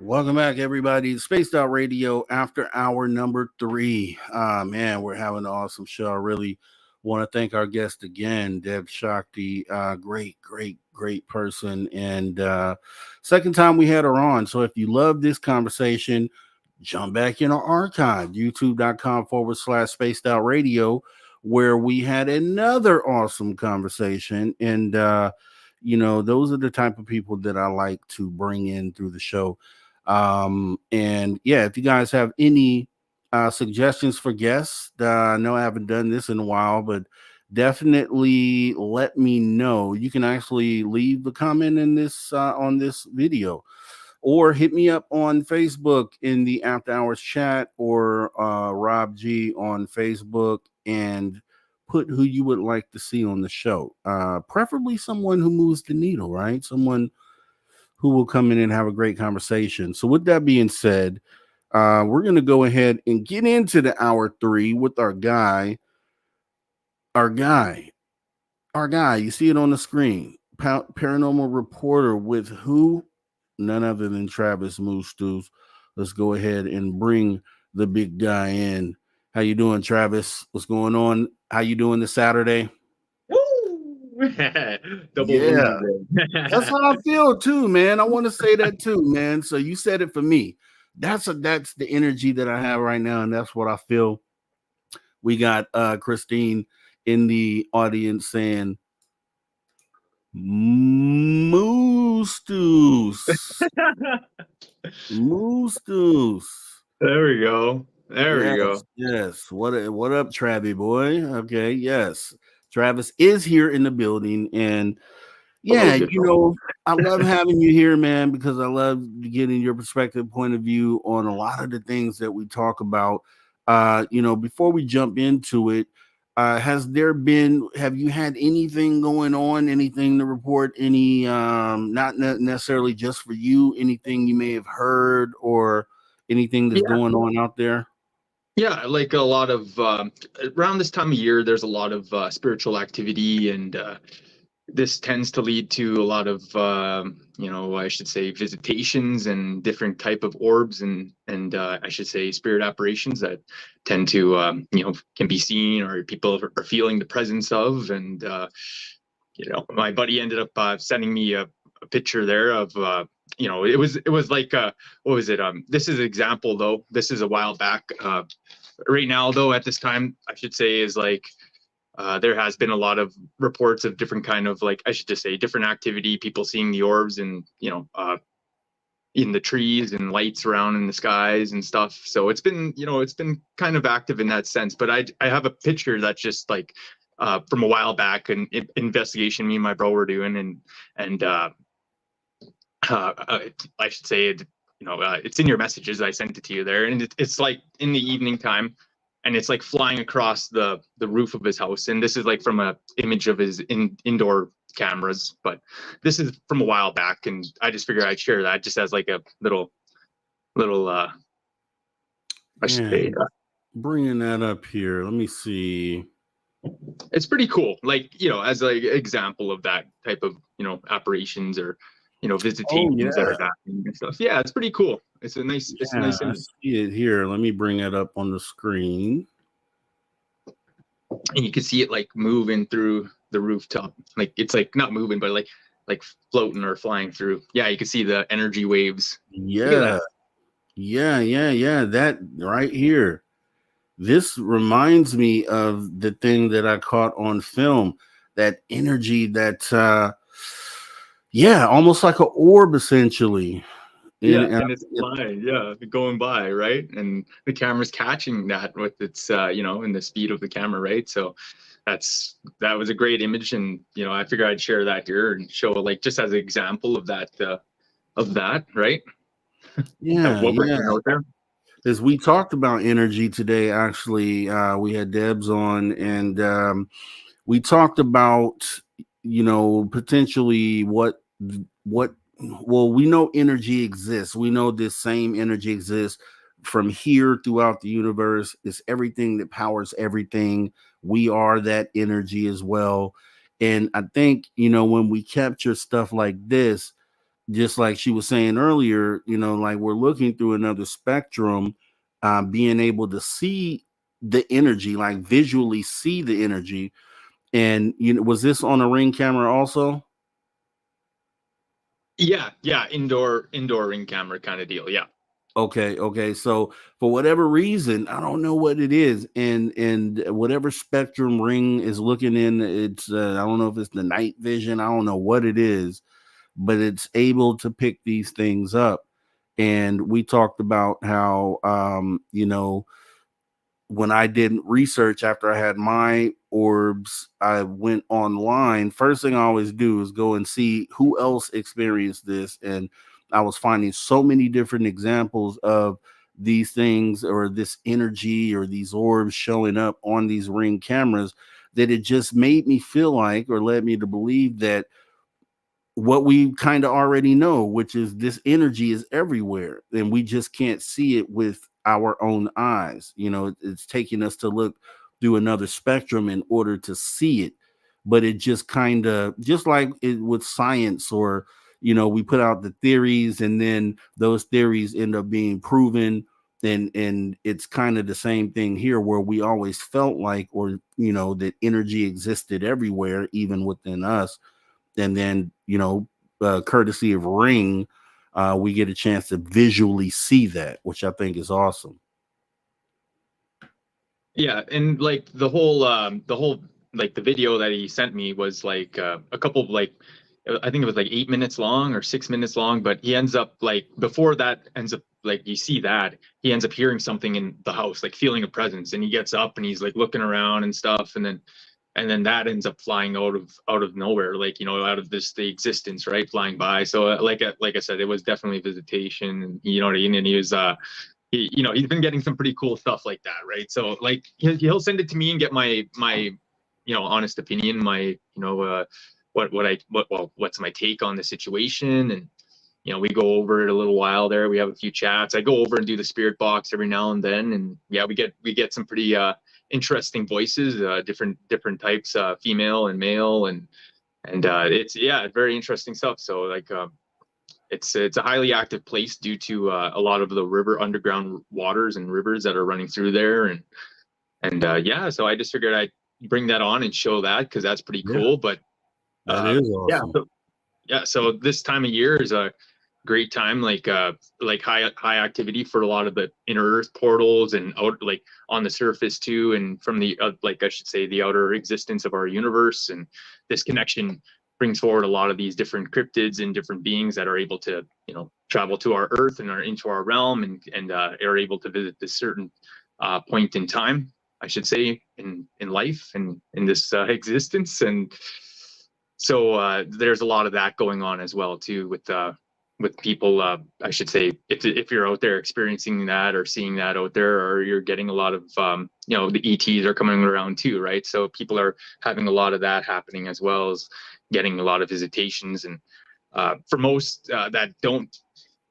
Welcome back, everybody. Spaced Out Radio after hour number 3. Man, we're having an awesome show. I really want to thank our guest again, Debz Shakti. Great person. And second time we had her on. So if you love this conversation, jump back in our archive, youtube.com/Spaced Out Radio, where we had another awesome conversation. And, those are the type of people that I like to bring in through the show. And yeah, if you guys have any suggestions for guests, I know I haven't done this in a while, but definitely let me know. You can actually leave a comment in this on this video, or hit me up on Facebook in the After Hours chat, or Rob G on Facebook, and put who you would like to see on the show. Preferably someone who moves the needle, right? Someone who will come in and have a great conversation. So with that being said, we're going to go ahead and get into the hour 3 with our guy. You see it on the screen. Paranormal reporter with who? None other than Travis Moostus. Let's go ahead and bring the big guy in. How you doing, Travis? What's going on? How you doing this Saturday? Double Yeah. woo. That's how I feel too, man. I want to say that too, man. So you said it for me. That's the energy that I have right now, and that's what I feel. We got Christine in the audience saying Moostus. Moostus. There we go. There we go. Yes. What up, Travi boy? Okay, yes. Travis is here in the building, and yeah, I love having you here, man, because I love getting your perspective, point of view on a lot of the things that we talk about. Before we jump into it, have you had anything going on, anything to report, any, not necessarily just for you, anything you may have heard or anything that's going on out there? Yeah, like a lot of around this time of year, there's a lot of spiritual activity, and this tends to lead to a lot of I should say visitations and different type of orbs and I should say spirit apparitions that tend to can be seen or people are feeling the presence of. And my buddy ended up sending me a a picture there of you know, it was like what was it? This is an example though. This is a while back. Right now though, at this time, I should say, is like there has been a lot of reports of different kind of, like, I should just say, different activity, people seeing the orbs and, you know, in the trees and lights around in the skies and stuff. So it's been, you know, it's been kind of active in that sense. But I have a picture that's just like from a while back, an investigation me and my bro were doing, and I should say, it, you know, it's in your messages. I sent it to you there, and it's like in the evening time, and it's like flying across the roof of his house. And this is like from a image of his indoor cameras, but this is from a while back, and I just figured I'd share that just as like a little I should say, bringing that up here. Let me see. It's pretty cool, like, you know, as like example of that type of, you know, operations or, you know, visitations that are happening and stuff. Yeah, it's pretty cool. It's a nice, it's a nice image. I see it here. Let me bring it up on the screen. And you can see it like moving through the rooftop. Like it's like not moving, but like floating or flying through. Yeah, you can see the energy waves. Yeah. Yeah. That right here. This reminds me of the thing that I caught on film, that energy that almost like an orb essentially. And it's flying, going by, right? And the camera's catching that with its you know, and the speed of the camera, right? So that was a great image, and you know, I figured I'd share that here and show, like, just as an example of that, right? Yeah, what we're doing out there. As we talked about energy today, actually, we had Debz on, and we talked about, you know, potentially well, we know energy exists. We know this same energy exists from here throughout the universe. It's everything that powers everything. We are that energy as well. And I think, you know, when we capture stuff like this, just like she was saying earlier, you know, like we're looking through another spectrum, being able to see the energy, like visually see the energy. And, you know, was this on a Ring camera also? Yeah, indoor Ring camera kind of deal. Yeah. Okay. So for whatever reason, I don't know what it is, and whatever spectrum Ring is looking in, it's I don't know if it's the night vision. I don't know what it is, but it's able to pick these things up. And we talked about how, you know, when I did research after I had my orbs, I went online. First thing I always do is go and see who else experienced this. And I was finding so many different examples of these things, or this energy, or these orbs showing up on these Ring cameras, that it just made me feel like, or led me to believe that what we kind of already know, which is this energy is everywhere, and we just can't see it with our own eyes. You know, it's taking us to look through another spectrum in order to see it. But it just kind of, just like it with science, or, you know, we put out the theories, and then those theories end up being proven. And it's kind of the same thing here, where we always felt like, or, you know, that energy existed everywhere, even within us. And then, you know, courtesy of Ring, we get a chance to visually see that, which I think is awesome. Yeah, and like the whole like the video that he sent me was like a couple of, like, I think it was like 8 minutes long or 6 minutes long, but he ends up, like, before that ends up, like, you see that he ends up hearing something in the house, like feeling a presence, and he gets up and he's like looking around and stuff, and then that ends up flying out of nowhere, like, you know, out of the existence, right, flying by. So like I said, it was definitely visitation, and, you know what I mean, and he was you know, he's been getting some pretty cool stuff like that, right? So like he'll send it to me and get my you know, honest opinion, my, you know, what's my take on the situation. And, you know, we go over it a little while there, we have a few chats, I go over and do the spirit box every now and then, and yeah, we get some pretty interesting voices, different types, female and male, and it's very interesting stuff. So like it's a highly active place due to a lot of the underground waters and rivers that are running through there, and so I just figured I'd bring that on and show that, because that's pretty cool. But that is awesome. Yeah, so this time of year is a great time, like high activity for a lot of the inner earth portals and out, like on the surface too, and from the like I should say the outer existence of our universe. And this connection brings forward a lot of these different cryptids and different beings that are able to, you know, travel to our earth and are into our realm, and are able to visit this certain point in time, I should say, in life and in this existence. And so there's a lot of that going on as well too with people. I should say, if you're out there experiencing that or seeing that out there, or you're getting a lot of you know, the ETs are coming around too, right? So people are having a lot of that happening, as well as getting a lot of visitations. And for most that don't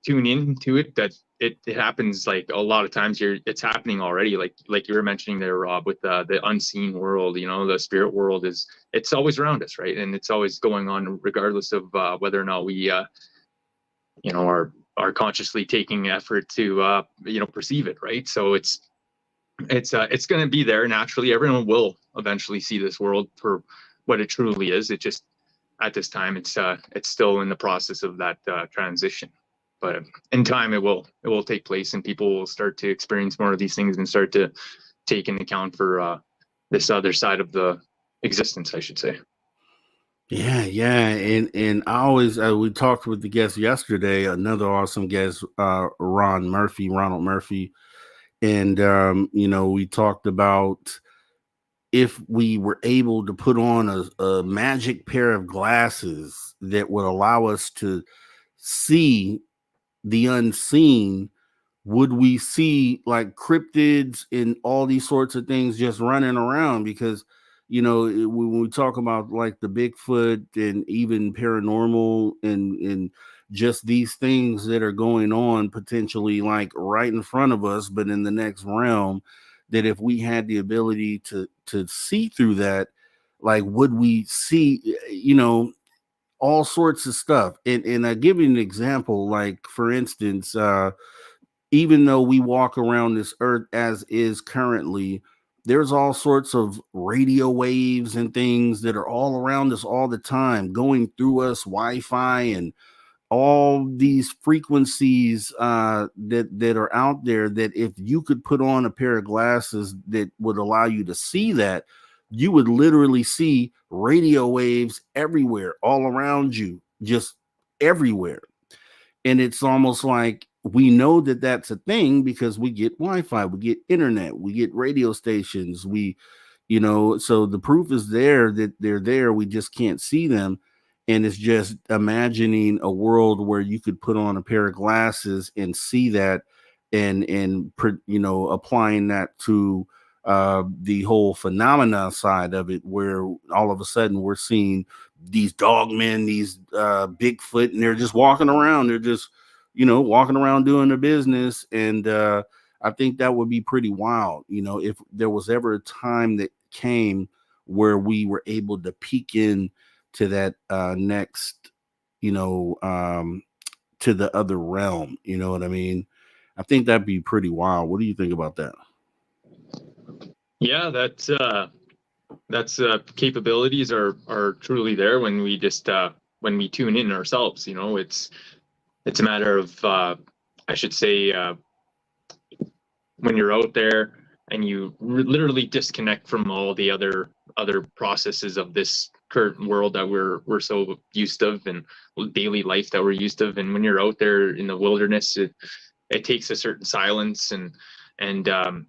tune into it, that it happens like a lot of times it's happening already, like you were mentioning there, Rob, with the unseen world. You know, the spirit world it's always around us, right? And it's always going on, regardless of whether or not we you know, are consciously taking effort to you know, perceive it, right? So it's going to be there naturally. Everyone will eventually see this world for what it truly is. It just, at this time, it's still in the process of that transition. But in time, it will take place, and people will start to experience more of these things and start to take into account for this other side of the existence, I should say. Yeah, and I always we talked with the guest yesterday, another awesome guest, Ronald Murphy, and you know, we talked about if we were able to put on a magic pair of glasses that would allow us to see the unseen, would we see like cryptids and all these sorts of things just running around? Because, you know, when we talk about like the Bigfoot and even paranormal and just these things that are going on potentially like right in front of us, but in the next realm, that if we had the ability to see through that, like would we see, you know, all sorts of stuff? And I give you an example, like for instance, even though we walk around this earth as is currently, there's all sorts of radio waves and things that are all around us all the time, going through us, Wi-Fi and all these frequencies that are out there, that if you could put on a pair of glasses that would allow you to see that, you would literally see radio waves everywhere, all around you, just everywhere. And it's almost like we know that that's a thing because we get Wi-Fi, we get internet, we get radio stations, we, you know, so the proof is there that they're there. We just can't see them. And it's just imagining a world where you could put on a pair of glasses and see that, and you know, applying that to the whole phenomena side of it, where all of a sudden we're seeing these dogmen, these Bigfoot, and they're just walking around. They're just, you know, walking around doing their business. And I think that would be pretty wild, you know, if there was ever a time that came where we were able to peek in to that next, you know, to the other realm. You know what I mean? I think that'd be pretty wild. What do you think about that? Yeah, that's capabilities are truly there when we just when we tune in ourselves. You know, it's a matter of I should say when you're out there and you literally disconnect from all the other processes of this current world that we're so used of, and daily life that we're used of. And when you're out there in the wilderness, it takes a certain silence, and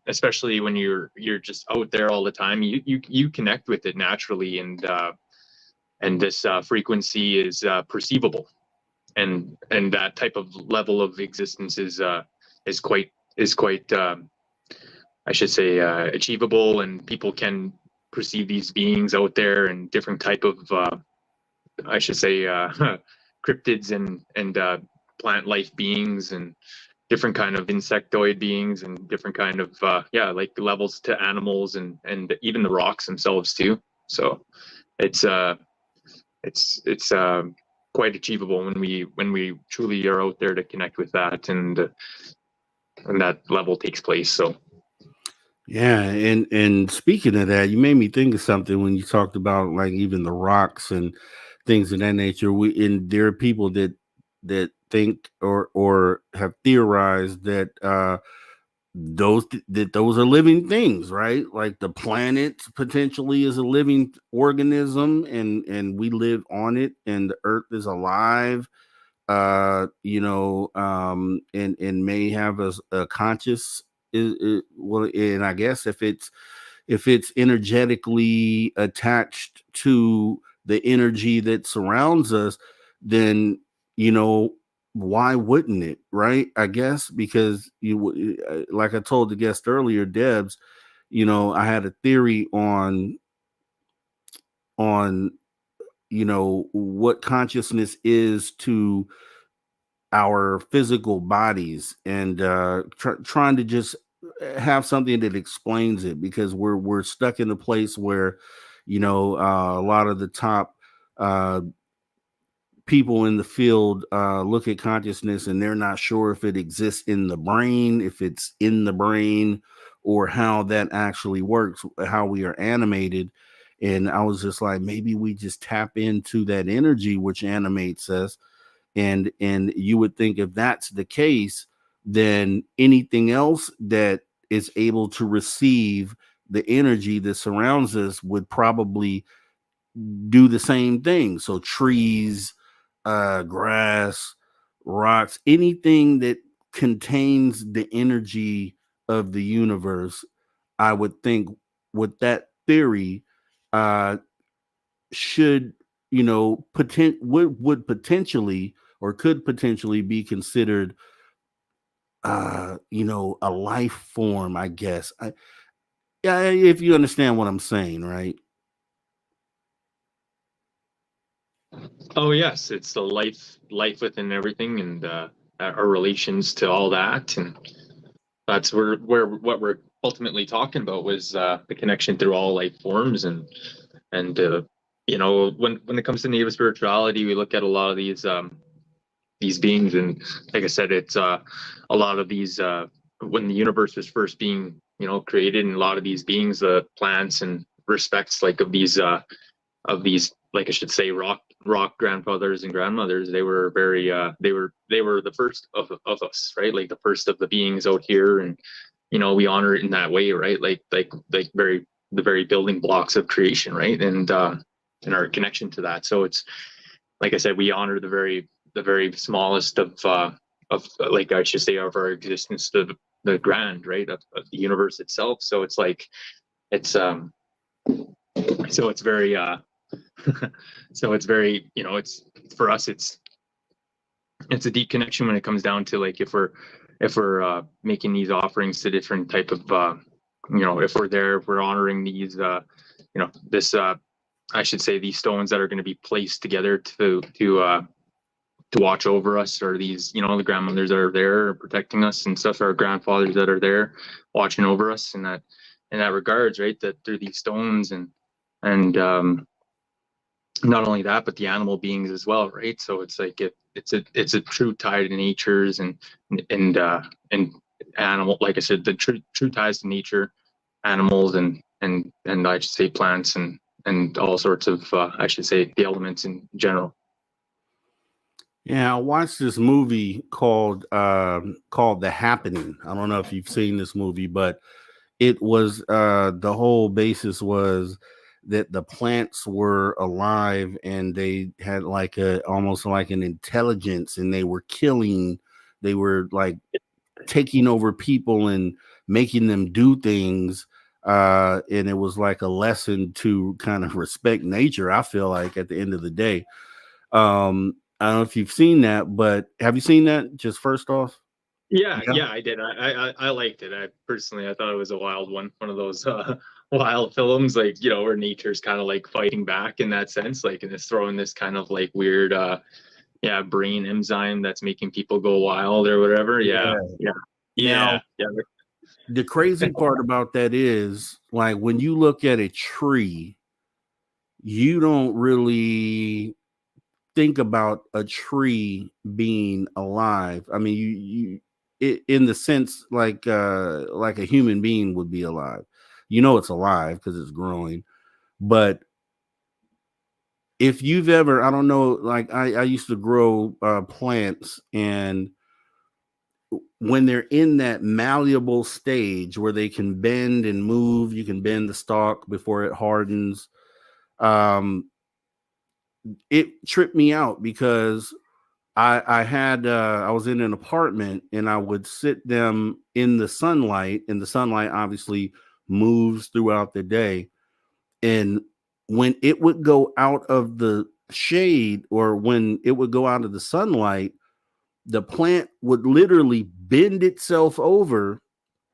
especially when you're just out there all the time, you connect with it naturally, and this frequency is perceivable, and that type of level of existence is quite I should say achievable, and people can perceive these beings out there and different type of I should say cryptids and plant life beings and different kind of insectoid beings and different kind of like levels to animals and even the rocks themselves too. So it's quite achievable when we truly are out there to connect with that, and that level takes place. So yeah, and speaking of that, you made me think of something when you talked about like even the rocks and things of that nature. And there are people that think or have theorized that those are living things, right? Like the planet potentially is a living organism, and we live on it, and the earth is alive, and may have a conscious well, and I guess if it's energetically attached to the energy that surrounds us, then why wouldn't it, right? I guess because like I told the guest earlier, Debz, I had a theory on what consciousness is to our physical bodies, and trying to just have something that explains it, because we're stuck in a place where a lot of the top people in the field look at consciousness and they're not sure if it exists in the brain, if it's in the brain, or how that actually works, how we are animated. And I was just like, maybe we just tap into that energy which animates us. And you would think if that's the case, then anything else that is able to receive the energy that surrounds us would probably do the same thing. So trees, grass, rocks, anything that contains the energy of the universe, I would think with that theory, should would potentially or could potentially be considered a life form, I guess. Yeah, if you understand what I'm saying, right? Oh yes, it's the life within everything, and our relations to all that, and that's where what we're ultimately talking about was the connection through all life forms, and when it comes to native spirituality, we look at a lot of these beings, and like I said, it's a lot of these when the universe was first being created, and a lot of these beings, the plants and respects like of these like I should say rock grandfathers and grandmothers, they were very they were the first of us, right? Like the first of the beings out here, and we honor it in that way, right? Like very the very building blocks of creation, right? And our connection to that. So it's like I said, we honor the very smallest of like I should say of our existence, the grand, right, of the universe itself. So it's like it's so it's very so it's very it's for us it's a deep connection when it comes down to like if we're making these offerings to different type of if we're there, if we're honoring these this I should say these stones that are going to be placed together to watch over us, or these the grandmothers that are there protecting us and stuff, our grandfathers that are there watching over us in that regards, right? That through these stones, and not only that, but the animal beings as well, right? So it's like it's a true tie to nature's and animal, like I said, the true ties to nature, animals, and I should say plants, and all sorts of I should say the elements in general. Yeah, I watched this movie called The Happening. I don't know if you've seen this movie, but it was the whole basis was that the plants were alive and they had like almost like an intelligence, and they were like taking over people and making them do things. And it was like a lesson to kind of respect nature, I feel like, at the end of the day. I don't know if you've seen that, but have you seen that, just first off? Yeah, I did. I liked it. I thought it was a wild one of those wild films, like where nature's kind of like fighting back in that sense, like, and it's throwing this kind of like weird brain enzyme that's making people go wild or whatever. Now, the crazy part about that is, like, when you look at a tree, you don't really think about a tree being alive. I mean, in the sense like a human being would be alive. It's alive because it's growing, but if you've ever, I don't know, like I used to grow plants, and when they're in that malleable stage where they can bend and move, you can bend the stalk before it hardens. It tripped me out because I was in an apartment, and I would sit them in the sunlight, and the sunlight obviously moves throughout the day. And when it would go out of the shade, or when it would go out of the sunlight, the plant would literally bend itself over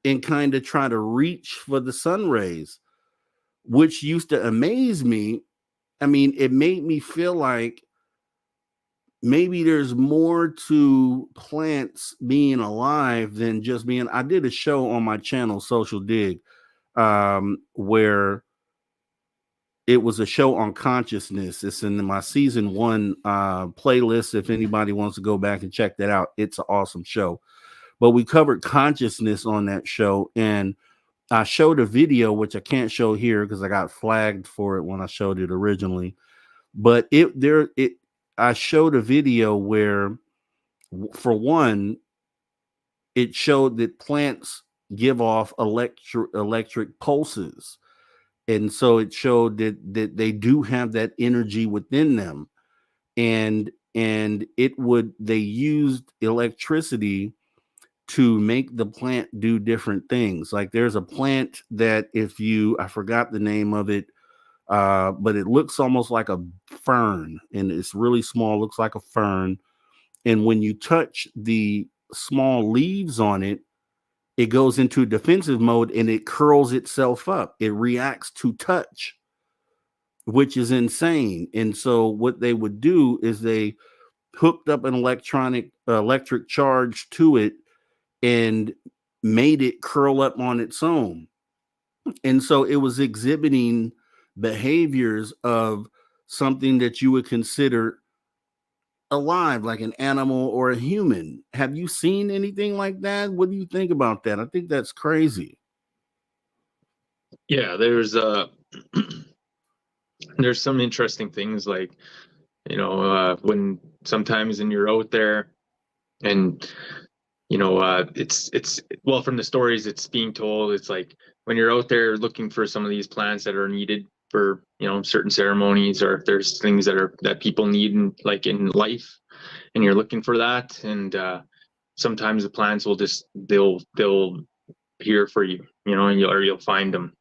and kind of try to reach for the sun rays, which used to amaze me. I mean, it made me feel like maybe there's more to plants being alive than just being. I did a show on my channel, Social Dig, where it was a show on consciousness. It's in my season 1 playlist. If anybody wants to go back and check that out, it's an awesome show. But we covered consciousness on that show, and I showed a video, which I can't show here because I got flagged for it when I showed it originally. But I showed a video where, for one, it showed that plants give off electric pulses. And so it showed that they do have that energy within them. And they used electricity to make the plant do different things. Like there's a plant that I forgot the name of it, but it looks almost like a fern, and it's really small, looks like a fern. And when you touch the small leaves on it, it goes into defensive mode and it curls itself up. It reacts to touch, which is insane. And so what they would do is they hooked up an electric charge to it and made it curl up on its own. And so it was exhibiting behaviors of something that you would consider alive, like an animal or a human. Have you seen anything like that? What do you think about that? I think that's crazy. Yeah, there's there's some interesting things, like, when sometimes when you're out there and it's well, from the stories it's being told, it's like when you're out there looking for some of these plants that are needed for certain ceremonies, or if there's things that people need in life, and you're looking for that, and sometimes the plants will they'll appear for you, and you'll find them,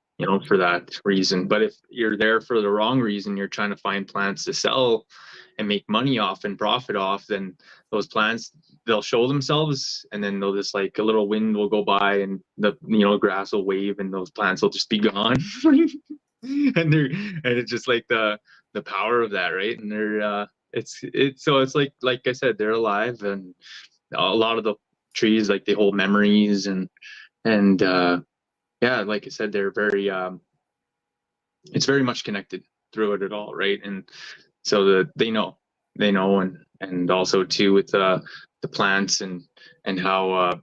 for that reason. But if you're there for the wrong reason, you're trying to find plants to sell and make money off and profit off, then those plants, they'll show themselves, and then they'll just, like, a little wind will go by and the grass will wave and those plants will just be gone. and it's just like the power of that, right? And they're so it's like I said, they're alive, and a lot of the trees, like, they hold memories, and yeah, like I said, they're very it's very much connected through it at all, right? And so they know, and also too with the plants and how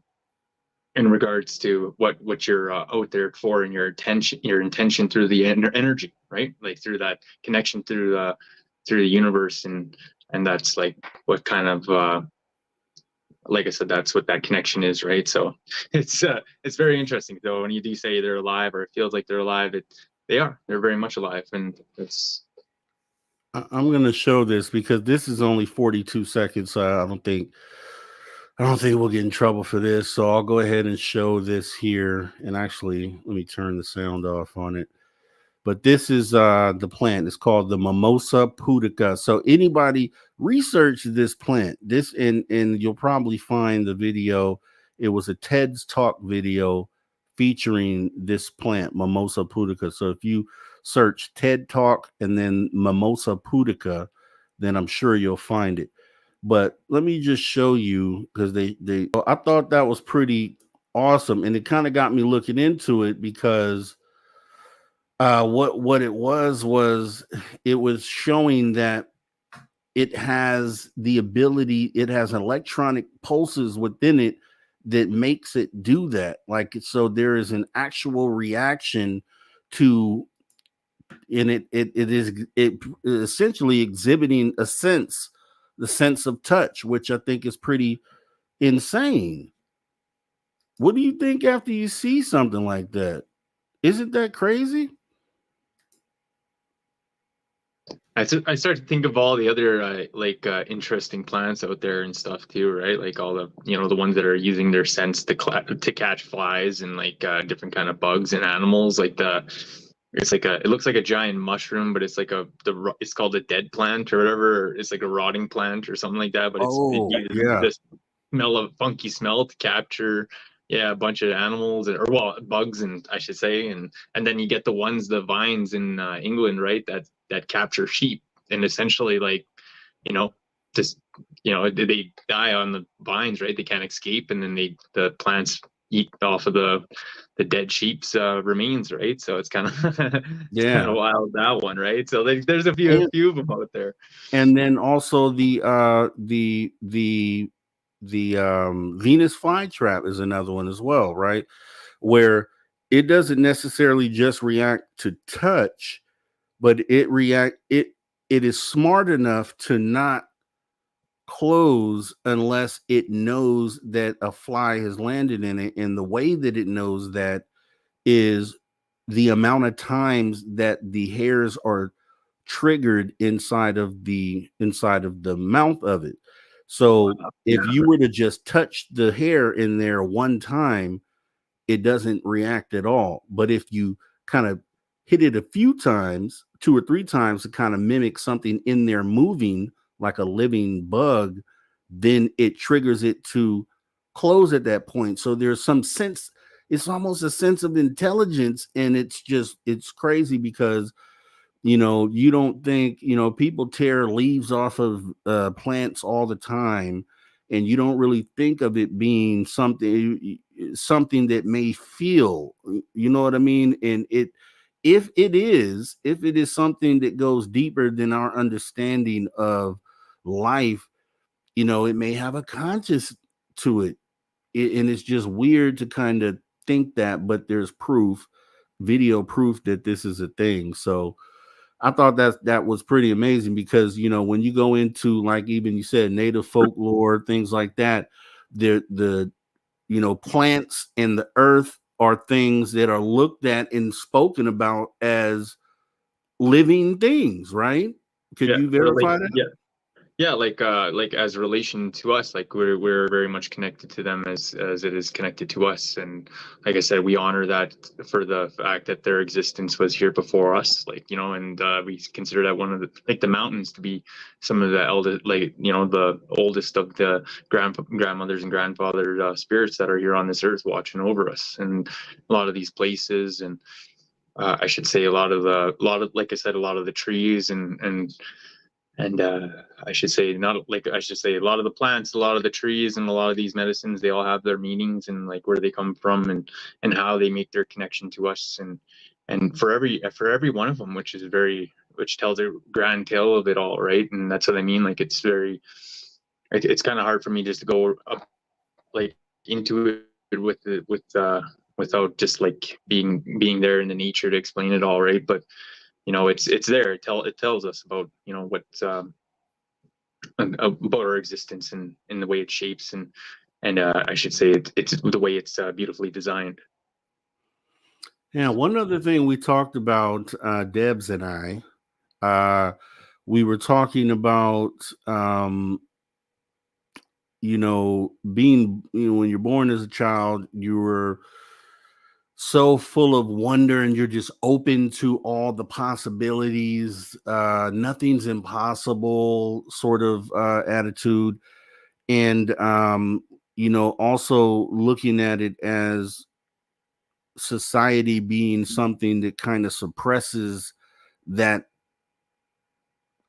in regards to what you're out there for, and your intention through the energy, right? Like through that connection through the universe, and that's like what kind of like I said, that's what that connection is, right? So it's very interesting, though, when you do say they're alive, or it feels like they're alive. They're very much alive, and it's. I'm going to show this because this is only 42 seconds. So I don't think we'll get in trouble for this. So I'll go ahead and show this here. And actually, let me turn the sound off on it. But this is the plant. It's called the Mimosa pudica. So anybody research this plant. This and you'll probably find the video. It was a TED's Talk video featuring this plant, Mimosa pudica. So if you search TED Talk and then Mimosa pudica, then I'm sure you'll find it. But let me just show you, because I thought that was pretty awesome, and it kind of got me looking into it, because what it was it was showing that it has the ability, it has electronic pulses within it that makes it do that. Like, so there is an actual reaction to and it is essentially exhibiting the sense of touch, which I think is pretty insane. What do you think after you see something like that? Isn't that crazy? I start to think of all the other interesting plants out there and stuff too, right? Like all the the ones that are using their sense to catch flies and different kind of bugs and animals. It looks like a giant mushroom, but it's it's called a dead plant or whatever. It's like a rotting plant or something like that. But it uses this funky smell to capture a bunch of animals or bugs, and I should say, and then you get the vines in England, right, that capture sheep, and essentially just they die on the vines, right? They can't escape, and then the plants eat off of the dead sheep's remains, right? So it's kind of it's kind of wild, that one, right? So there's a few of them out there. And then also the Venus flytrap is another one as well, right? Where it doesn't necessarily just react to touch, but it is smart enough to not close unless it knows that a fly has landed in it. And the way that it knows that is the amount of times that the hairs are triggered inside of the mouth of it. So if you were to just touch the hair in there one time, it doesn't react at all. But if you kind of hit it a few times, 2 or 3 times, to kind of mimic something in there moving like a living bug, then it triggers it to close at that point. So there's some sense, it's almost a sense of intelligence, and it's crazy because you don't think, people tear leaves off of plants all the time, and you don't really think of it being something that may feel, you know what I mean? And if it is something that goes deeper than our understanding of life, it may have a conscious to it. And it's just weird to kind of think that, but there's video proof that this is a thing. So I thought that was pretty amazing because, when you go into, like, even you said, native folklore, things like that, the plants and the earth are things that are looked at and spoken about as living things, right? Could you verify that? Like as a relation to us, like we're very much connected to them as it is connected to us. And like I said, we honor that for the fact that their existence was here before us, and we consider that one of the mountains to be some of the eldest, the oldest of the grandmothers and grandfather spirits that are here on this earth watching over us. And a lot of these places, and I should say a lot of like I said, a lot of the trees and I should say a lot of the plants, a lot of the trees, and a lot of these medicines, they all have their meanings and like where they come from and how they make their connection to us, and for every one of them, which tells a grand tale of it all, right? And that's what I mean. Like it's kind of hard for me just to go up into it without just like being there in the nature to explain it all, right? But it's there. It tells us about what about our existence and the way it shapes and I should say it's the way it's beautifully designed. Yeah, one other thing we talked about, Debz and I, we were talking about being, when you're born as a child, you were so full of wonder and you're just open to all the possibilities, nothing's impossible sort of attitude. And also looking at it as society being something that kind of suppresses that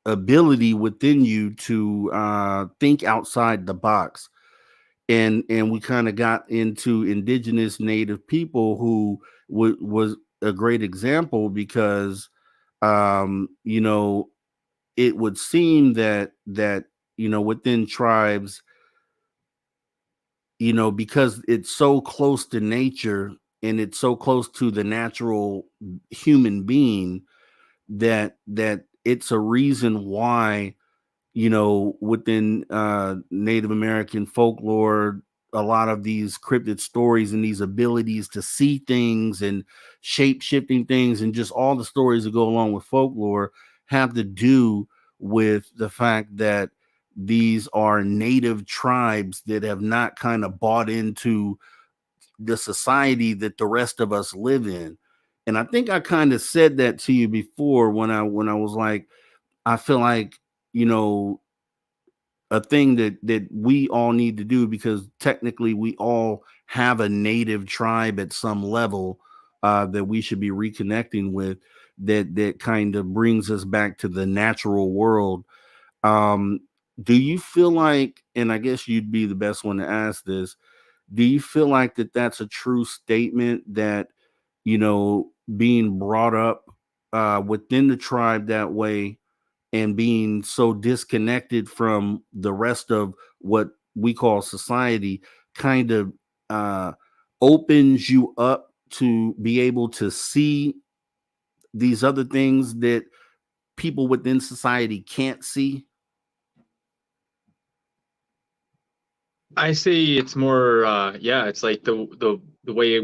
ability within you to think outside the box. And we kind of got into indigenous native people who was a great example because it would seem that within tribes, because it's so close to nature and it's so close to the natural human being, that it's a reason why, you know, within Native American folklore, a lot of these cryptid stories and these abilities to see things and shape shifting things and just all the stories that go along with folklore have to do with the fact that these are native tribes that have not kind of bought into the society that the rest of us live in. And I think I kind of said that to you before when I was like, I feel like, you know, a thing that we all need to do, because technically we all have a native tribe at some level that we should be reconnecting with, that kind of brings us back to the natural world. um do you feel like, and I guess you'd be the best one to ask this, do you feel like that's a true statement, that, you know, being brought up within the tribe that way and being so disconnected from the rest of what we call society kind of uh, opens you up to be able to see these other things that people within society can't see? I say it's more, yeah, it's like the way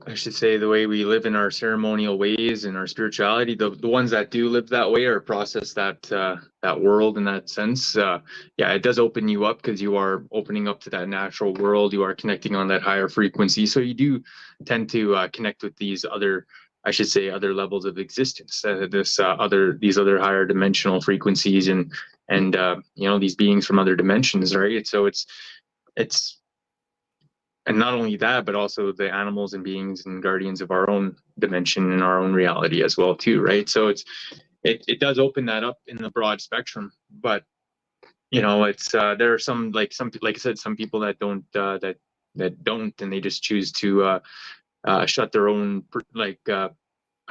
I should say, the way we live in our ceremonial ways and our spirituality. The ones that do live that way or process that world in that sense. Yeah, it does open you up because you are opening up to that natural world. You are connecting on that higher frequency, so you do tend to connect with these other, I should say, other levels of existence. These other higher dimensional frequencies and you know, these beings from other dimensions, right? So it's and not only that, but also the animals and beings and guardians of our own dimension and our own reality as well too, right? So it does open that up in the broad spectrum. But you know, it's there are some like I said, some people that don't that don't, and they just choose to shut their own I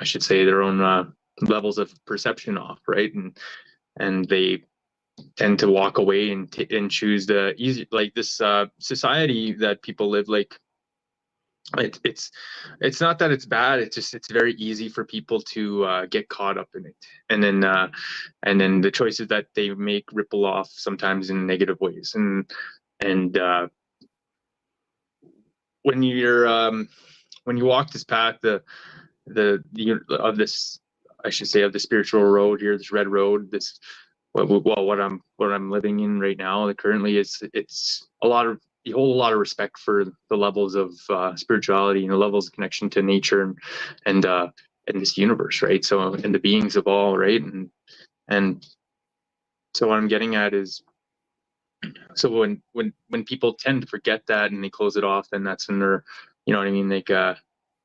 should say, their own levels of perception off, right? And they tend to walk away and choose the easy, like this society that people live, like it's not that it's bad, it's just it's very easy for people to get caught up in it, and then the choices that they make ripple off sometimes in negative ways. And when when you walk this path, of this, I should say, of the spiritual road here, this red road, this what I'm living in right now, currently, it's a lot of, you hold a lot of respect for the levels of spirituality and the levels of connection to nature and this universe, right? So, and the beings of all, right? And so what I'm getting at is, so when people tend to forget that and they close it off, then that's when they're, you know what I mean, like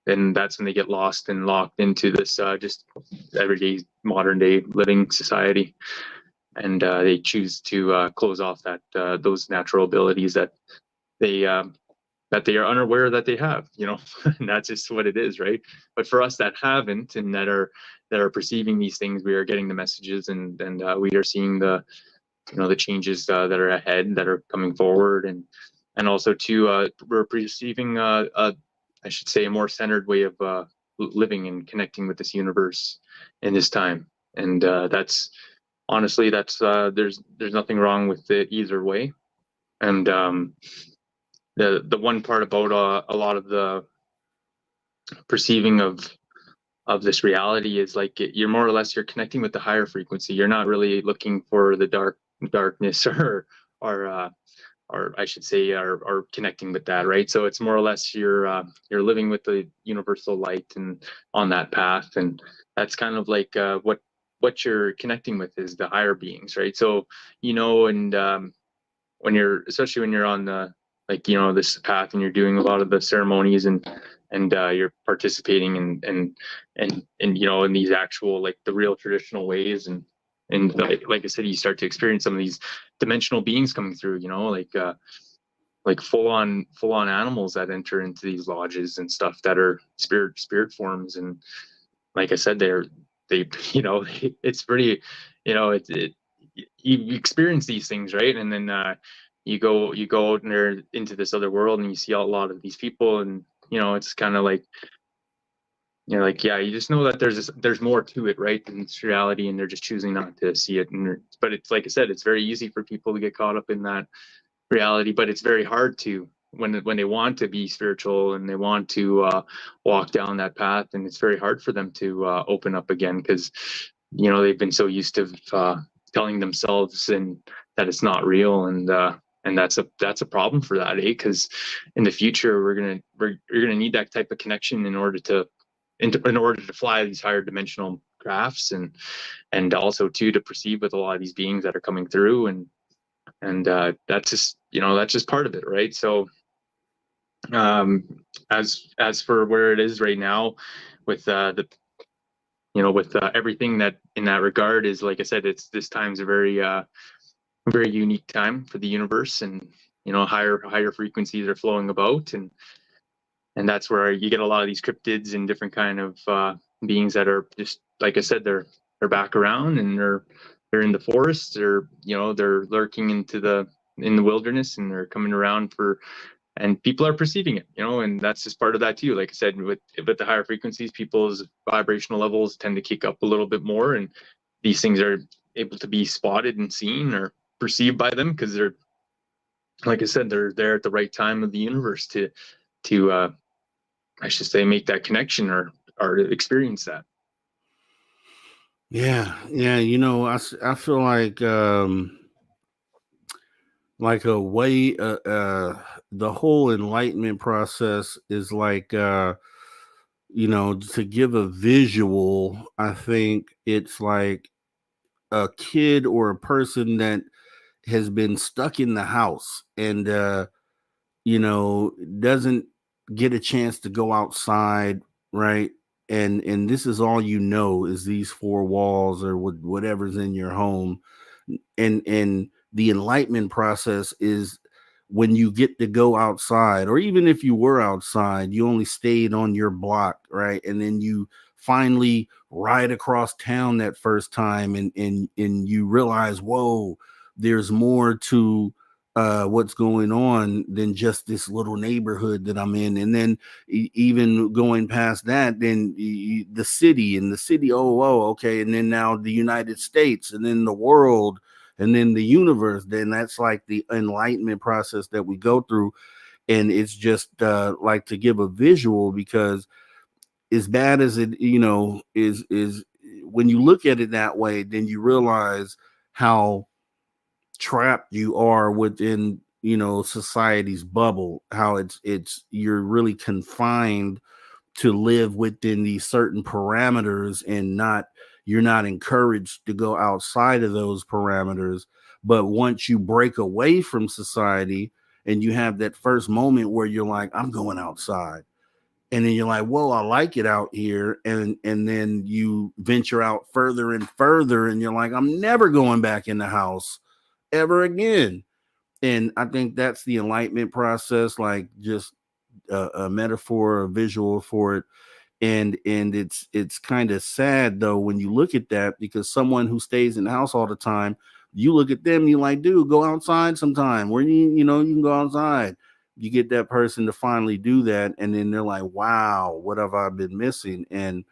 then that's when they get lost and locked into this just everyday modern day living society, and they choose to close off that those natural abilities that they are unaware that they have, you know. And that's just what it is, right? But for us that haven't, and that are perceiving these things, we are getting the messages, and we are seeing the, you know, the changes that are ahead, that are coming forward, and also too, we're perceiving I should say, a more centered way of living and connecting with this universe in this time. And that's honestly, that's there's nothing wrong with it either way. And the one part about a lot of the perceiving of this reality is like you're more or less, you're connecting with the higher frequency. You're not really looking for the darkness or I should say are connecting with that, right? So it's more or less you're living with the universal light and on that path, and that's kind of like what you're connecting with is the higher beings, right? So, you know, and when you're, especially when you're on the, like, you know, this path and you're doing a lot of the ceremonies and you're participating and you know, in these actual, like, the real traditional ways, and like I said, you start to experience some of these dimensional beings coming through, you know, like full on animals that enter into these lodges and stuff that are spirit forms. And like I said, they you know, it's pretty, you know, you experience these things, right? And then you go out there into this other world and you see a lot of these people, and you know, it's kind of like you're like, yeah, you just know that there's more to it, right? Than it's reality, and they're just choosing not to see it. But it's like I said, it's very easy for people to get caught up in that reality, but it's very hard to when they want to be spiritual and they want to walk down that path, and it's very hard for them to open up again, because they've been so used to telling themselves and that it's not real, and that's a problem for that, because in the future you're gonna need that type of connection in order to fly these higher dimensional crafts, and also too to perceive with a lot of these beings that are coming through, and that's just part of it, right? So as for where it is right now with everything that in that regard is, like I said, this time's a very very unique time for the universe, and higher frequencies are flowing about, and that's where you get a lot of these cryptids and different kind of beings that are just, like I said, they're back around, and they're in the forest, they're lurking in the wilderness, and they're coming around and people are perceiving it, and that's just part of that too. Like I said, with the higher frequencies, people's vibrational levels tend to kick up a little bit more, and these things are able to be spotted and seen or perceived by them, because they're, like I said, they're there at the right time of the universe to I should say, make that connection or experience that. Yeah. I feel like a way the whole enlightenment process is like to give a visual. I think it's like a kid or a person that has been stuck in the house and doesn't get a chance to go outside, right? And this is all is these four walls or whatever's in your home. And the enlightenment process is when you get to go outside, or even if you were outside, you only stayed on your block, right? And then you finally ride across town that first time, and you realize, whoa, there's more to what's going on than just this little neighborhood that I'm in. And then even going past that, then the city, okay, and then now the United States, and then the world, and then the universe. Then that's like the enlightenment process that we go through. And it's just like to give a visual, because as bad as it is when you look at it that way, then you realize how trapped you are within society's bubble, how it's you're really confined to live within these certain parameters, and you're not encouraged to go outside of those parameters. But once you break away from society and you have that first moment where you're like, I'm going outside, and then you're like, whoa, I like it out here, and then you venture out further and further, and you're like, I'm never going back in the house ever again. And I think that's the enlightenment process, like just a metaphor, a visual for it. And it's kind of sad though when you look at that, because someone who stays in the house all the time, you look at them and you're like, dude, go outside sometime where you can go outside. You get that person to finally do that, and then they're like, wow, what have I been missing? And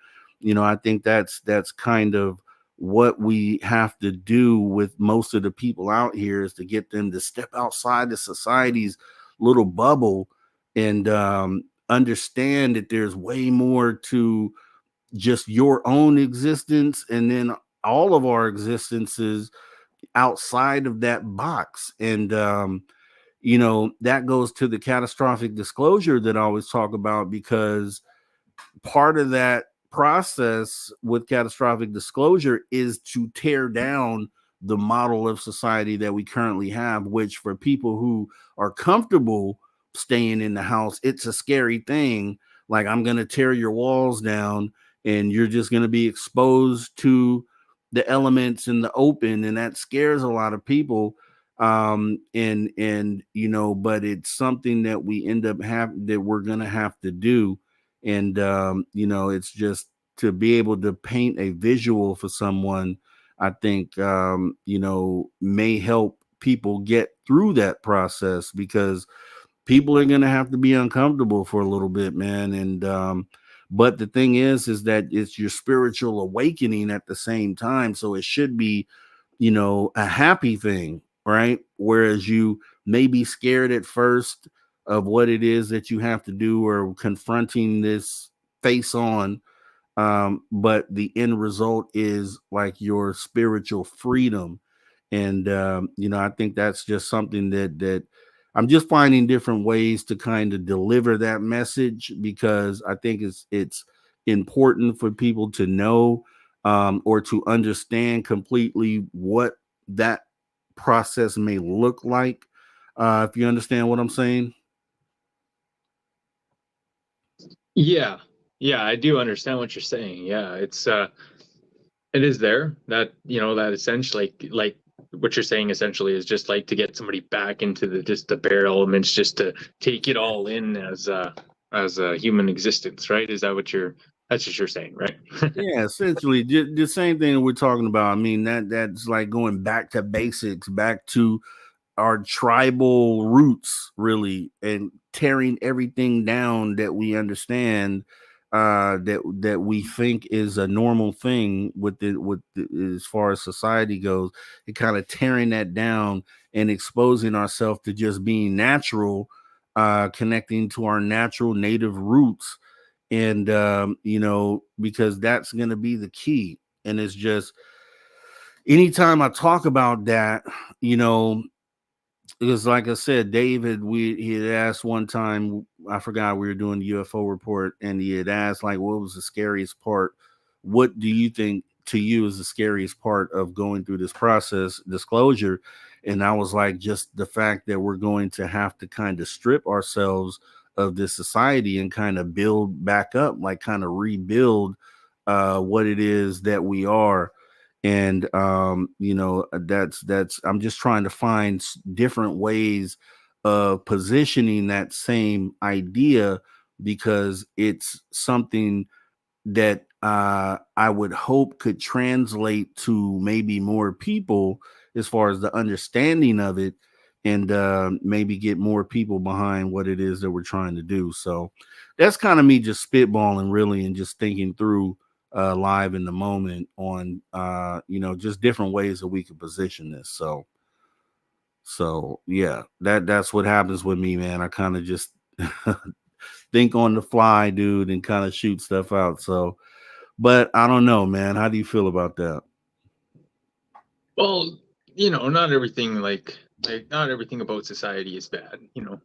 I think that's kind of what we have to do with most of the people out here, is to get them to step outside the society's little bubble and understand that there's way more to just your own existence, and then all of our existences outside of that box. And that goes to the catastrophic disclosure that I always talk about, because part of that process with catastrophic disclosure is to tear down the model of society that we currently have, which for people who are comfortable staying in the house, it's a scary thing. Like, I'm going to tear your walls down and you're just going to be exposed to the elements in the open. And that scares a lot of people. But it's something that we end up that we're going to have to do. And, it's just to be able to paint a visual for someone, I think, may help people get through that process, because people are going to have to be uncomfortable for a little bit, man. And But the thing is that it's your spiritual awakening at the same time. So it should be, you know, a happy thing, right? Whereas you may be scared at first of what it is that you have to do or confronting this face on. But the end result is like your spiritual freedom. And, you know, I think that's just something that I'm just finding different ways to kind of deliver that message, because I think it's important for people to know, or to understand completely what that process may look like. If you understand what I'm saying. Yeah, yeah, I do understand what you're saying. Yeah, it is there that, you know, that essentially like what you're saying essentially is just like to get somebody back into the bare elements, just to take it all in as a human existence, right? Is that that's what you're saying, right? Yeah, essentially the same thing we're talking about. I mean, that's like going back to basics, back to our tribal roots, really, and tearing everything down that we understand, that we think is a normal thing as far as society goes, and kind of tearing that down and exposing ourselves to just being natural, connecting to our natural native roots. And you know, because that's going to be the key. And it's just, anytime I talk about that, you know, because like I said, David, he had asked one time, I forgot, we were doing the UFO report, and he had asked, like, what was the scariest part? What do you think to you is the scariest part of going through this process, disclosure? And I was like, just the fact that we're going to have to kind of strip ourselves of this society and kind of build back up, like kind of rebuild what it is that we are. And you know, that's I'm just trying to find different ways of positioning that same idea, because it's something that I would hope could translate to maybe more people as far as the understanding of it, and maybe get more people behind what it is that we're trying to do. So that's kind of me just spitballing, really, and just thinking through live in the moment on you know, just different ways that we could position this. So yeah, that's what happens with me, man. I kind of just think on the fly, dude, and kind of shoot stuff out. So, but I don't know, man. How do you feel about that? Well, you know, not everything not everything about society is bad, you know,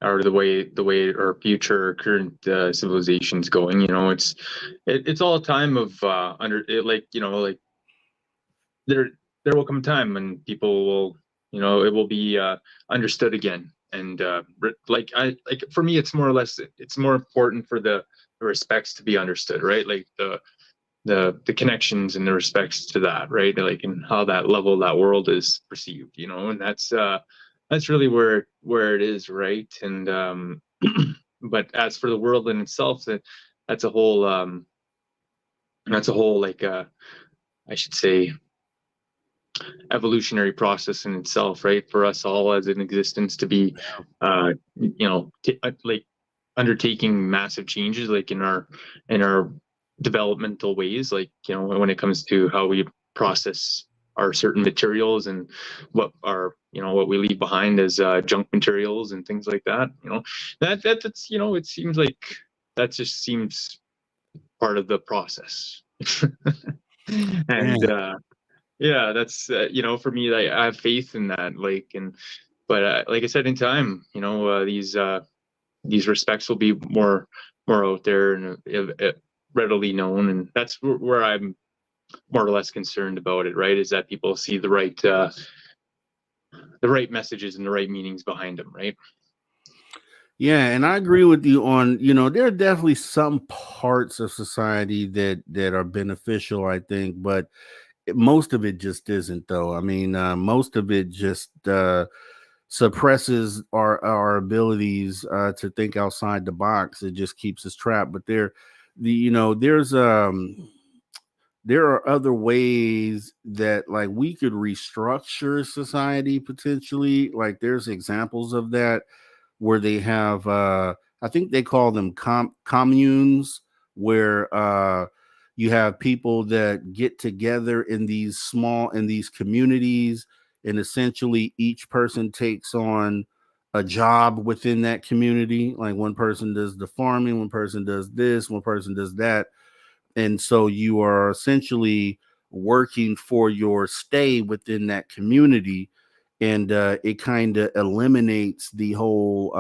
or the way our future current civilization's going. You know, it's all a time of like, you know, like there will come a time when people will, you know, it will be understood again. And like for me, it's more or less, it's more important for the respects to be understood, right? Like the connections and the respects to that, right? Like, and how that level, that world is perceived, you know. And that's really where it is, right? And but as for the world in itself, that's a whole like I should say evolutionary process in itself, right? For us all as an existence to be you know, like undertaking massive changes, like in our developmental ways, like, you know, when it comes to how we process our certain materials and what our, you know, what we leave behind as junk materials and things like that, you know, that's, you know, it seems like that just seems part of the process. And yeah, that's you know, for me, I have faith in that, like, and but like I said, in time, you know, these respects will be more out there and readily known, and that's where I'm more or less concerned about it, right? Is that people see the right messages and the right meanings behind them, right? Yeah, and I agree with you on, you know, there are definitely some parts of society that are beneficial, I think, but most of it just isn't, though. I mean, most of it just suppresses our abilities to think outside the box. It just keeps us trapped. But you know, there are other ways that, like, we could restructure society potentially. Like, there's examples of that where they have I think they call them communes, where you have people that get together in these communities, and essentially each person takes on a job within that community. Like one person does the farming, one person does this, one person does that. And so you are essentially working for your stay within that community. And it kind of eliminates the whole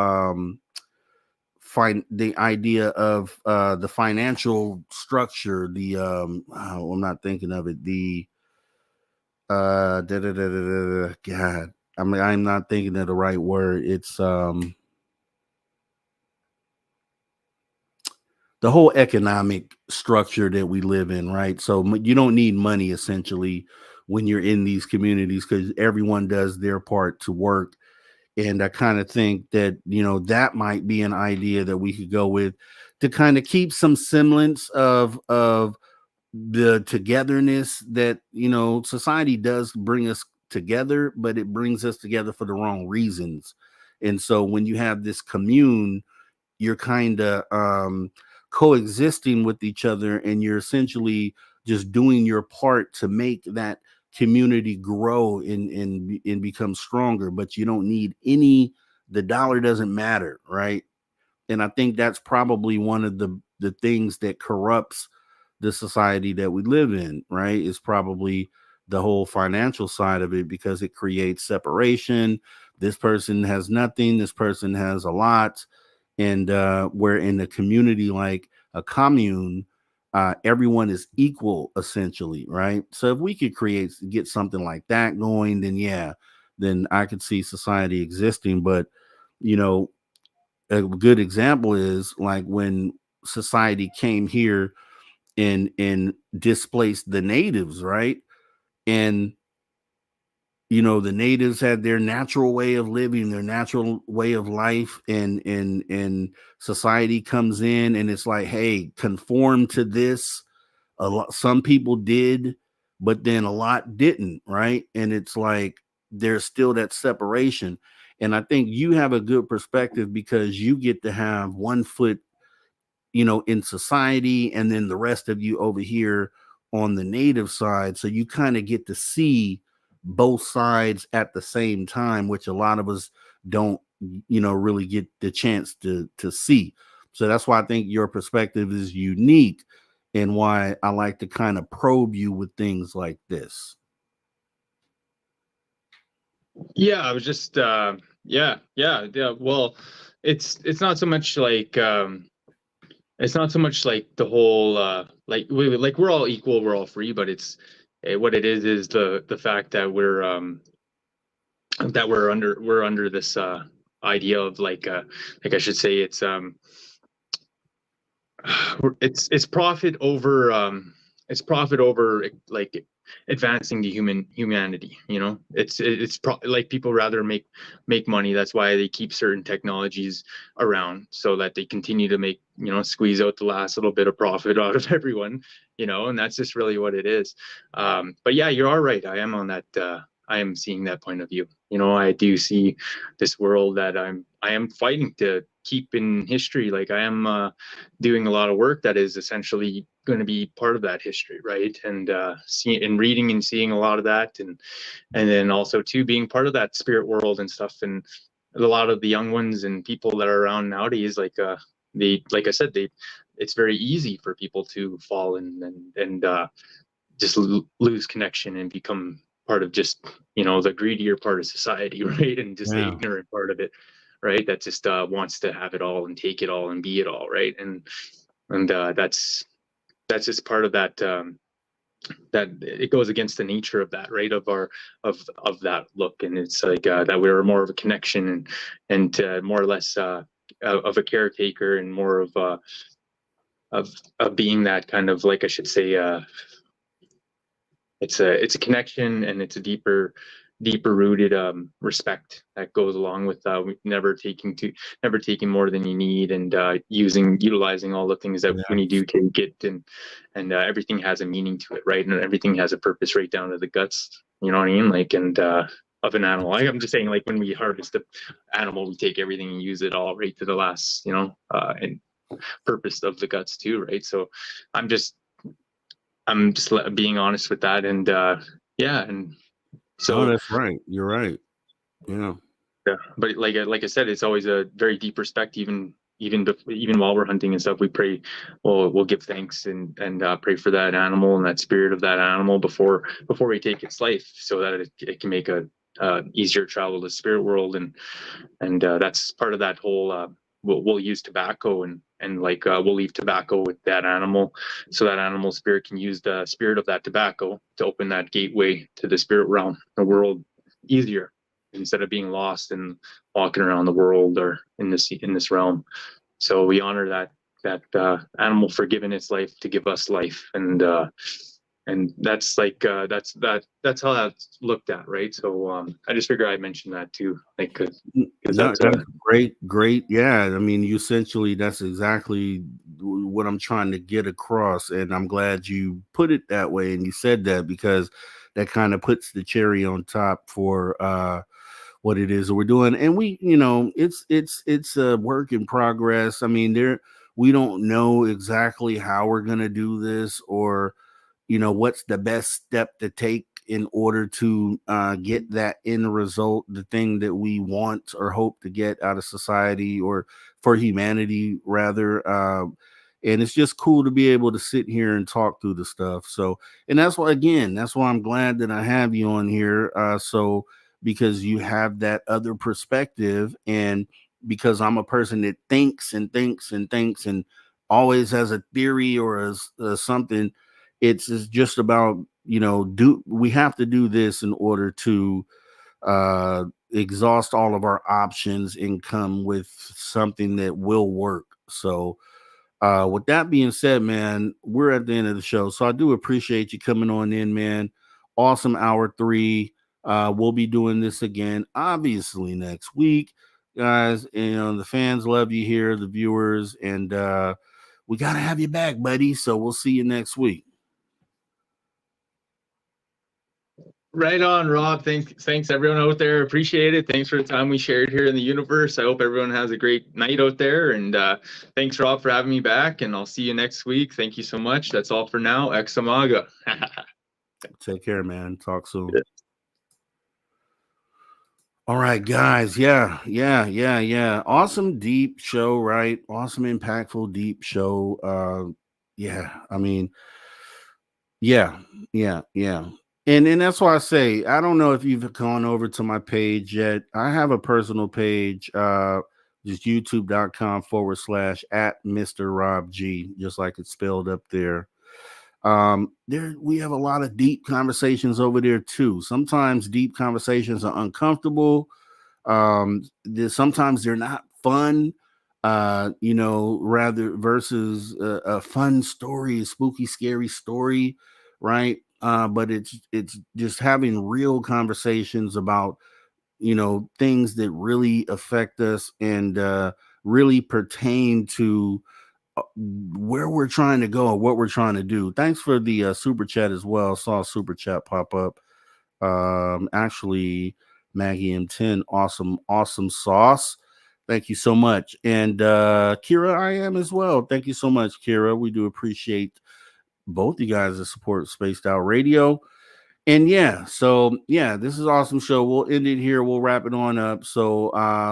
the idea of the financial structure, the I'm not thinking of it, the God, I mean, I'm not thinking of the right word. It's the whole economic structure that we live in, right? So you don't need money essentially when you're in these communities, because everyone does their part to work. And I kind of think that, that might be an idea that we could go with to kind of keep some semblance of the togetherness that, society does bring us together, but it brings us together for the wrong reasons. And so when you have this commune, you're kind of coexisting with each other, and you're essentially just doing your part to make that community grow and become stronger. But you don't need the dollar doesn't matter, right? And I think that's probably one of the things that corrupts the society that we live in, right? Is probably the whole financial side of it, because it creates separation. This person has nothing, this person has a lot. And where in a community like a commune, everyone is equal essentially, right? So if we could get something like that going, then I could see society existing. But a good example is like when society came here and displaced the natives, right? And the natives had their natural way of living, their natural way of life, and society comes in and it's like, hey, conform to this. Some people did, but then a lot didn't, right? And it's like there's still that separation. And I think you have a good perspective because you get to have one foot in society, and then the rest of you over here on the native side. So you kind of get to see both sides at the same time, which a lot of us don't, really get the chance to see. So that's why I think your perspective is unique, and why I like to kind of probe you with things like this. Yeah, I was just yeah. Well, it's not so much like it's not so much like the whole like we're all equal, we're all free, but it's what it is the fact that we're under this idea of like I should say it's profit over like advancing the humanity. Like people rather make money. That's why they keep certain technologies around, so that they continue to make, squeeze out the last little bit of profit out of everyone, and that's just really what it is. But yeah, you are right. I am on that I am seeing that point of view. I do see this world that I am fighting to keep in history. Like I am doing a lot of work that is essentially going to be part of that history, right? And reading and seeing a lot of that, and then also too being part of that spirit world and stuff. And a lot of the young ones and people that are around nowadays, like I said, it's very easy for people to fall and just lose connection and become part of just the greedier part of society, right? And just the ignorant part of it, right? That just wants to have it all and take it all and be it all, right? And that's just part of that that it goes against the nature of that, right? Of that look. And it's like that we're more of a connection and more or less of a caretaker, and more of being that kind of, like I should say, it's a connection, and it's a deeper rooted respect that goes along with never taking more than you need, and utilizing all the things that when you do take it, and everything has a meaning to it, right? And everything has a purpose right down to the guts, you know what I mean? Like, and an animal. I'm just saying, like when we harvest the animal, we take everything and use it all right to the last, and purpose of the guts too, right? So I'm just being honest with that, and and so that's right. You're right. Yeah. Yeah, but like I said, it's always a very deep respect. Even while we're hunting and stuff, we pray. We'll give thanks and pray for that animal and that spirit of that animal before we take its life, so that it can make a easier travel to the spirit world, and that's part of that whole. We'll use tobacco and we'll leave tobacco with that animal, so that animal spirit can use the spirit of that tobacco to open that gateway to the spirit realm, the world, easier, instead of being lost and walking around the world or in this realm. So we honor that animal for giving its life to give us life, and that's that's how that's looked at, right? So I just figured I'd mention that too, like because that's great. Yeah, I mean, you essentially, that's exactly what I'm trying to get across, and I'm glad you put it that way and you said that, because that kind of puts the cherry on top for what it is that we're doing. And we, it's a work in progress. I mean, we don't know exactly how we're going to do this, or what's the best step to take in order to get that end result, the thing that we want or hope to get out of society, or for humanity rather. And it's just cool to be able to sit here and talk through the stuff. So, and that's why I'm glad that I have you on here. So because you have that other perspective, and because I'm a person that thinks and thinks and thinks and always has a theory or something. It's just about, we have to do this in order to exhaust all of our options and come with something that will work. So with that being said, man, we're at the end of the show. So I do appreciate you coming on in, man. Awesome hour 3. We'll be doing this again, obviously, next week, guys. The fans love you here, the viewers, and we got to have you back, buddy. So we'll see you next week. Right on, Rob. Thanks everyone out there. Appreciate it. Thanks for the time we shared here in the universe. I hope everyone has a great night out there. And thanks, Rob, for having me back. And I'll see you next week. Thank you so much. That's all for now. Ex Amaga. Take care, man. Talk soon. Yeah. All right, guys. Yeah. Awesome, deep show, right? Awesome, impactful, deep show. I mean, yeah. And that's why I say, I don't know if you've gone over to my page yet. I have a personal page, just youtube.com/@ Mr. Rob G, just like it's spelled up there. We have a lot of deep conversations over there too. Sometimes deep conversations are uncomfortable. Sometimes they're not fun, rather versus a fun story, a spooky, scary story, right? But it's just having real conversations about things that really affect us and really pertain to where we're trying to go and what we're trying to do. Thanks for the super chat as well. Saw a super chat pop up. Actually, Maggie M10, awesome sauce. Thank you so much. And Kira, I am as well. Thank you so much, Kira. We do appreciate both you guys that support Spaced Out Radio. And this is an awesome show. We'll end it here. We'll wrap it on up. So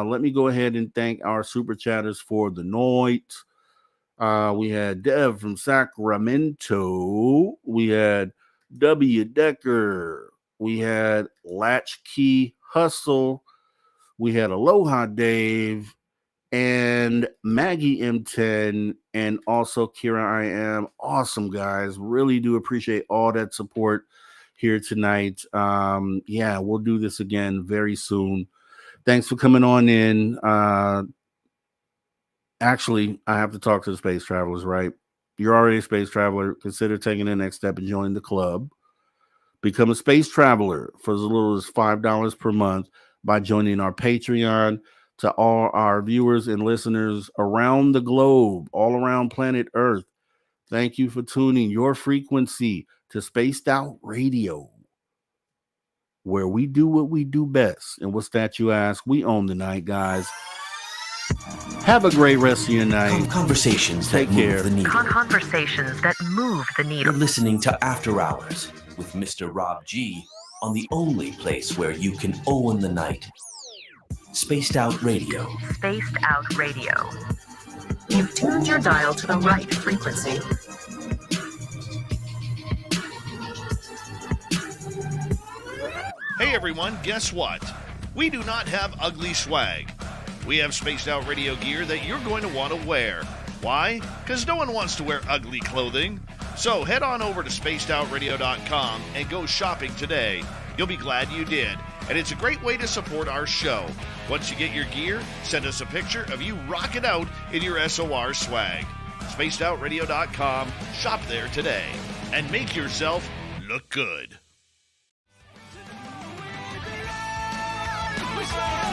let me go ahead and thank our super chatters for the night. We had Dev from Sacramento. We had W. Decker. We had Latchkey Hustle. We had Aloha Dave and Maggie M10, and also Kira I am. Awesome, guys. Really do appreciate all that support here tonight. We'll do this again very soon. Thanks for coming on in. Actually, I have to talk to the space travelers, right? You're already a space traveler. Consider taking the next step and joining the club. Become a space traveler for as little as $5 per month by joining our Patreon. To all our viewers and listeners around the globe, all around planet Earth, thank you for tuning your frequency to Spaced Out Radio. where we do what we do best. And what's that, you ask? We own the night, guys. Have a great rest of your night. Conversations Take that care. move the needle. Conversations that move the You're needle. listening to After Hours with Mr. Rob G on the only place where you can own the night. Spaced Out Radio. Spaced Out Radio. You've tuned your dial to the right frequency. Hey everyone, guess what? We do not have ugly swag. We have Spaced Out Radio gear that you're going to want to wear. Why? Because no one wants to wear ugly clothing. So head on over to spacedoutradio.com and go shopping today. You'll be glad you did. And it's a great way to support our show. Once you get your gear, send us a picture of you rocking out in your SOR swag. spacedoutradio.com. Shop there today. And make yourself look good. We say